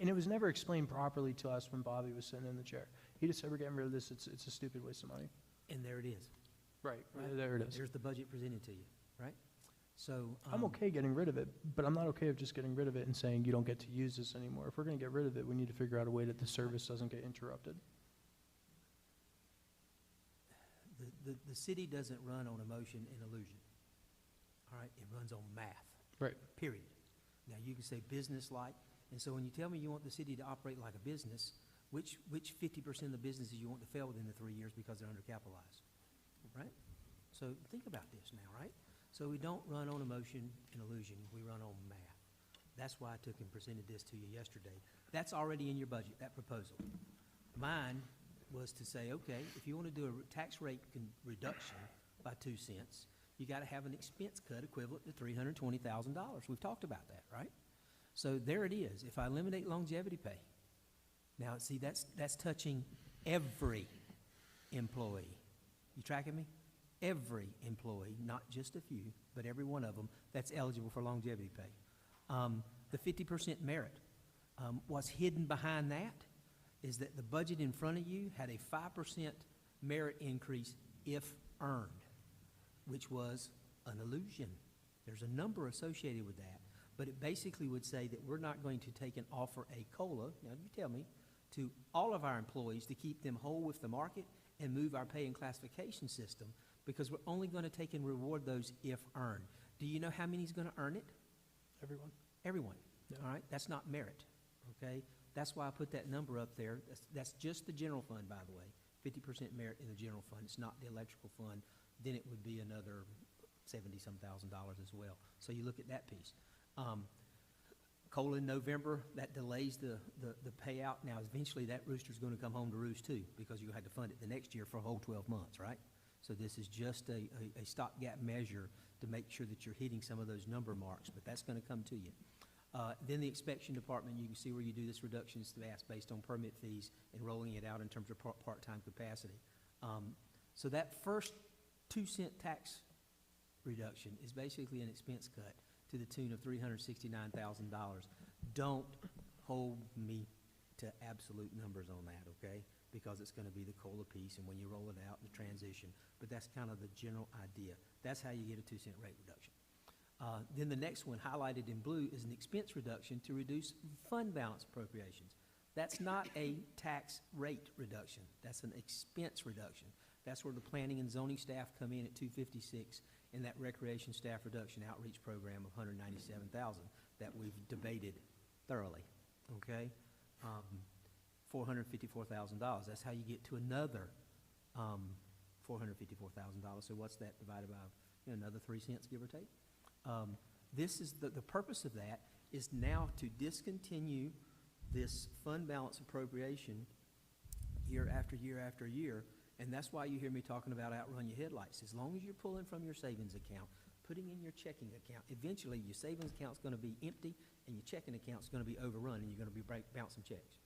And it was never explained properly to us when Bobby was sitting in the chair. He just said, we're getting rid of this, it's a stupid waste of money. And there it is. Right, Right. there it is. There's the budget presented to you, right? So. I'm okay getting rid of it, but I'm not okay with just getting rid of it and saying you don't get to use this anymore. If we're gonna get rid of it, we need to figure out a way that the service doesn't get interrupted. The city doesn't run on emotion and illusion. All right, it runs on math. Right. Period. Now, you can say business-like, and so when you tell me you want the city to operate like a business, which 50% of the businesses you want to fail within the 3 years because they're undercapitalized, right? So think about this now, right? So we don't run on emotion and illusion, we run on math. That's why I took and presented this to you yesterday. That's already in your budget, that proposal. Mine was to say, okay, if you want to do a tax rate reduction by 2 cents, you got to have an expense cut equivalent to $320,000. We've talked about that, right? So there it is. If I eliminate longevity pay, now see, that's touching every employee. You tracking me? Every employee, not just a few, but every one of them that's eligible for longevity pay. The 50% merit, what's hidden behind that is that the budget in front of you had a 5% merit increase if earned, which was an illusion. There's a number associated with that, but it basically would say that we're not going to take and offer a COLA, now you tell me, to all of our employees to keep them whole with the market and move our pay and classification system, because we're only going to take and reward those if earned. Do you know how many is going to earn it? Everyone? Everyone. Yeah. All right, that's not merit, okay? That's why I put that number up there. That's just the general fund, by the way. 50% merit in the general fund. It's not the electrical fund. Then it would be another $70-some thousand as well. So you look at that piece. COLA in November, that delays the payout. Now, eventually, that rooster's going to come home to roost, too, because you had to fund it the next year for a whole 12 months, right? So this is just a stopgap measure to make sure that you're hitting some of those number marks, but that's going to come to you. Then the inspection department, you can see where you do this reduction in staff based on permit fees and rolling it out in terms of part-time capacity. So that first 2-cent tax reduction is basically an expense cut to the tune of $369,000. Don't hold me to absolute numbers on that, okay? Because it's going to be the COLA piece and when you roll it out in the transition. But that's kind of the general idea. That's how you get a 2-cent rate reduction. Then the next one, highlighted in blue, is an expense reduction to reduce fund balance appropriations. That's not a tax rate reduction. That's an expense reduction. That's where the planning and zoning staff come in at $256, and that recreation staff reduction outreach program of $197,000 that we've debated thoroughly, okay? $454,000. That's how you get to another $454,000. So what's that divided by, another 3 cents, give or take? This is the purpose of that is now to discontinue this fund balance appropriation year after year after year, and that's why you hear me talking about outrun your headlights. As long as you're pulling from your savings account, putting in your checking account, eventually your savings account's going to be empty and your checking account's going to be overrun and you're going to be bouncing checks.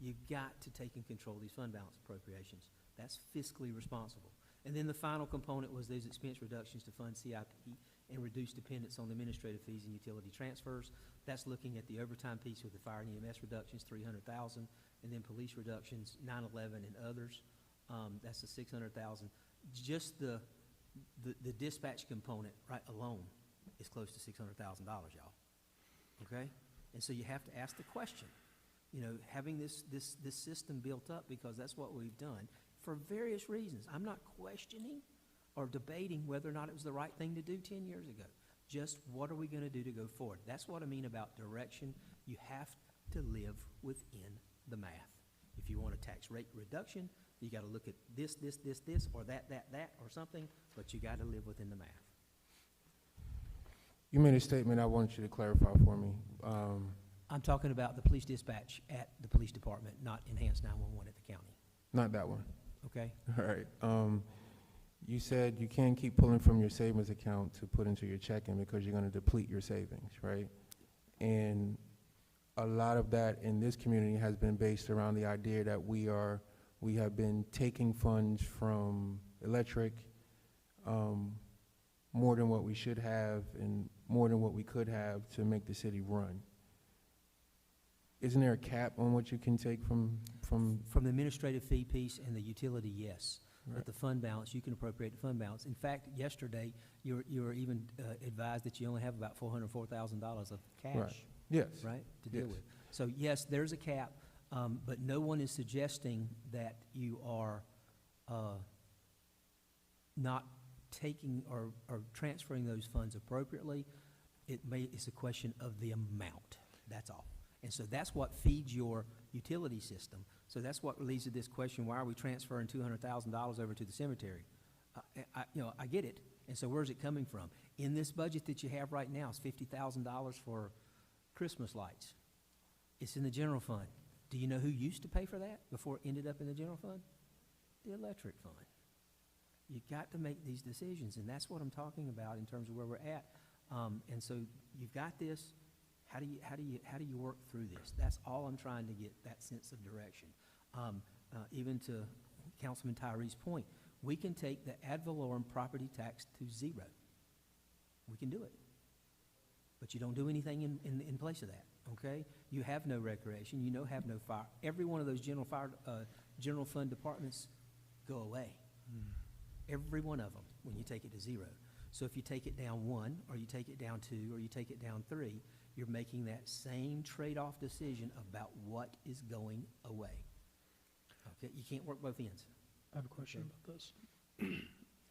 You've got to take and control these fund balance appropriations. That's fiscally responsible. And then the final component was those expense reductions to fund CIP and reduce dependence on administrative fees and utility transfers. That's looking at the overtime piece with the fire and EMS reductions, $300,000, and then police reductions, 9/11 and others. That's the $600,000. Just the dispatch component right alone is close to $600,000, y'all. Okay? And so you have to ask the question, having this system built up, because that's what we've done for various reasons. I'm not questioning or debating whether or not it was the right thing to do 10 years ago. Just what are we going to do to go forward? That's what I mean about direction. You have to live within the math. If you want a tax rate reduction, you got to look at this, or that, or something, but you got to live within the math. You made a statement I want you to clarify for me. I'm talking about the police dispatch at the police department, not enhanced 911 at the county, Not that one. okay? All right. You said you can't keep pulling from your savings account to put into your checking because you're going to deplete your savings, right? And a lot of that in this community has been based around the idea that we have been taking funds from electric, more than what we should have and more than what we could have to make the city run. Isn't there a cap on what you can take from? From the administrative fee piece and the utility, yes. Right. But the fund balance, you can appropriate the fund balance. In fact, yesterday, you were even advised that you only have about $404,000 of cash. Right. Yes. Right, to deal Yes. with. So yes, there's a cap, but no one is suggesting that you are not taking or transferring those funds appropriately. It's a question of the amount, that's all. And so that's what feeds your utility system. So that's what leads to this question, why are we transferring $200,000 over to the cemetery? I get it. And so where's it coming from? In this budget that you have right now, it's $50,000 for Christmas lights. It's in the general fund. Do you know who used to pay for that before it ended up in the general fund? the electric fund. You got to make these decisions, and that's what I'm talking about in terms of where we're at. And so you've got this, how do you work through this? That's all I'm trying to get, that sense of direction. Even to Councilman Tyree's point, we can take the ad valorem property tax to 0. We can do it. But you don't do anything in place of that, okay? You have no recreation, you have no fire. Every one of those general fund departments go away. Every one of them, when you take it to 0. So if you take it down 1, or you take it down 2, or you take it down 3, you're making that same trade-off decision about what is going away. Okay, you can't work both ends. I have a question about this.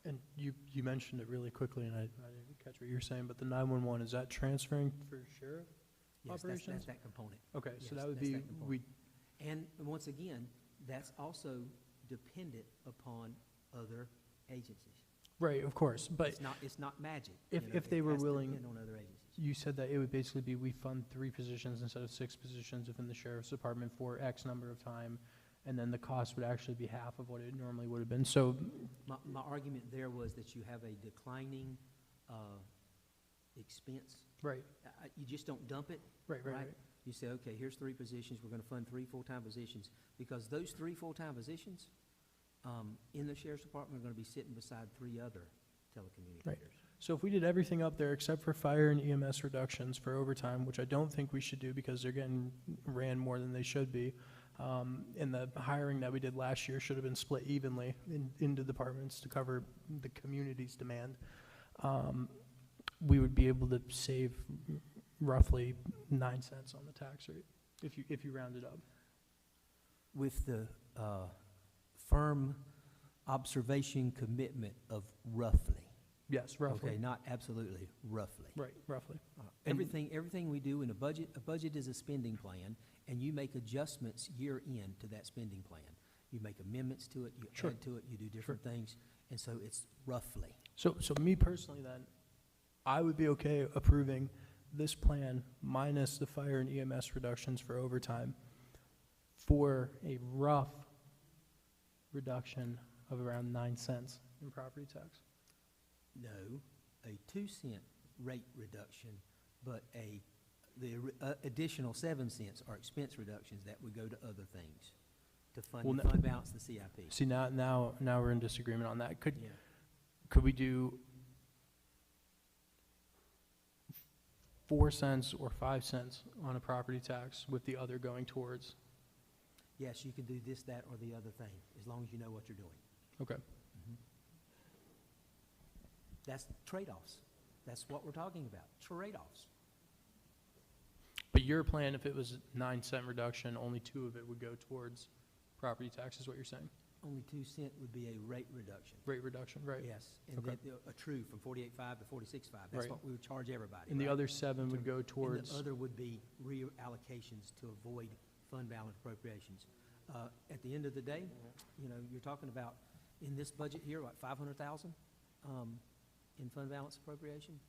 And you mentioned it really quickly, and I didn't catch what you were saying, but the 911, is that transferring for sheriff Yes, operations? that's that component. Okay, Yes, so that would that's be, that component. we, And once again, that's also dependent upon other agencies. right, of course, but It's not magic. if- you know, if they it were has to willing- depend on other agencies. you said that it would basically be, we fund 3 positions instead of 6 positions within the sheriff's department for X number of time, and then the cost would actually be half of what it normally would have been. So, My argument there was that you have a declining expense. right, You just don't dump it. right. You say, okay, here's 3 positions, we're gonna fund 3 full-time positions, because those 3 full-time positions in the sheriff's department are gonna be sitting beside 3 other telecommunicators. So if we did everything up there except for fire and EMS reductions for overtime, which I don't think we should do because they're getting ran more than they should be, and the hiring that we did last year should have been split evenly into departments to cover the community's demand, we would be able to save roughly 9 cents on the tax rate, if you round it up. With the firm observation commitment of roughly. Yes, roughly. Okay, not absolutely, roughly. Right, roughly. Everything we do in a budget is a spending plan, and you make adjustments year in to that spending plan. You make amendments to it, you Sure. add to it, you do different things, and so it's roughly. So me personally then, I would be okay approving this plan minus the fire and EMS reductions for overtime for a rough reduction of around 9 cents in property tax. No, a 2-cent rate reduction, but the additional 7 cents are expense reductions that would go to other things, to Well, fund balance the CIP. See, now we're in disagreement on that. Yeah. Could we do 4 cents or 5 cents on a property tax with the other going towards? Yes, you can do this, that, or the other thing, as long as you know what you're doing. Okay. That's trade-offs. That's what we're talking about, trade-offs. But your plan, if it was a 9 cent reduction, only 2 of it would go towards property tax, is what you're saying? Only 2 cent would be a rate reduction. Rate reduction, right? Yes, and Okay. a true from 48.5 to 46.5. That's Right. what we would charge everybody. And the right? other 7 would go And towards, the other would be reallocations to avoid fund balance appropriations. At the end of the day, you're talking about, in this budget here, what, 500,000 in fund balance appropriation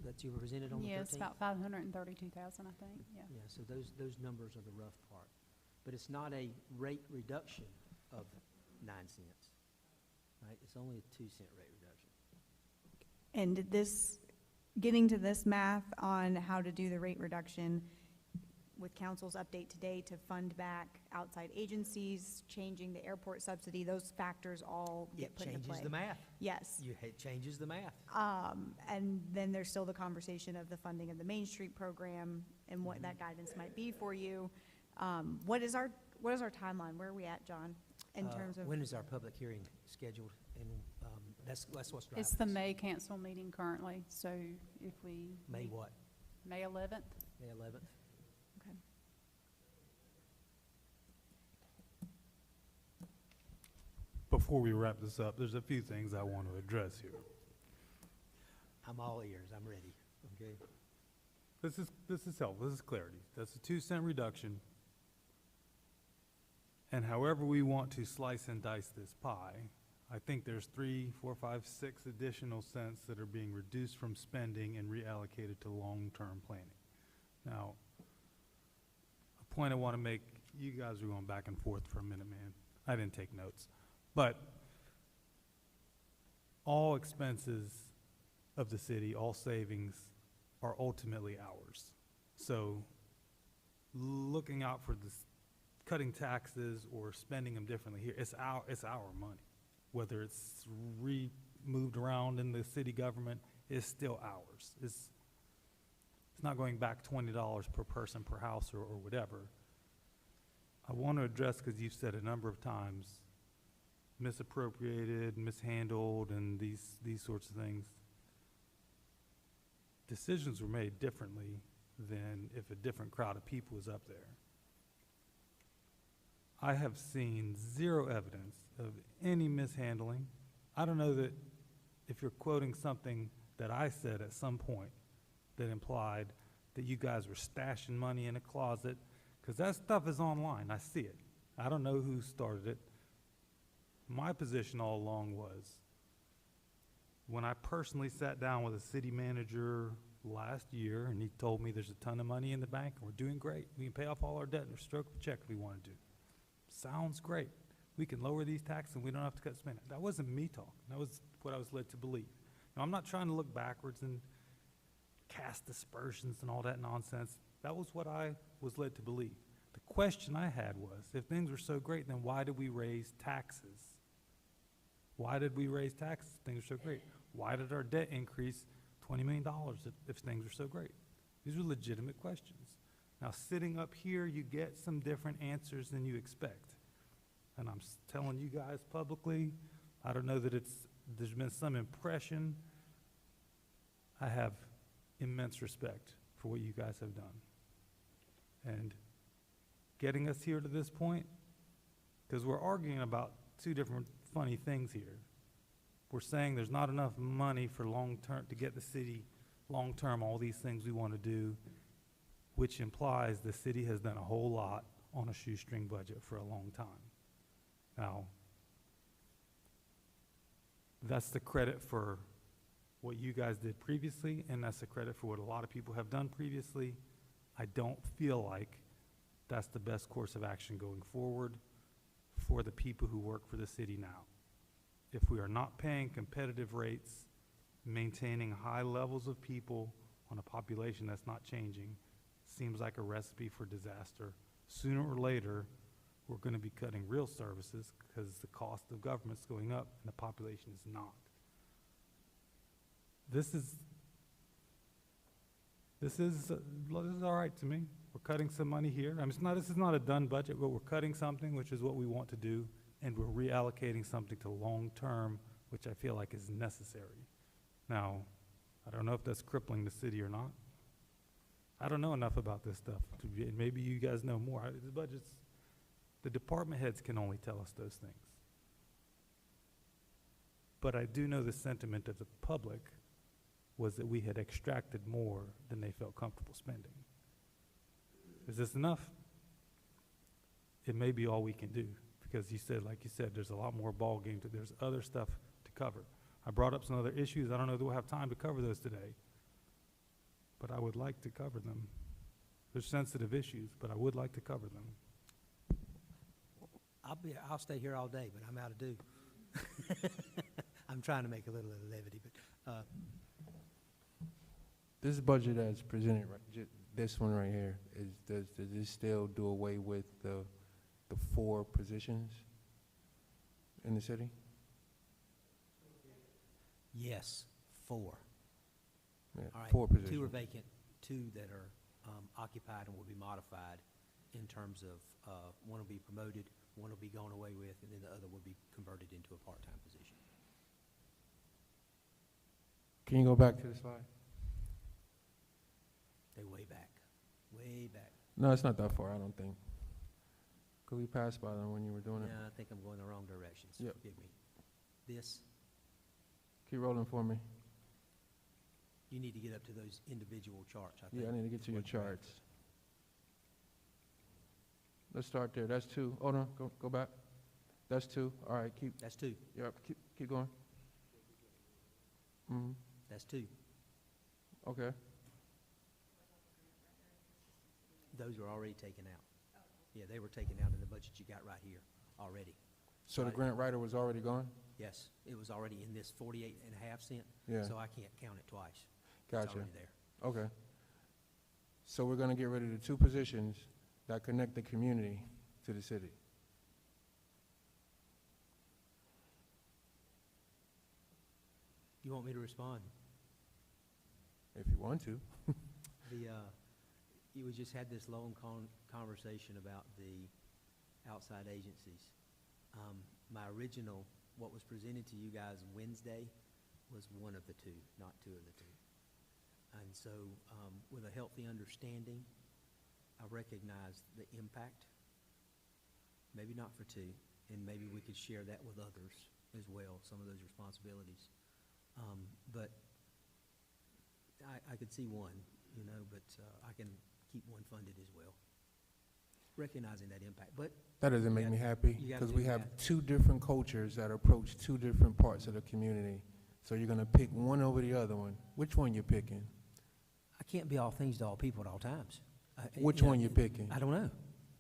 that you were presented on the 13th? Yeah, it's about 532,000, I think, yeah. Yeah, so those numbers are the rough part. But it's not a rate reduction of 9 cents, right? It's only a 2-cent rate reduction. And getting to this math on how to do the rate reduction with council's update today to fund back outside agencies, changing the airport subsidy, those factors all get It put into play. changes the math. Yes. It changes the math. And then there's still the conversation of the funding of the Main Street program and what that guidance might be for you. What is our timeline? Where are we at, John, in terms of? When is our public hearing scheduled? And that's what's driving It's the us. May council meeting currently, so if we. May what? May 11th? May 11th? Okay. Before we wrap this up, there's a few things I want to address here. I'm all ears. I'm ready. Okay? This is helpful, this is clarity. That's a 2-cent reduction. And however we want to slice and dice this pie, I think there's 3, 4, 5, 6 additional cents that are being reduced from spending and reallocated to long-term planning. Now, a point I want to make, you guys are going back and forth for a minute, man. I didn't take notes. But all expenses of the city, all savings are ultimately ours. So looking out for this, cutting taxes or spending them differently here, it's our money. Whether it's moved around in the city government, it's still ours. It's not going back $20 per person per house or whatever. I want to address, because you've said a number of times, misappropriated, mishandled, and these sorts of things. Decisions were made differently than if a different crowd of people was up there. I have seen zero evidence of any mishandling. I don't know that if you're quoting something that I said at some point that implied that you guys were stashing money in a closet, because that stuff is online. I see it. I don't know who started it. My position all along was, when I personally sat down with a city manager last year, and he told me there's a ton of money in the bank, and we're doing great. We can pay off all our debt and stroke the check if we want to do. Sounds great. We can lower these taxes and we don't have to cut spending. That wasn't me talking. That was what I was led to believe. Now, I'm not trying to look backwards and cast aspersions and all that nonsense. That was what I was led to believe. The question I had was, if things were so great, then why did we raise taxes? Why did we raise taxes if things were so great? Why did our debt increase $20 million if things were so great? These are legitimate questions. Now, sitting up here, you get some different answers than you expect. And I'm telling you guys publicly, I don't know that there's been some impression. I have immense respect for what you guys have done. And getting us here to this point, because we're arguing about two different funny things here. We're saying there's not enough money for long-term, to get the city long-term all these things we want to do, which implies the city has done a whole lot on a shoestring budget for a long time. Now, that's the credit for what you guys did previously, and that's the credit for what a lot of people have done previously. I don't feel like that's the best course of action going forward for the people who work for the city now. If we are not paying competitive rates, maintaining high levels of people on a population that's not changing, seems like a recipe for disaster. Sooner or later, we're going to be cutting real services because the cost of government's going up and the population is not. This is all right to me. We're cutting some money here. I mean, this is not a done budget, but we're cutting something, which is what we want to do, and we're reallocating something to long-term, which I feel like is necessary. Now, I don't know if that's crippling the city or not. I don't know enough about this stuff. Maybe you guys know more. The budgets, the department heads can only tell us those things. But I do know the sentiment of the public was that we had extracted more than they felt comfortable spending. Is this enough? It may be all we can do, because like you said, there's a lot more ball game there's other stuff to cover. I brought up some other issues. I don't know that we'll have time to cover those today, but I would like to cover them. They're sensitive issues, but I would like to cover them. I'll stay here all day, but I'm out of due. I'm trying to make a little of the levity, but, This budget as presented, this one right here, does this still do away with the 4 positions in the city? yes, 4. Yeah, All right, 4 positions. 2 are vacant, 2 that are occupied and will be modified in terms of, one will be promoted, one will be gone away with, and then the other will be converted into a part-time position. Can you go back to the slide? They way back, way back. No, it's not that far, I don't think. Could we pass by them when you were doing it? Yeah, I think I'm going the wrong direction, so Yep. forgive me. This, Keep rolling for me. you need to get up to those individual charts, I think. Yeah, I need to get to your before you grab charts. Let's start there. That's 2. Oh, no, go back. That's 2. All right, it. That's 2, yep, keep going. Mm-hmm. that's 2. Okay. Those were already taken out. Yeah, they were taken out in the budget you got right here already. So the Right. grant writer was already gone? Yes, it was already in this 48.5 cent, Yeah, so I can't count it twice. It's gotcha. already there. Okay. So we're gonna get rid of the 2 positions that connect the community to the city. You want me to respond? If you want to. We just had this long conversation about the outside agencies. My original, what was presented to you guys Wednesday, was one of the 2, not 2 of the 2. And so, with a healthy understanding, I recognize the impact, maybe not for 2, and maybe we could share that with others as well, some of those responsibilities. But I could see 1, but I can keep 1 funded as well, recognizing that impact. But That doesn't make me happy, you gotta because do we have that. 2 different cultures that approach 2 different parts of the community. So you're gonna pick one over the other one. Which one you picking? I can't be all things to all people at all times. Which one you picking? I don't know.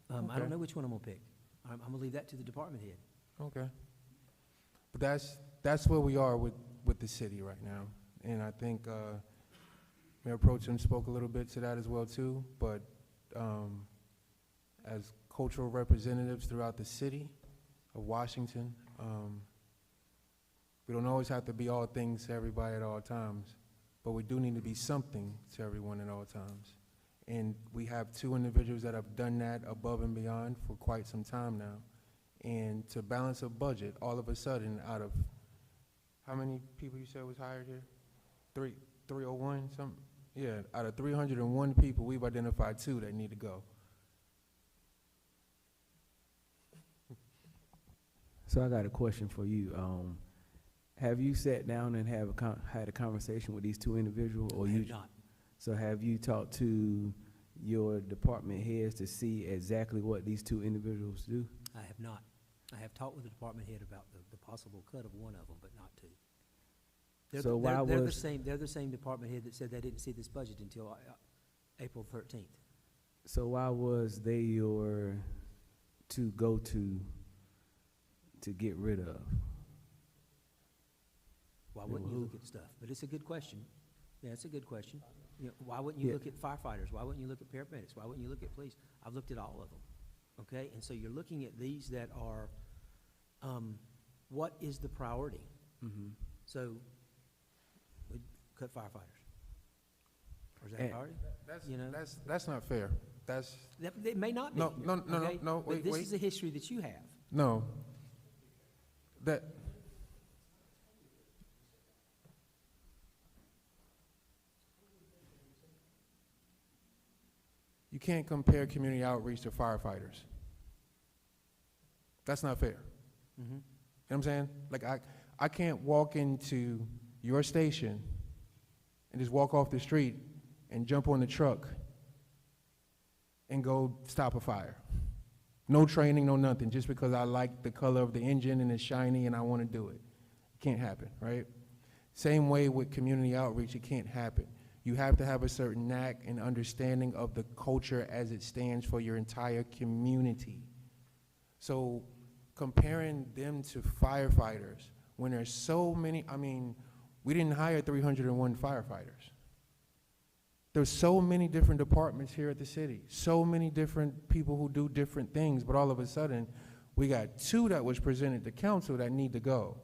I Okay. don't know which one I'm gonna pick. I'm gonna leave that to the department head. Okay. But that's where we are with the city right now. And I think Mayor Pro Tem spoke a little bit to that as well too, but as cultural representatives throughout the city of Washington, we don't always have to be all things to everybody at all times, but we do need to be something to everyone at all times. And we have 2 individuals that have done that above and beyond for quite some time now. And to balance a budget, all of a sudden, out of, how many people you said was hired here? 301, something? Yeah, out of 301 people, we've identified 2 that need to go. So I got a question for you. Have you sat down and had a conversation with these 2 individuals, or I you? have not. So have you talked to your department heads to see exactly what these 2 individuals do? I have not. I have talked with the department head about the possible cut of one of them, but not 2. So why They're the was- same, they're the same department head that said they didn't see this budget until April 13th. So why was they your to go to get rid of? Why Yeah, wouldn't you who- look at stuff? But it's a good question. Yeah, it's a good question. Why wouldn't you Yeah. look at firefighters? Why wouldn't you look at paramedics? Why wouldn't you look at police? I've looked at all of them, okay? And so you're looking at these that are, what is the priority? Mm-hmm. So, we cut firefighters. Or is that a And- priority? That's, You know? that's not fair. That's, It may not be. No, no, no, no, okay? no, But wait, this wait. is a history that you have. no. That, you can't compare community outreach to firefighters. That's not fair. Mhm. You know what I'm saying? Like, I can't walk into your station and just walk off the street and jump on the truck and go stop a fire. No training, no nothing, just because I like the color of the engine and it's shiny and I want to do it. It can't happen, right? Same way with community outreach, it can't happen. You have to have a certain knack and understanding of the culture as it stands for your entire community. So comparing them to firefighters, when there's so many, I mean, we didn't hire 301 firefighters. There's so many different departments here at the city, so many different people who do different things, but all of a sudden, we got 2 that was presented to council that need to go.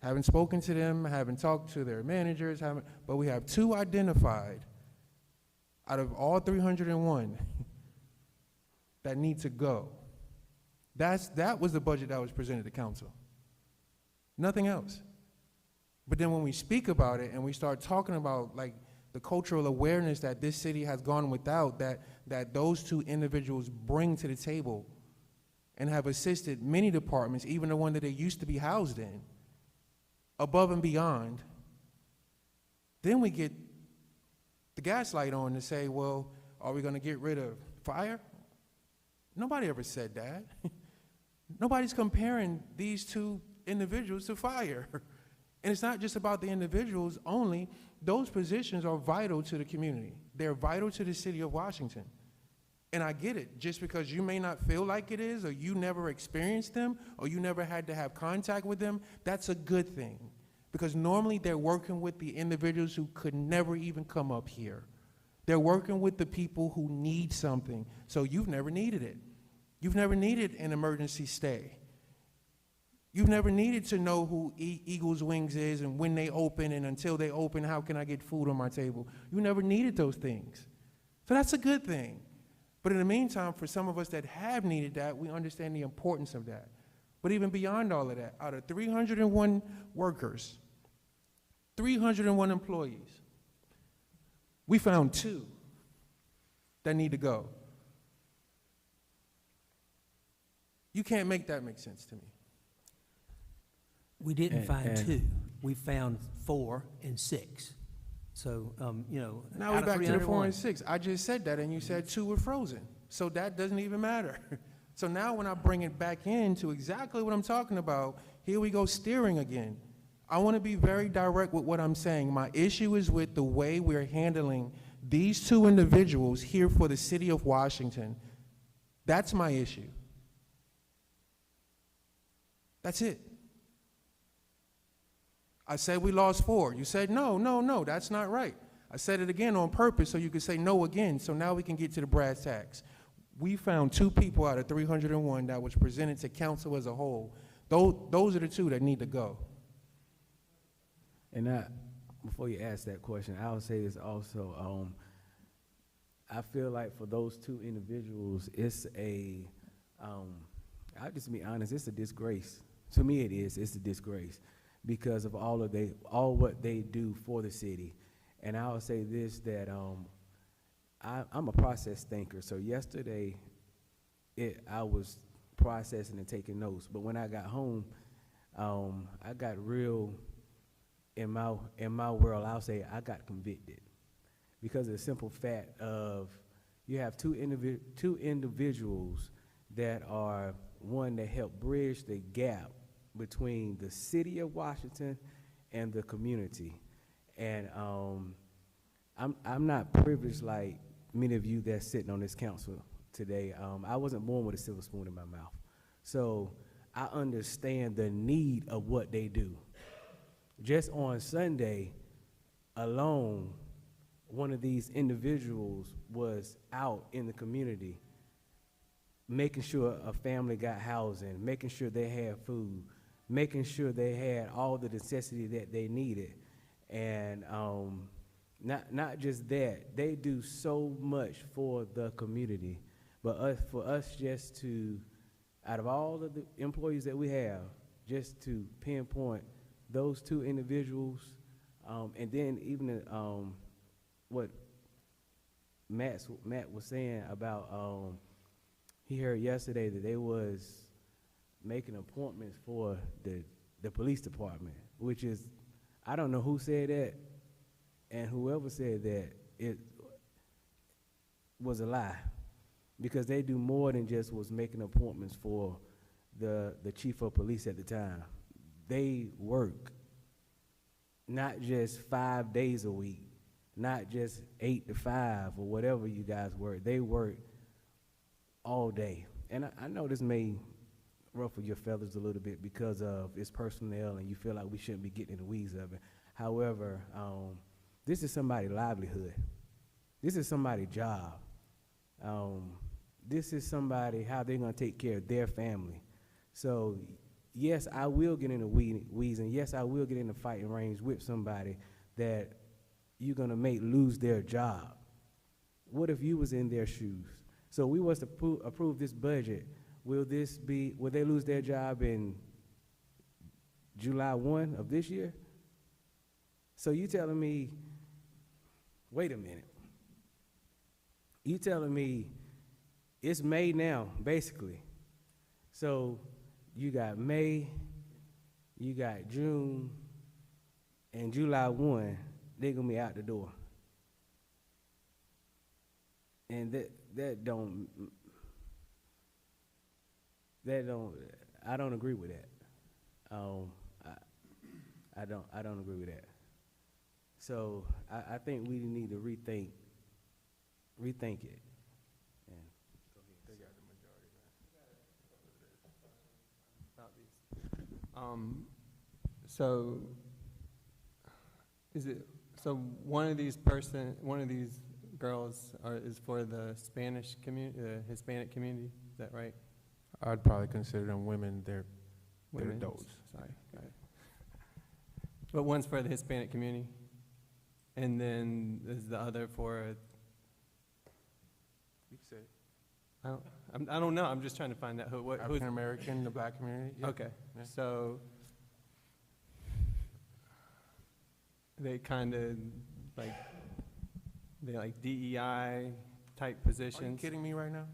Haven't spoken to them, haven't talked to their managers, but we have 2 identified out of all 301 that need to go. That was the budget that was presented to council. Nothing else. But then when we speak about it and we start talking about like the cultural awareness that this city has gone without, that those 2 individuals bring to the table and have assisted many departments, even the one that they used to be housed in, above and beyond, then we get the gaslight on to say, well, are we going to get rid of fire? Nobody ever said that. Nobody's comparing these 2 individuals to fire. And it's not just about the individuals only. Those positions are vital to the community. They're vital to the city of Washington. And I get it, just because you may not feel like it is, or you never experienced them, or you never had to have contact with them, that's a good thing. Because normally they're working with the individuals who could never even come up here. They're working with the people who need something. So you've never needed it. You've never needed an emergency stay. You've never needed to know who Eagles Wings is and when they open, and until they open, how can I get food on my table? You never needed those things. So that's a good thing. But in the meantime, for some of us that have needed that, we understand the importance of that. But even beyond all of that, out of 301 workers, 301 employees, we found 2 that need to go. You can't make that make sense to me. We didn't And- find and- 2. We found 4 and 6. So, you know, Now out we're of back to the 4 301. and 6. I just said that, and you said 2 were frozen. So that doesn't even matter. So now when I bring it back into exactly what I'm talking about, here we go steering again. I want to be very direct with what I'm saying. My issue is with the way we're handling these 2 individuals here for the city of Washington. That's my issue. That's it. I said we lost 4. You said, no, that's not right. I said it again on purpose so you could say no again, so now we can get to the brass tacks. We found 2 people out of 301 that was presented to council as a whole. Those are the 2 that need to go. And before you ask that question, I would say this also. I feel like for those 2 individuals, it's I'll just be honest, it's a disgrace. To me it is, it's a disgrace because of all what they do for the city. And I would say this, that I'm a process thinker. So yesterday, I was processing and taking notes. But when I got home, I got real, in my world, I'll say I got convicted. Because of the simple fact of you have two individuals that are, one, that help bridge the gap between the city of Washington and the community. And I'm not privileged like many of you that's sitting on this council today. I wasn't born with a silver spoon in my mouth. So I understand the need of what they do. Just on Sunday alone, one of these individuals was out in the community making sure a family got housing, making sure they had food, making sure they had all the necessity that they needed. And not just that, they do so much for the community. But for us just to, out of all of the employees that we have, just to pinpoint those two individuals, and then even what Matt was saying about, he heard yesterday that they was making appointments for the police department, which is, I don't know who said that, and whoever said that, it was a lie, because they do more than just was making appointments for the chief of police at the time. They work not just 5 days a week, not just 8 to 5 or whatever you guys work. They work all day. And I know this may ruffle your feathers a little bit because of its personnel and you feel like we shouldn't be getting in the weeds of it. However, this is somebody's livelihood. This is somebody's job. This is somebody, how they're gonna take care of their family. So yes, I will get in the weeds, and yes, I will get in the fighting range with somebody that you're gonna make lose their job. What if you was in their shoes? So we was to approve this budget. Will they lose their job in July 1 of this year? So you telling me, wait a minute. You telling me it's May now, basically. So you got May, you got June, and July 1, they're gonna be out the door. And I don't agree with that. I don't agree with that. So I think we need to rethink it. And about these. So, so one of these girls is for the Spanish community, the Hispanic community, is that right? I'd probably consider them women, they're Women? adults. Sorry, got it. But one's for the Hispanic community, and then is the other for, You can say I don't know, I'm just trying to find out who's, African American, the black community. Yeah. okay, Yeah. so they kind of they like DEI type Are you positions. kidding me right now?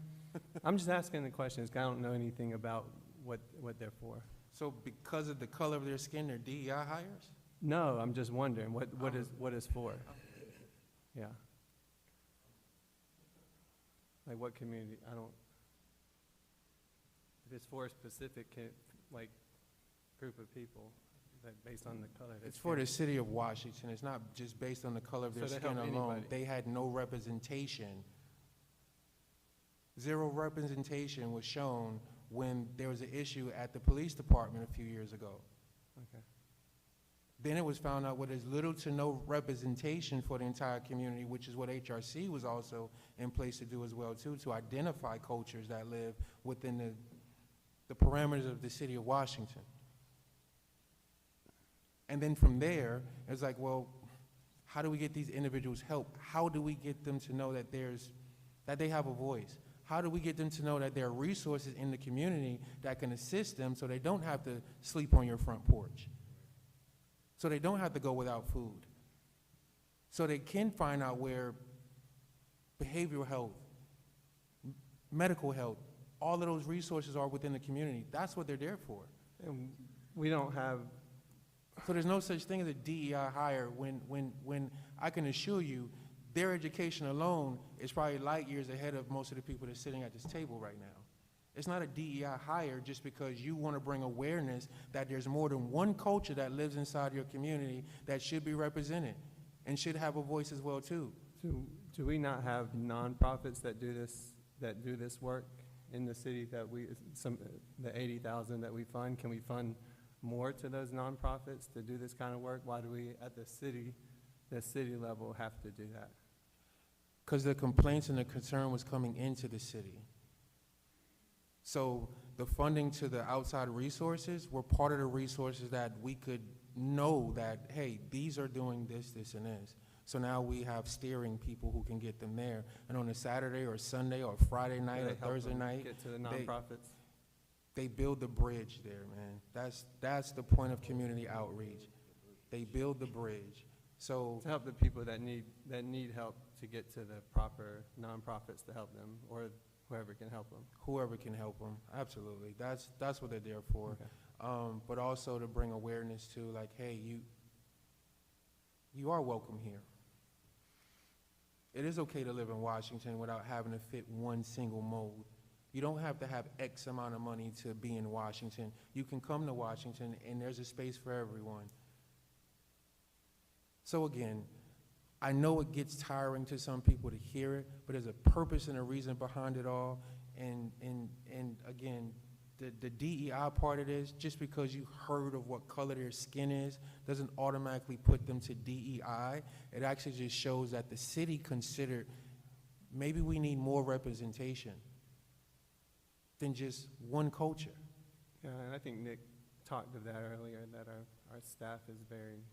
I'm just asking the questions, 'cause I don't know anything about what they're for. So because of the color of their skin, they're DEI hires? No, I'm just wondering, what is for? Yeah. Like what community, I don't, if it's for a specific, group of people, that based on the color of their It's for skin. the city of Washington. It's not just based on the color of their So they skin help alone. anybody. They had no representation. Zero representation was shown when there was an issue at the police department a few years ago. Okay. Then it was found out where there's little to no representation for the entire community, which is what HRC was also in place to do as well too, to identify cultures that live within the parameters of the city of Washington. And then from there, it's like, well, how do we get these individuals help? How do we get them to know that that they have a voice? How do we get them to know that there are resources in the community that can assist them so they don't have to sleep on your front porch? So they don't have to go without food? So they can find out where behavioral health, medical health, all of those resources are within the community. That's what they're there for. And we don't have, So there's no such thing as a DEI hire when I can assure you their education alone is probably light years ahead of most of the people that are sitting at this table right now. It's not a DEI hire just because you want to bring awareness that there's more than one culture that lives inside your community that should be represented and should have a voice as well too. do we not have nonprofits that do this work in the city that the 80,000 that we fund? Can we fund more to those nonprofits to do this kind of work? Why do we, at the city level, have to do that? Because the complaints and the concern was coming into the city. So the funding to the outside resources were part of the resources that we could know that, hey, these are doing this, this, and this. So now we have steering people who can get them there. And on a Saturday or Sunday or Friday night Do or they help Thursday them night, get to the nonprofits? they build the bridge there, man. That's the point of community outreach. They build the bridge. So To help the people that need help to get to the proper nonprofits to help them, or whoever can help them. whoever can help them, absolutely. That's what they're there for. Okay. But also to bring awareness to, like, hey, you are welcome here. It is okay to live in Washington without having to fit one single mold. You don't have to have X amount of money to be in Washington. You can come to Washington and there's a space for everyone. So again, I know it gets tiring to some people to hear it, but there's a purpose and a reason behind it all. And again, the DEI part of this, just because you heard of what color their skin is, doesn't automatically put them to DEI. It actually just shows that the city considered maybe we need more representation than just one culture. Yeah, and I think Nick talked of that earlier, that our staff is very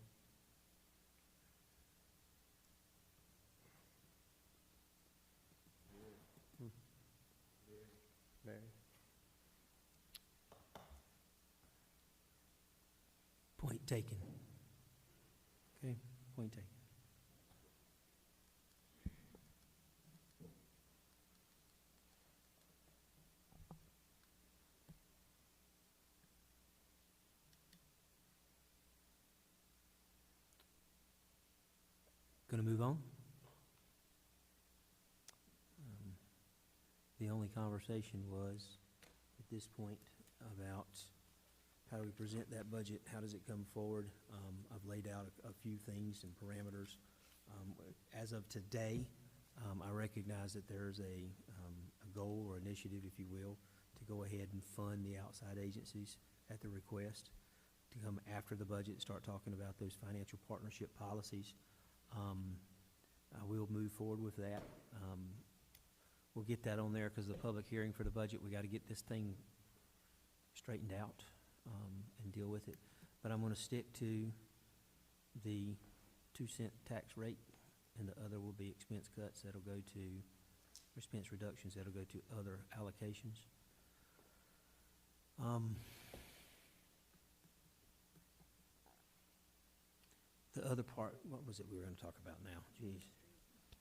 Point taken. Okay, point taken. Gonna move on? The only conversation was, at this point, about how do we present that budget, how does it come forward? I've laid out a few things and parameters. As of today, I recognize that there's a goal or initiative, if you will, to go ahead and fund the outside agencies at the request, to come after the budget, start talking about those financial partnership policies. I will move forward with that. We'll get that on there, because the public hearing for the budget, we got to get this thing straightened out and deal with it. But I'm going to stick to the 2-cent tax rate, and the other will be expense cuts that'll go to, expense reductions that'll go to other allocations. The other part, what was it we were going to talk about now? Jeez.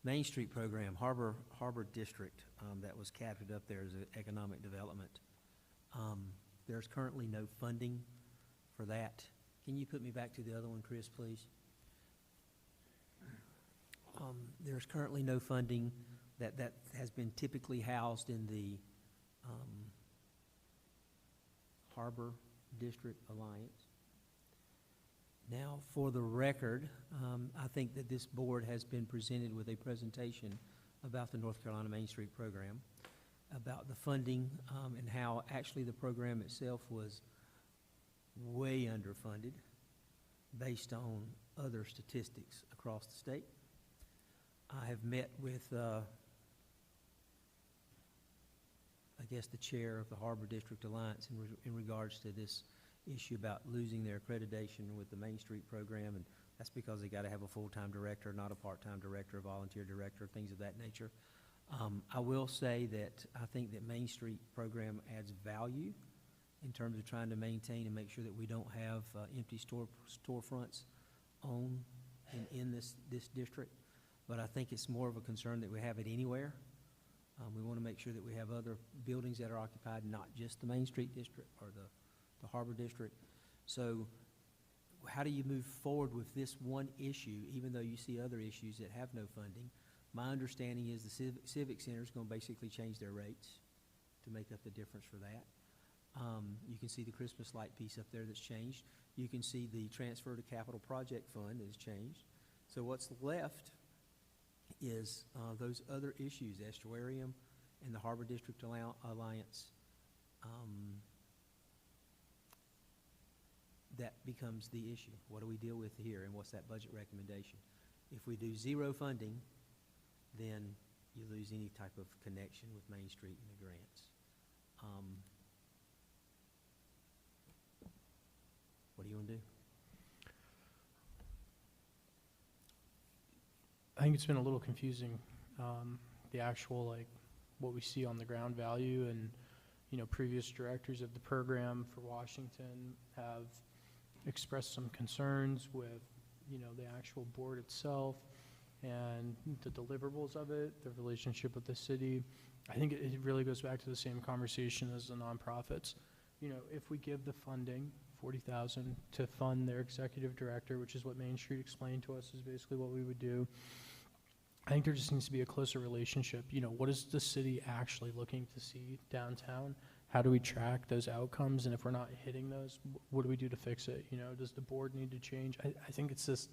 Main Street program, Harbor District, that was captured up there as an economic development. There's currently no funding for that. Can you put me back to the other one, Chris, please? There's currently no funding. That has been typically housed in the Harbor District Alliance. Now, for the record, I think that this board has been presented with a presentation about the North Carolina Main Street program, about the funding, and how actually the program itself was way underfunded based on other statistics across the state. I have met with, I guess, the chair of the Harbor District Alliance in regards to this issue about losing their accreditation with the Main Street program, and that's because they got to have a full-time director, not a part-time director, a volunteer director, things of that nature. I will say that I think that Main Street program adds value in terms of trying to maintain and make sure that we don't have empty storefronts in this district. But I think it's more of a concern that we have it anywhere. We want to make sure that we have other buildings that are occupied, not just the Main Street district or the Harbor District. So how do you move forward with this one issue, even though you see other issues that have no funding? My understanding is the Civic Center is going to basically change their rates to make up the difference for that. You can see the Christmas light piece up there that's changed. You can see the transfer to capital project fund has changed. So what's left is those other issues, estuarium and the Harbor District Alliance. That becomes the issue. What do we deal with here, and what's that budget recommendation? If we do zero funding, then you lose any type of connection with Main Street and the grants. What do you want to do? I think it's been a little confusing, the actual, like, what we see on the ground value, and, you know, previous directors of the program for Washington have expressed some concerns with, you know, the actual board itself and the deliverables of it, the relationship with the city. I think it really goes back to the same conversation as the nonprofits. You know, if we give the funding, $40,000 to fund their executive director, which is what Main Street explained to us is basically what we would do, I think there just needs to be a closer relationship. You know, what is the city actually looking to see downtown? How do we track those outcomes? And if we're not hitting those, what do we do to fix it? You know, does the board need to change? I think it's just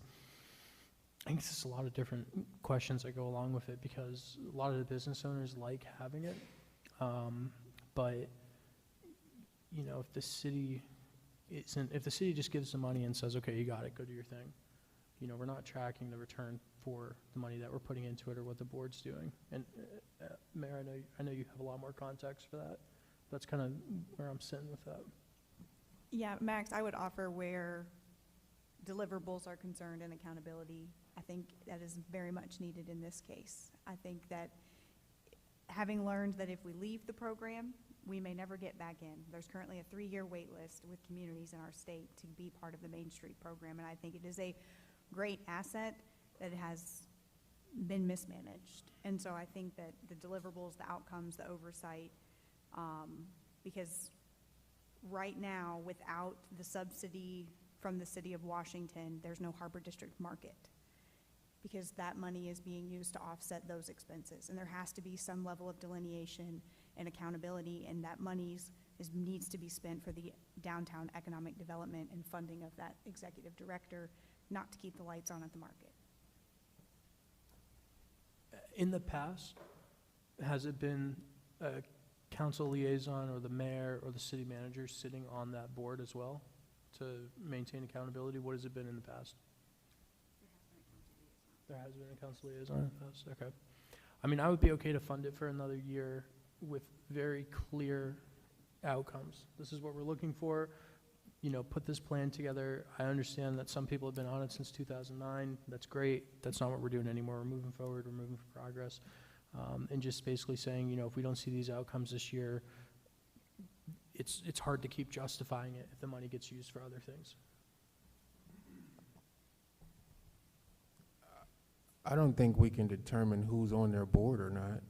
a lot of different questions that go along with it, because a lot of the business owners like having it. But, you know, if the city just gives the money and says, okay, you got it, go do your thing. You know, we're not tracking the return for the money that we're putting into it or what the board's doing. And Mayor, I know you have a lot more context for that. That's kind of where I'm sitting with that. Yeah, Max, I would offer where deliverables are concerned and accountability. I think that is very much needed in this case. I think that having learned that if we leave the program, we may never get back in. There's currently a 3-year wait list with communities in our state to be part of the Main Street program, and I think it is a great asset that has been mismanaged. And so I think that the deliverables, the outcomes, the oversight, because right now, without the subsidy from the city of Washington, there's no Harbor District market, because that money is being used to offset those expenses. And there has to be some level of delineation and accountability, and that money needs to be spent for the downtown economic development and funding of that executive director, not to keep the lights on at the market. In the past, has it been a council liaison or the mayor or the city manager sitting on that board as well to maintain accountability? What has it been in the past? There has been a council liaison in the past, okay. I mean, I would be okay to fund it for another year with very clear outcomes. This is what we're looking for, you know, put this plan together. I understand that some people have been on it since 2009. That's great. That's not what we're doing anymore. We're moving forward, we're moving for progress. And just basically saying, you know, if we don't see these outcomes this year, it's hard to keep justifying it if the money gets used for other things. I don't think we can determine who's on their board or not.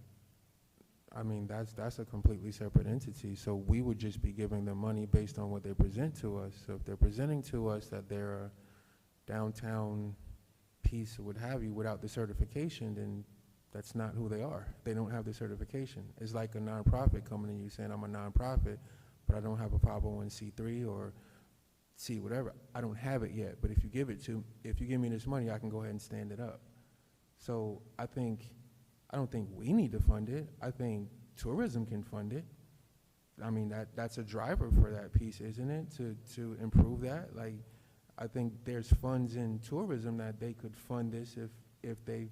I mean, that's a completely separate entity, so we would just be giving them money based on what they present to us. So if they're presenting to us that they're a downtown piece or what have you without the certification, then that's not who they are. They don't have the certification. It's like a nonprofit coming to you saying, I'm a nonprofit, but I don't have a 501c3 or C whatever. I don't have it yet, but if you give me this money, I can go ahead and stand it up. So I don't think we need to fund it. I think tourism can fund it. I mean, that's a driver for that piece, isn't it? To improve that. Like, I think there's funds in tourism that they could fund this if they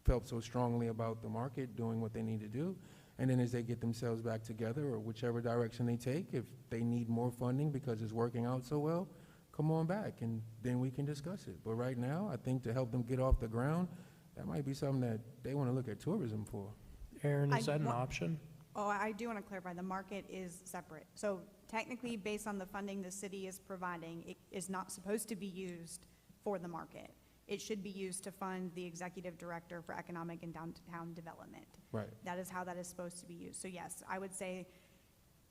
felt so strongly about the market doing what they need to do. And then as they get themselves back together, or whichever direction they take, if they need more funding because it's working out so well, come on back and then we can discuss it. But right now, I think to help them get off the ground, that might be something that they want to look at tourism for. Aaron, is I that an wa- option? Oh, I do want to clarify, the market is separate. So technically, based on the funding the city is providing, it is not supposed to be used for the market. It should be used to fund the executive director for economic and downtown development. Right. That is how that is supposed to be used. So yes, I would say,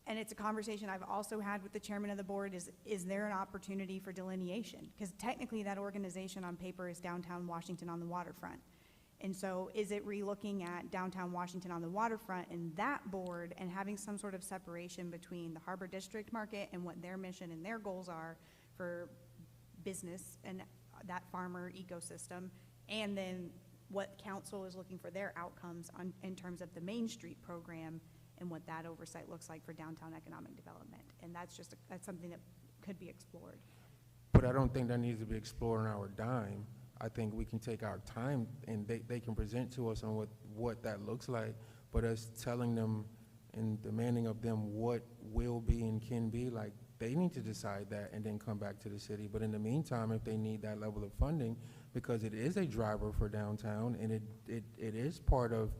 and it's a conversation I've also had with the chairman of the board, is there an opportunity for delineation? Because technically that organization on paper is downtown Washington on the waterfront. And so is it relooking at downtown Washington on the waterfront and that board and having some sort of separation between the Harbor District market and what their mission and their goals are for business and that farmer ecosystem, and then what council is looking for their outcomes in terms of the Main Street program and what that oversight looks like for downtown economic development. And that's something that could be explored. But I don't think that needs to be explored on our dime. I think we can take our time and they can present to us on what that looks like, but us telling them and demanding of them what will be and can be, like, they need to decide that and then come back to the city. But in the meantime, if they need that level of funding, because it is a driver for downtown and it is part of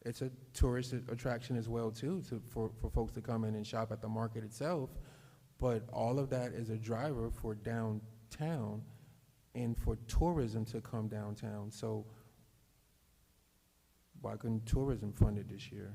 it's a tourist attraction as well too, for folks to come in and shop at the market itself. But all of that is a driver for downtown and for tourism to come downtown. So why couldn't tourism fund it this year?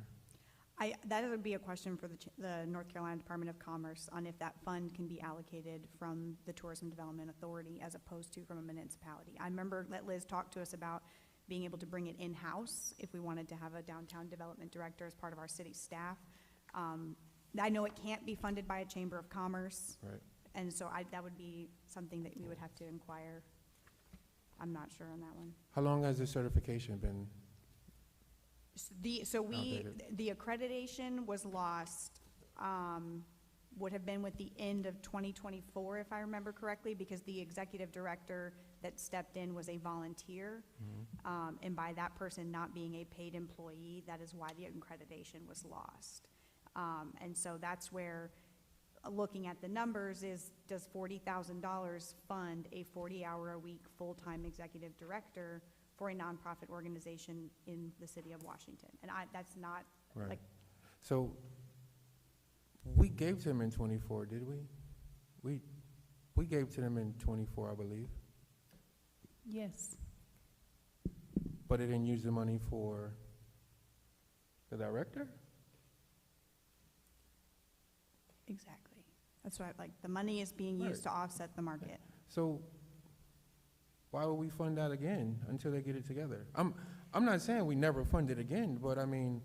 That would be a question for the North Carolina Department of Commerce on if that fund can be allocated from the Tourism Development Authority as opposed to from a municipality. I remember that Liz talked to us about being able to bring it in-house if we wanted to have a downtown development director as part of our city staff. I know it can't be funded by a Chamber of Commerce. Right. And so that would be something that we would have to inquire. I'm not sure on that one. How long has this certification been? The accreditation was lost, would have been with the end of 2024, if I remember correctly, because the executive director that stepped in was a volunteer. And by that person not being a paid employee, that is why the accreditation was lost. And so that's where, looking at the numbers, does $40,000 fund a 40-hour-a-week full-time executive director for a nonprofit organization in the city of Washington? And that's not, Right. like, So we gave to them in 24, did we? We gave to them in 24, I believe, Yes. but they didn't use the money for the director? exactly. That's right, like, the money is being used to offset the market. So why would we fund that again until they get it together? I'm not saying we never fund it again, but I mean,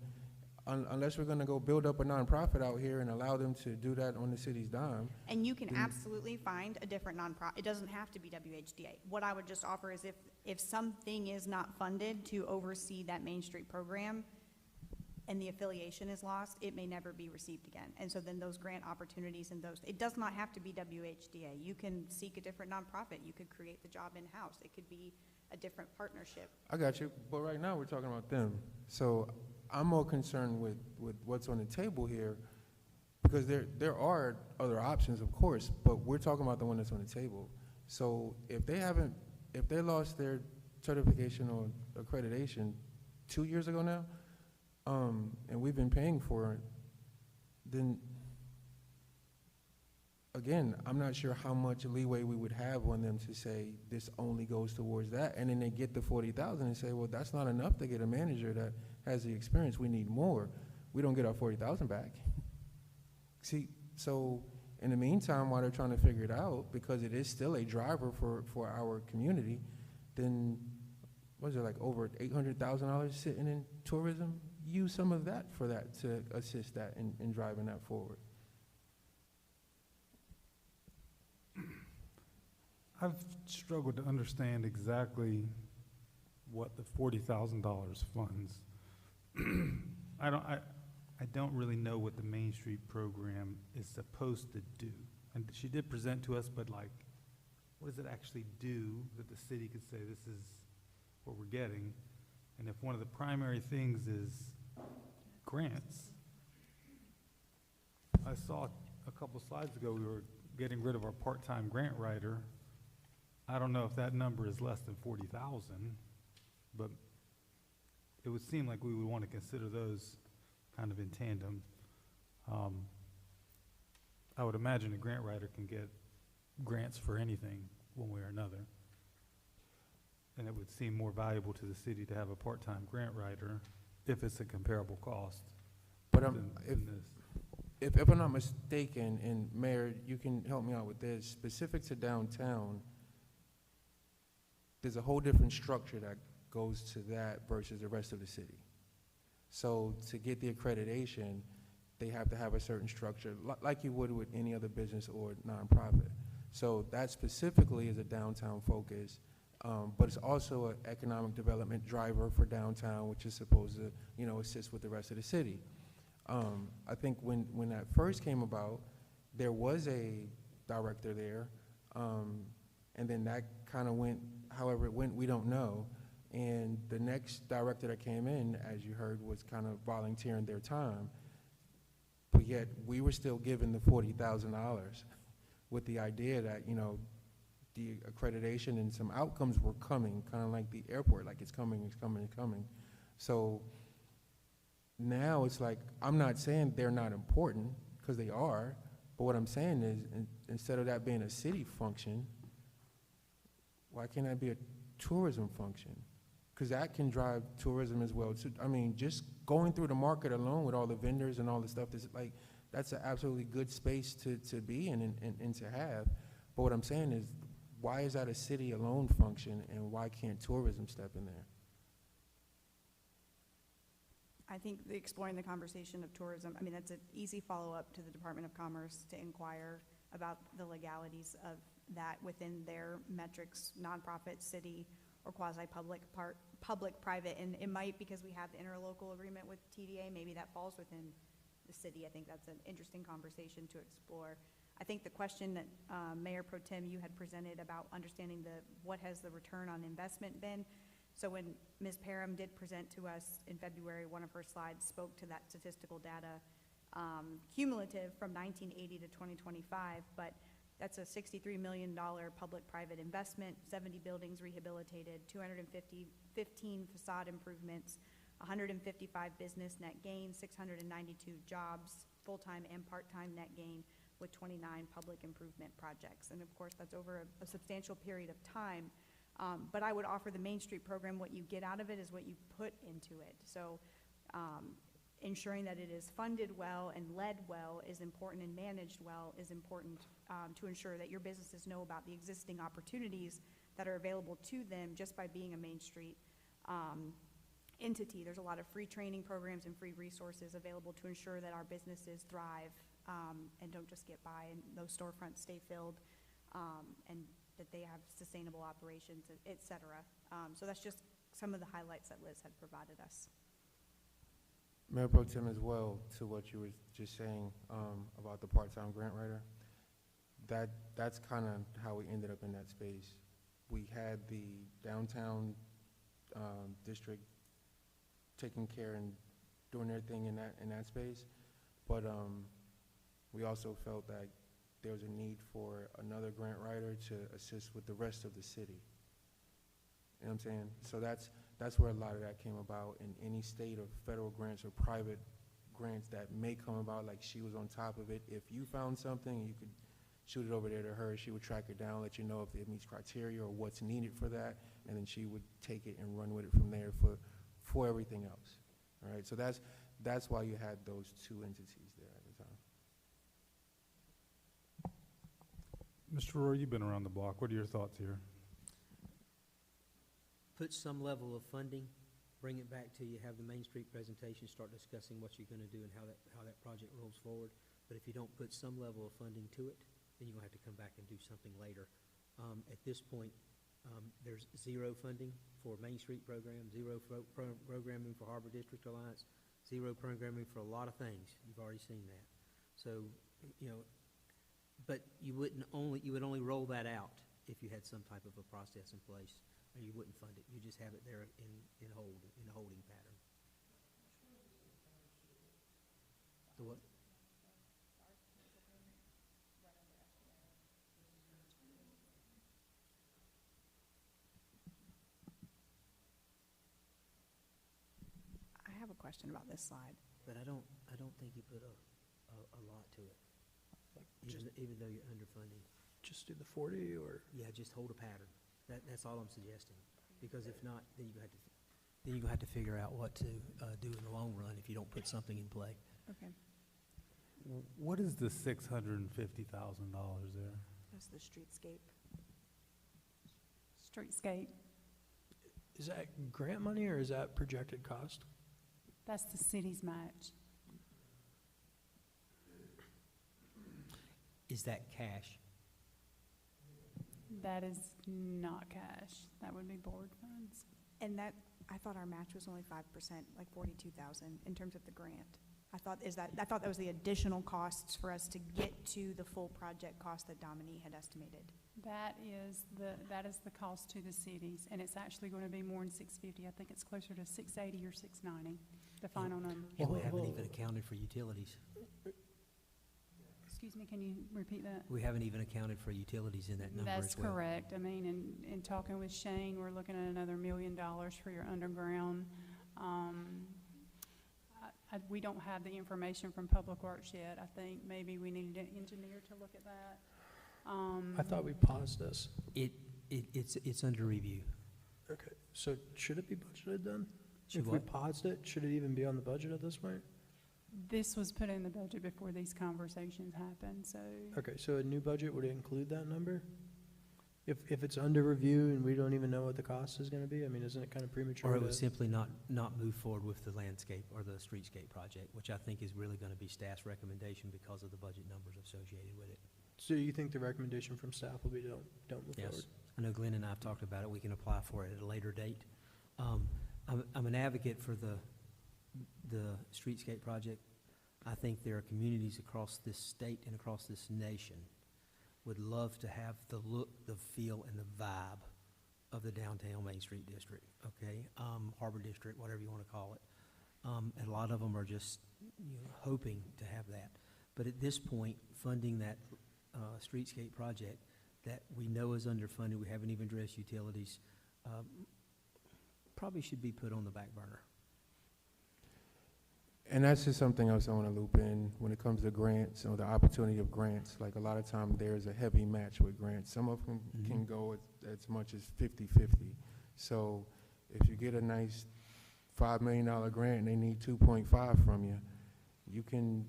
unless we're gonna go build up a nonprofit out here and allow them to do that on the city's dime. And you can absolutely find a different nonprofit. It doesn't have to be WHDA. What I would just offer is if something is not funded to oversee that Main Street program, and the affiliation is lost, it may never be received again. And so then those grant opportunities and those, it does not have to be WHDA. You can seek a different nonprofit. You could create the job in-house. It could be a different partnership. I got you, but right now we're talking about them. So I'm more concerned with what's on the table here, because there are other options, of course, but we're talking about the one that's on the table. So if they lost their certification or accreditation 2 years ago now, and we've been paying for it, then again, I'm not sure how much leeway we would have on them to say this only goes towards that, and then they get the 40,000 and say, well, that's not enough to get a manager that has the experience. We need more. We don't get our 40,000 back. See, so in the meantime, while they're trying to figure it out, because it is still a driver for our community, then what is it, like over $800,000 sitting in tourism? Use some of that for that to assist that in driving that forward. I've struggled to understand exactly what the $40,000 funds. I don't really know what the Main Street program is supposed to do. And she did present to us, but like, what does it actually do that the city could say this is what we're getting? And if one of the primary things is grants, I saw a couple slides ago, we were getting rid of our part-time grant writer. I don't know if that number is less than 40,000, but it would seem like we would want to consider those kind of in tandem. I would imagine a grant writer can get grants for anything, one way or another. And it would seem more valuable to the city to have a part-time grant writer if it's a comparable cost. But than this. if I'm not mistaken, and Mayor, you can help me out with this, specific to downtown, there's a whole different structure that goes to that versus the rest of the city. So to get the accreditation, they have to have a certain structure, like you would with any other business or nonprofit. So that specifically is a downtown focus, but it's also an economic development driver for downtown, which is supposed to, you know, assist with the rest of the city. I think when that first came about, there was a director there, and then that kind of went, however it went, we don't know. And the next director that came in, as you heard, was kind of volunteering their time. But yet, we were still given the $40,000 with the idea that, you know, the accreditation and some outcomes were coming, kind of like the airport, like it's coming, it's coming, it's coming. So now it's like, I'm not saying they're not important, because they are, but what I'm saying is, instead of that being a city function, why can't that be a tourism function? Because that can drive tourism as well too. I mean, just going through the market alone with all the vendors and all the stuff, that's an absolutely good space to be in and to have. But what I'm saying is, why is that a city alone function, and why can't tourism step in there? I think exploring the conversation of tourism, I mean, that's an easy follow-up to the Department of Commerce to inquire about the legalities of that within their metrics, nonprofit, city, or quasi-public public-private. And it might, because we have the interlocal agreement with TDA, maybe that falls within the city. I think that's an interesting conversation to explore. I think the question that Mayor Pro Tem, you had presented about understanding what has the return on investment been. So when Ms. Parham did present to us in February, one of her slides spoke to that statistical data, cumulative from 1980 to 2025, but that's a $63 million public-private investment, 70 buildings rehabilitated, 15 facade improvements, 155 business net gain, 692 jobs, full-time and part-time net gain, with 29 public improvement projects. And of course, that's over a substantial period of time. But I would offer the Main Street program, what you get out of it is what you put into it. So ensuring that it is funded well and led well is important, and managed well is important, to ensure that your businesses know about the existing opportunities that are available to them just by being a Main Street entity. There's a lot of free training programs and free resources available to ensure that our businesses thrive and don't just get by, and those storefronts stay filled, and that they have sustainable operations, et cetera. So that's just some of the highlights that Liz had provided us. Mayor Pro Tem, as well, to what you were just saying about the part-time grant writer, that's kind of how we ended up in that space. We had the downtown district taking care and doing their thing in that space, but we also felt that there was a need for another grant writer to assist with the rest of the city. You know what I'm saying? So that's where a lot of that came about. In any state of federal grants or private grants that may come about, like she was on top of it. If you found something, you could shoot it over there to her. She would track it down, let you know if it meets criteria or what's needed for that, and then she would take it and run with it from there for everything else. All right, so that's why you had those two entities there at the time. Mr. Roy, you've been around the block. What are your thoughts here? Put some level of funding, bring it back to you, have the Main Street presentation, start discussing what you're gonna do and how that project rolls forward. But if you don't put some level of funding to it, then you're gonna have to come back and do something later. At this point, there's zero funding for Main Street program, zero programming for Harbor District Alliance, zero programming for a lot of things. You've already seen that. So, you know, but you would only roll that out if you had some type of a process in place, or you wouldn't fund it. You just have it there in a holding pattern. The what? I have a question about this slide. But I don't think you put a lot to it, even though you're underfunding. Just do the 40 or? Yeah, just hold a pattern. That's all I'm suggesting. Because if not, then you're gonna have to figure out what to do in the long run if you don't put something in play. Okay. What is the $650,000 there? That's the streetscape. Streetscape, Is that grant money or is that projected cost? that's the city's match. Is that cash? That is not cash. That would be board funds. And that, I thought our match was only 5%, like 42,000 in terms of the grant. I thought that was the additional costs for us to get to the full project cost that Dominique had estimated. That is the cost to the cities, and it's actually going to be more than 650. I think it's closer to 680 or 690, the final number. And we haven't even accounted for utilities. Excuse me, can you repeat that? We haven't even accounted for utilities in that number as well. That's correct. I mean, in talking with Shane, we're looking at another $1 million for your underground. We don't have the information from Public Works yet. I think maybe we need an engineer to look at that. I thought we paused this. It's under review. Okay, so should it be budgeted then? Should If we what? paused it, should it even be on the budget at this point? This was put in the budget before these conversations happened, so. Okay, so a new budget would include that number? If it's under review and we don't even know what the cost is gonna be, I mean, isn't it kind of premature? Or it would to- simply not move forward with the landscape or the streetscape project, which I think is really gonna be staff's recommendation because of the budget numbers associated with it. So you think the recommendation from staff will be don't move forward? Yes. I know Glenn and I have talked about it. We can apply for it at a later date. I'm an advocate for the streetscape project. I think there are communities across this state and across this nation would love to have the look, the feel, and the vibe of the downtown Main Street district, okay? Harbor District, whatever you want to call it. And a lot of them are just, hoping to have that. But at this point, funding that streetscape project that we know is underfunded, we haven't even addressed utilities, probably should be put on the back burner. And that's just something else I want to loop in when it comes to grants or the opportunity of grants. Like a lot of time there's a heavy match with grants. Some of them can go as much as 50-50. So if you get a nice $5 million grant and they need 2.5 from you, you can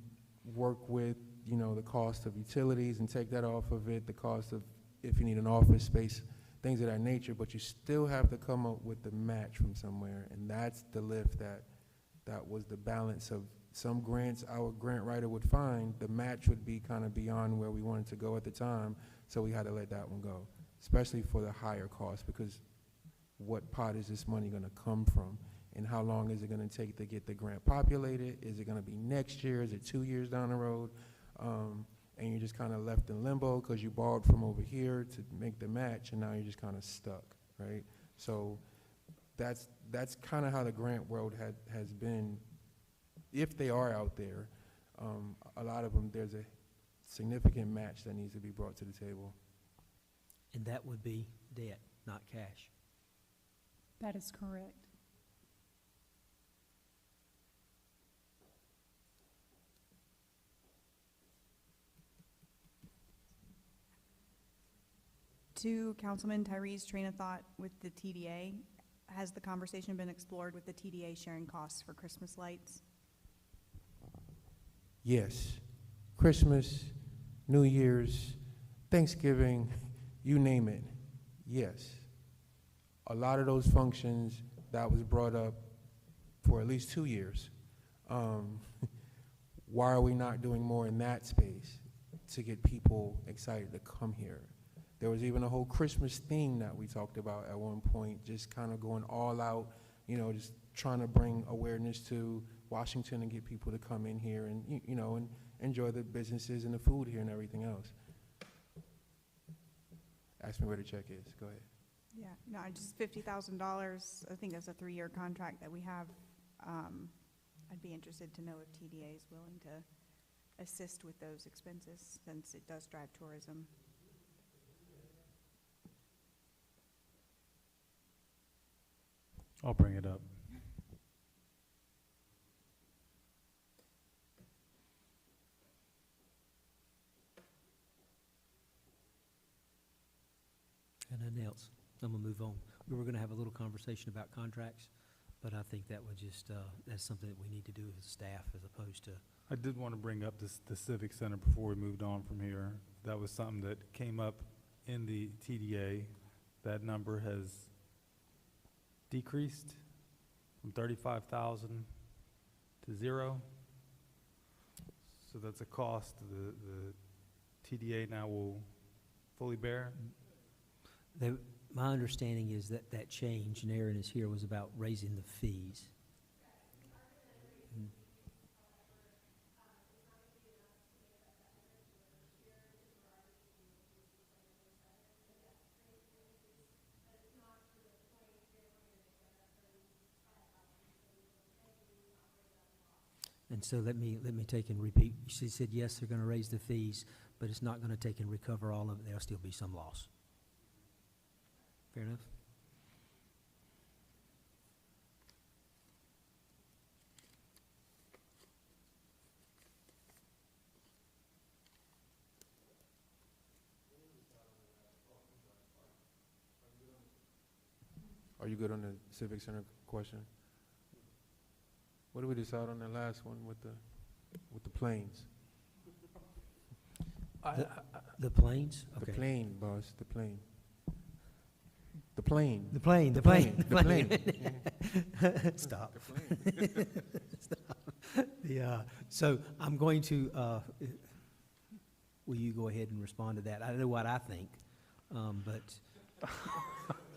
work with, the cost of utilities and take that off of it, the cost of if you need an office space, things of that nature, but you still have to come up with the match from somewhere. And that's the lift that was the balance of some grants our grant writer would find. The match would be kind of beyond where we wanted to go at the time, so we had to let that one go, especially for the higher cost, because what pot is this money going to come from? And how long is it gonna take to get the grant populated? Is it gonna be next year? Is it 2 years down the road? And you're just kind of left in limbo because you borrowed from over here to make the match, and now you're just kind of stuck, right? So that's kind of how the grant world has been. If they are out there, a lot of them, there's a significant match that needs to be brought to the table. And that would be debt, not cash. That is correct. To Councilman Tyree's train of thought with the TDA, has the conversation been explored with the TDA sharing costs for Christmas lights? Yes, Christmas, New Year's, Thanksgiving, you name it, yes. A lot of those functions, that was brought up for at least 2 years. Why are we not doing more in that space to get people excited to come here? There was even a whole Christmas theme that we talked about at one point, just kind of going all out, you know, just trying to bring awareness to Washington and get people to come in here and, you know, and enjoy the businesses and the food here and everything else. Ask me where the check is. Go ahead. Yeah, no, just $50,000, I think that's a 3-year contract that we have. I'd be interested to know if TDA is willing to assist with those expenses, since it does drive tourism. I'll bring it up. And nothing else. I'm gonna move on. We were gonna have a little conversation about contracts, but I think that would just, that's something that we need to do as staff as opposed to, I did want to bring up the Civic Center before we moved on from here. That was something that came up in the TDA. That number has decreased from 35,000 to 0. So that's a cost the TDA now will fully bear. my understanding is that that change, and Aaron is here, was about raising the fees. And so let me take and repeat. She said, yes, they're gonna raise the fees, but it's not gonna take and recover all of it. There'll still be some loss. Fair enough? Are you good on the Civic Center question? What did we decide on the last one with the planes? The planes? The Okay. plane, boss, the plane. The plane. The plane, The plane. Stop. Stop. Yeah, so I'm going to, will you go ahead and respond to that? I don't know what I think, but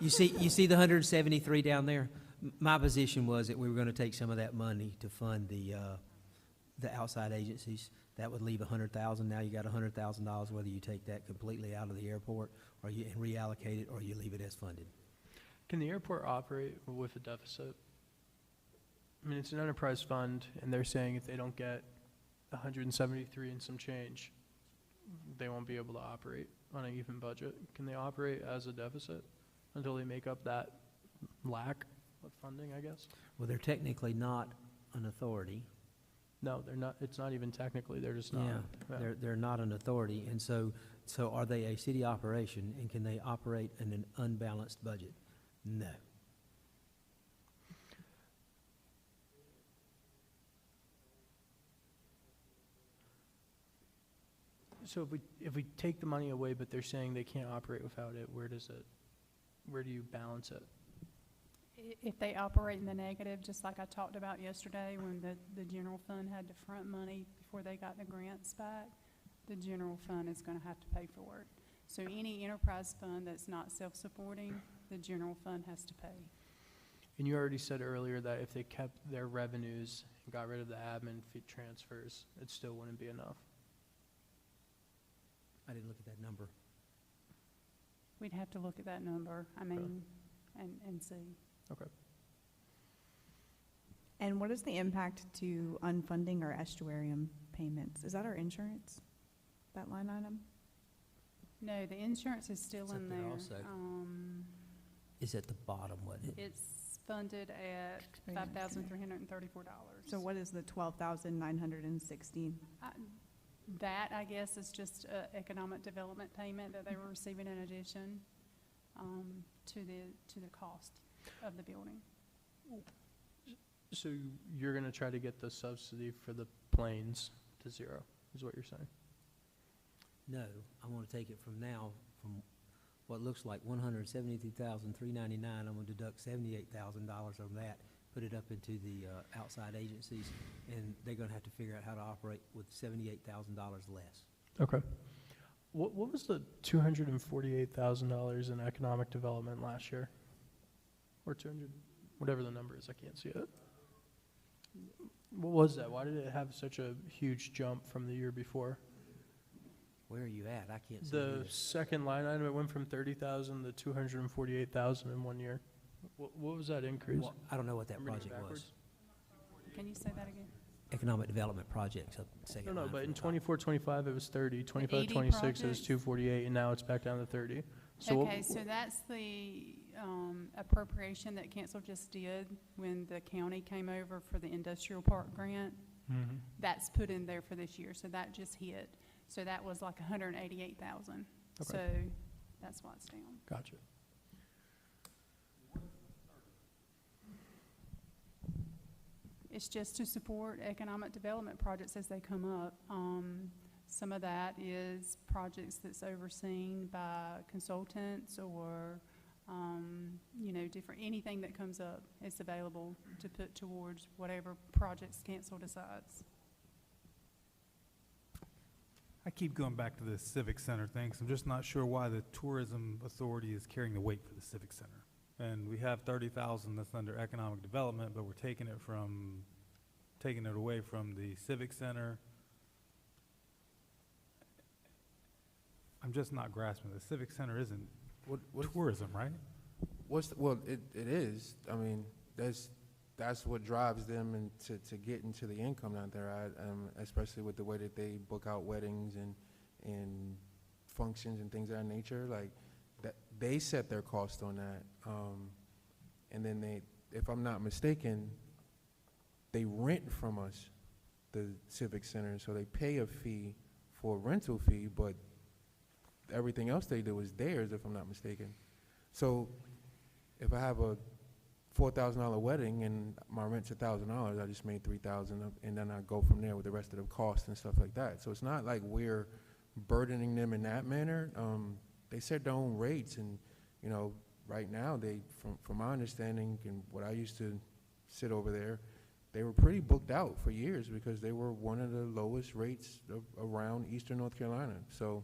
you see the 173 down there? My position was that we were gonna take some of that money to fund the outside agencies. That would leave 100,000. Now you got $100,000, whether you take that completely out of the airport or you reallocate it, or you leave it as funded. Can the airport operate with a deficit? I mean, it's an enterprise fund, and they're saying if they don't get 173 and some change, they won't be able to operate on an even budget. Can they operate as a deficit until they make up that lack of funding, I guess? Well, they're technically not an authority. No, they're not. It's not even technically. They're just not. Yeah, they're not an authority, and so are they a city operation, and can they operate in an unbalanced budget? No. So if we take the money away, but they're saying they can't operate without it, where do you balance it? If they operate in the negative, just like I talked about yesterday, when the general fund had to front money before they got the grants back, the general fund is gonna have to pay for it. So any enterprise fund that's not self-supporting, the general fund has to pay. And you already said earlier that if they kept their revenues and got rid of the admin fee transfers, it still wouldn't be enough. I didn't look at that number. We'd have to look at that number, I mean, and see. Okay. And what is the impact to unfunding our estuarium payments? Is that our insurance, that line item? No, the insurance is still It's in up there there. also. It's at the bottom, wasn't it? It's funded at $5,334. So what is the 12,960? That, I guess, is just a economic development payment that they were receiving in addition to the cost of the building. So you're gonna try to get the subsidy for the planes to zero, is what you're saying? No, I want to take it from now, from what looks like $172,399, I'm going to deduct $78,000 on that, put it up into the outside agencies, and they're going to have to figure out how to operate with $78,000 less. Okay. What was the $248,000 in economic development last year? Or 200, whatever the number is, I can't see it. What was that? Why did it have such a huge jump from the year before? Where are you at? I can't see The it. second line item, it went from 30,000 to 248,000 in 1 year. What was that increase? Well, I don't know what that I'm reading project was. backwards. Can you say that again? Economic development projects, up second No, line but from in the top. 24-25, it was 30. 25-26, it was projects? 248, and now it's back down to 30. So what- Okay, so that's the appropriation that council just did when the county came over for the industrial park grant. Mhm. That's put in there for this year, so that just hit. So that was like 188,000. Okay. So that's why it's down. Gotcha. It's just to support economic development projects as they come up. Some of that is projects that's overseen by consultants or, different, anything that comes up is available to put towards whatever projects council decides. I keep going back to the Civic Center thing, 'cause I'm just not sure why the Tourism Authority is carrying the weight for the Civic Center. And we have 30,000 that's under economic development, but we're taking it away from the Civic Center. I'm just not grasping. The Civic Center isn't tourism, right? It is. I mean, that's what drives them to get into the income out there, especially with the way that they book out weddings and functions and things of that nature. Like, that, they set their cost on that. And then they, if I'm not mistaken, they rent from us, the Civic Center, so they pay a fee for a rental fee, but everything else they do is theirs, if I'm not mistaken. So if I have a $4,000 wedding and my rent's $1,000, I just made $3,000, and then I go from there with the rest of the costs and stuff like that. So it's not like we're burdening them in that manner. They set their own rates, and right now they, from my understanding and what I used to sit over there, they were pretty booked out for years because they were one of the lowest rates around Eastern North Carolina. So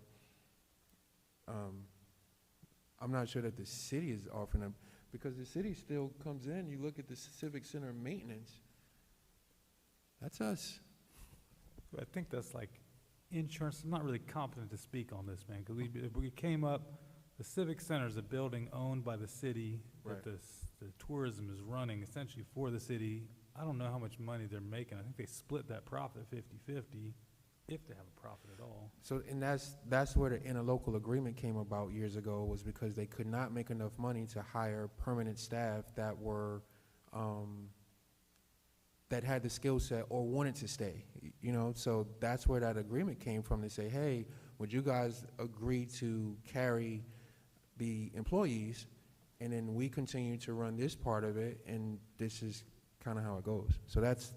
I'm not sure that the city is offering them, because the city still comes in. You look at the Civic Center maintenance, that's us. I think that's like insurance. I'm not really competent to speak on this, man, because we came up, the Civic Center is a building owned by the city Right. that the tourism is running essentially for the city. I don't know how much money they're making. I think they split that profit 50-50, if they have a profit at all. So, and that's where the interlocal agreement came about years ago, was because they could not make enough money to hire permanent staff that were, that had the skill set or wanted to stay, so that's where that agreement came from. They say, hey, would you guys agree to carry the employees, and then we continue to run this part of it, and this is kind of how it goes. So that's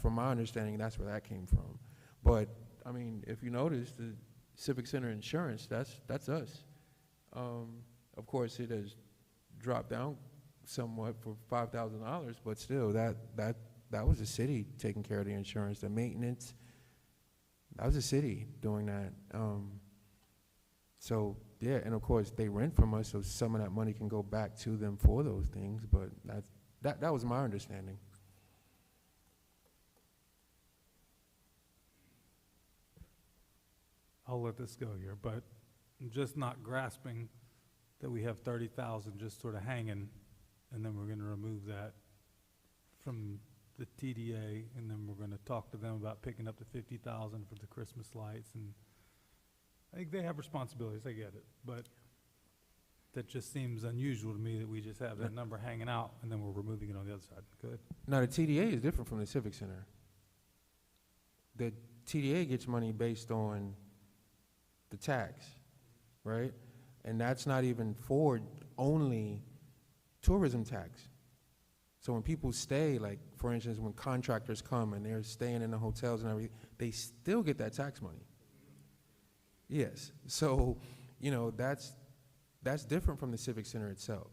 from my understanding, that's where that came from. But I mean, if you notice, the Civic Center insurance, that's us. Of course, it has dropped down somewhat for $5,000, but still, that was the city taking care of the insurance, the maintenance. That was the city doing that. So yeah, and of course they rent from us, so some of that money can go back to them for those things. But That was my understanding. I'll let this go here, but I'm just not grasping that we have 30,000 just sort of hanging, and then we're gonna remove that from the TDA, and then we're gonna talk to them about picking up the 50,000 for the Christmas lights, and I think they have responsibilities, I get it, but that just seems unusual to me that we just have that number hanging out, and then we're removing it on the other side. Good. Now, the TDA is different from the Civic Center. The TDA gets money based on the tax, right? And that's not even for only tourism tax. So when people stay, like, for instance, when contractors come and they're staying in the hotels and everything, they still get that tax money. Yes, so, you know, that's different from the Civic Center itself.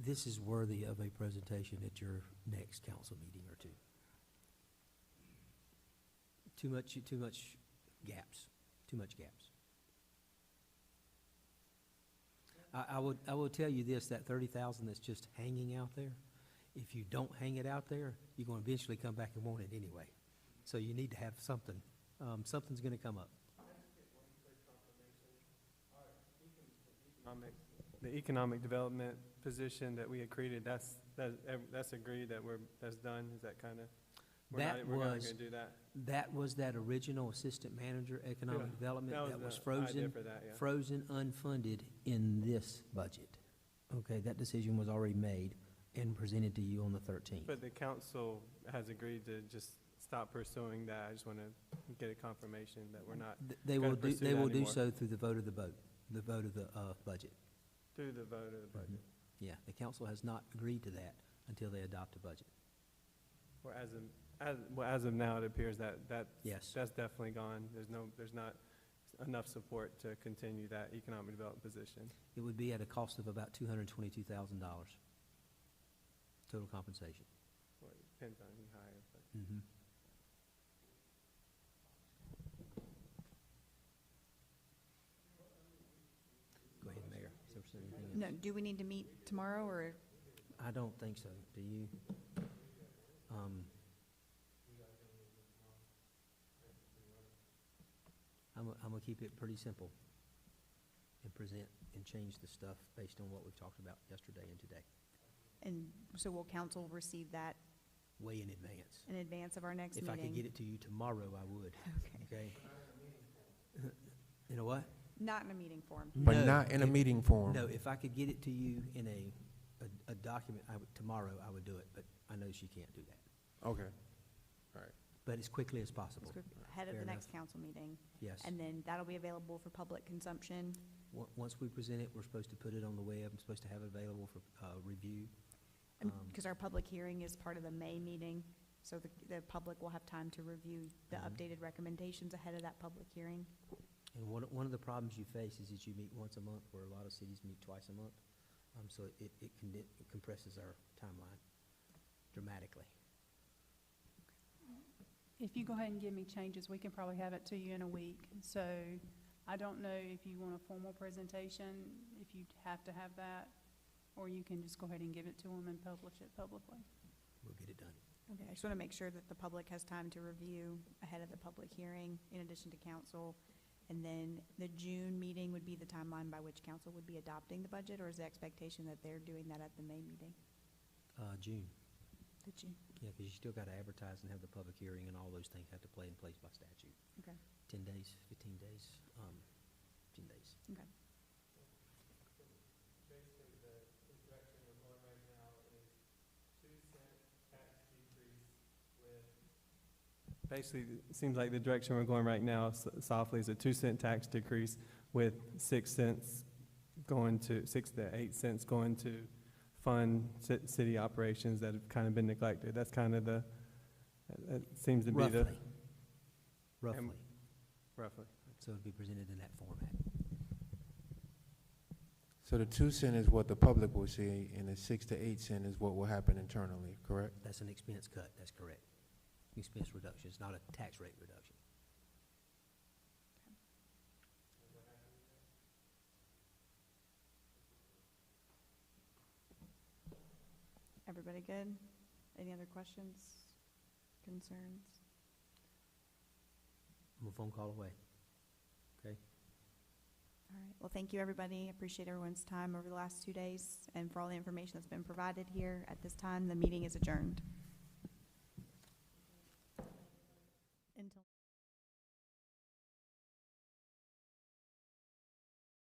This is worthy of a presentation at your next council meeting or two. Too much gaps, too much gaps. I will tell you this, that 30,000 that's just hanging out there, if you don't hang it out there, you're gonna eventually come back and want it anyway. So you need to have something, something's gonna come up. The economic development position that we had created, that's agreed that that's done, is that kind of? We're not gonna do that? That was that original assistant manager, economic development, that was frozen, for that, yeah. frozen, unfunded in this budget. Okay, that decision was already made and presented to you on the 13th. But the council has agreed to just stop pursuing that. I just want to get a confirmation that we're not They will gonna do, pursue they that will do anymore. so through the vote of the budget. through the vote of the budget. Yeah, the council has not agreed to that until they adopt a budget. Or as of now, it appears that Yes. that's definitely gone. There's not enough support to continue that economic development position. It would be at a cost of about $222,000 total compensation. Well, it depends on who you hire, but. Mhm. Go ahead, Mayor. Is there anything else? No, do we need to meet tomorrow, or? I don't think so. Do you? I'm gonna keep it pretty simple and present and change the stuff based on what we've talked about yesterday and today, And so will council receive that way in advance. in advance of our next If meeting? I could get it to you tomorrow, I would, Okay. okay? You know what? Not in a meeting form. But No, not in a if- meeting form. No, if I could get it to you in a document, tomorrow, I would do it, but I know she can't do that. Okay. But as quickly as possible, Ahead of Fair the next enough. council meeting. yes. And then that'll be available for public consumption. Once we present it, we're supposed to put it on the web, I'm supposed to have it available for review. Because our public hearing is part of the May meeting, so the public will have time to review the Mhm. updated recommendations ahead of that public hearing. And one of the problems you face is that you meet once a month, where a lot of cities meet twice a month. So it compresses our timeline dramatically. If you go ahead and give me changes, we can probably have it to you in a week. So I don't know if you want a formal presentation, if you have to have that, or you can just go ahead and give it to them and publish it publicly. We'll get it done. Okay, I just want to make sure that the public has time to review ahead of the public hearing, in addition to council. And then the June meeting would be the timeline by which council would be adopting the budget, or is the expectation that they're doing that at the May meeting? June, The June, yeah, because you still got to advertise and have the public hearing, and all those things have to play in place by statute. okay, 10 days, 15 days, 10 days. okay. Basically, the direction we're going right now is 2-cent tax decrease with. Basically, it seems like the direction we're going right now, softly, is a 2-cent tax decrease with 6 cents going to, 6 to 8 cents going to fund city operations that have kind of been neglected. That's kind of that seems to be Roughly, roughly. so it'd be presented in that format. So the 2 cent is what the public will see, and the 6 to 8 cent is what will happen internally, correct? That's an expense cut, that's correct. Expense reduction, it's not a tax rate reduction. Everybody good? Any other questions, concerns? I'm a phone call away. All right, well, thank you, everybody. Appreciate everyone's time over the last 2 days and for all the information that's been provided here. At this time, the meeting is adjourned.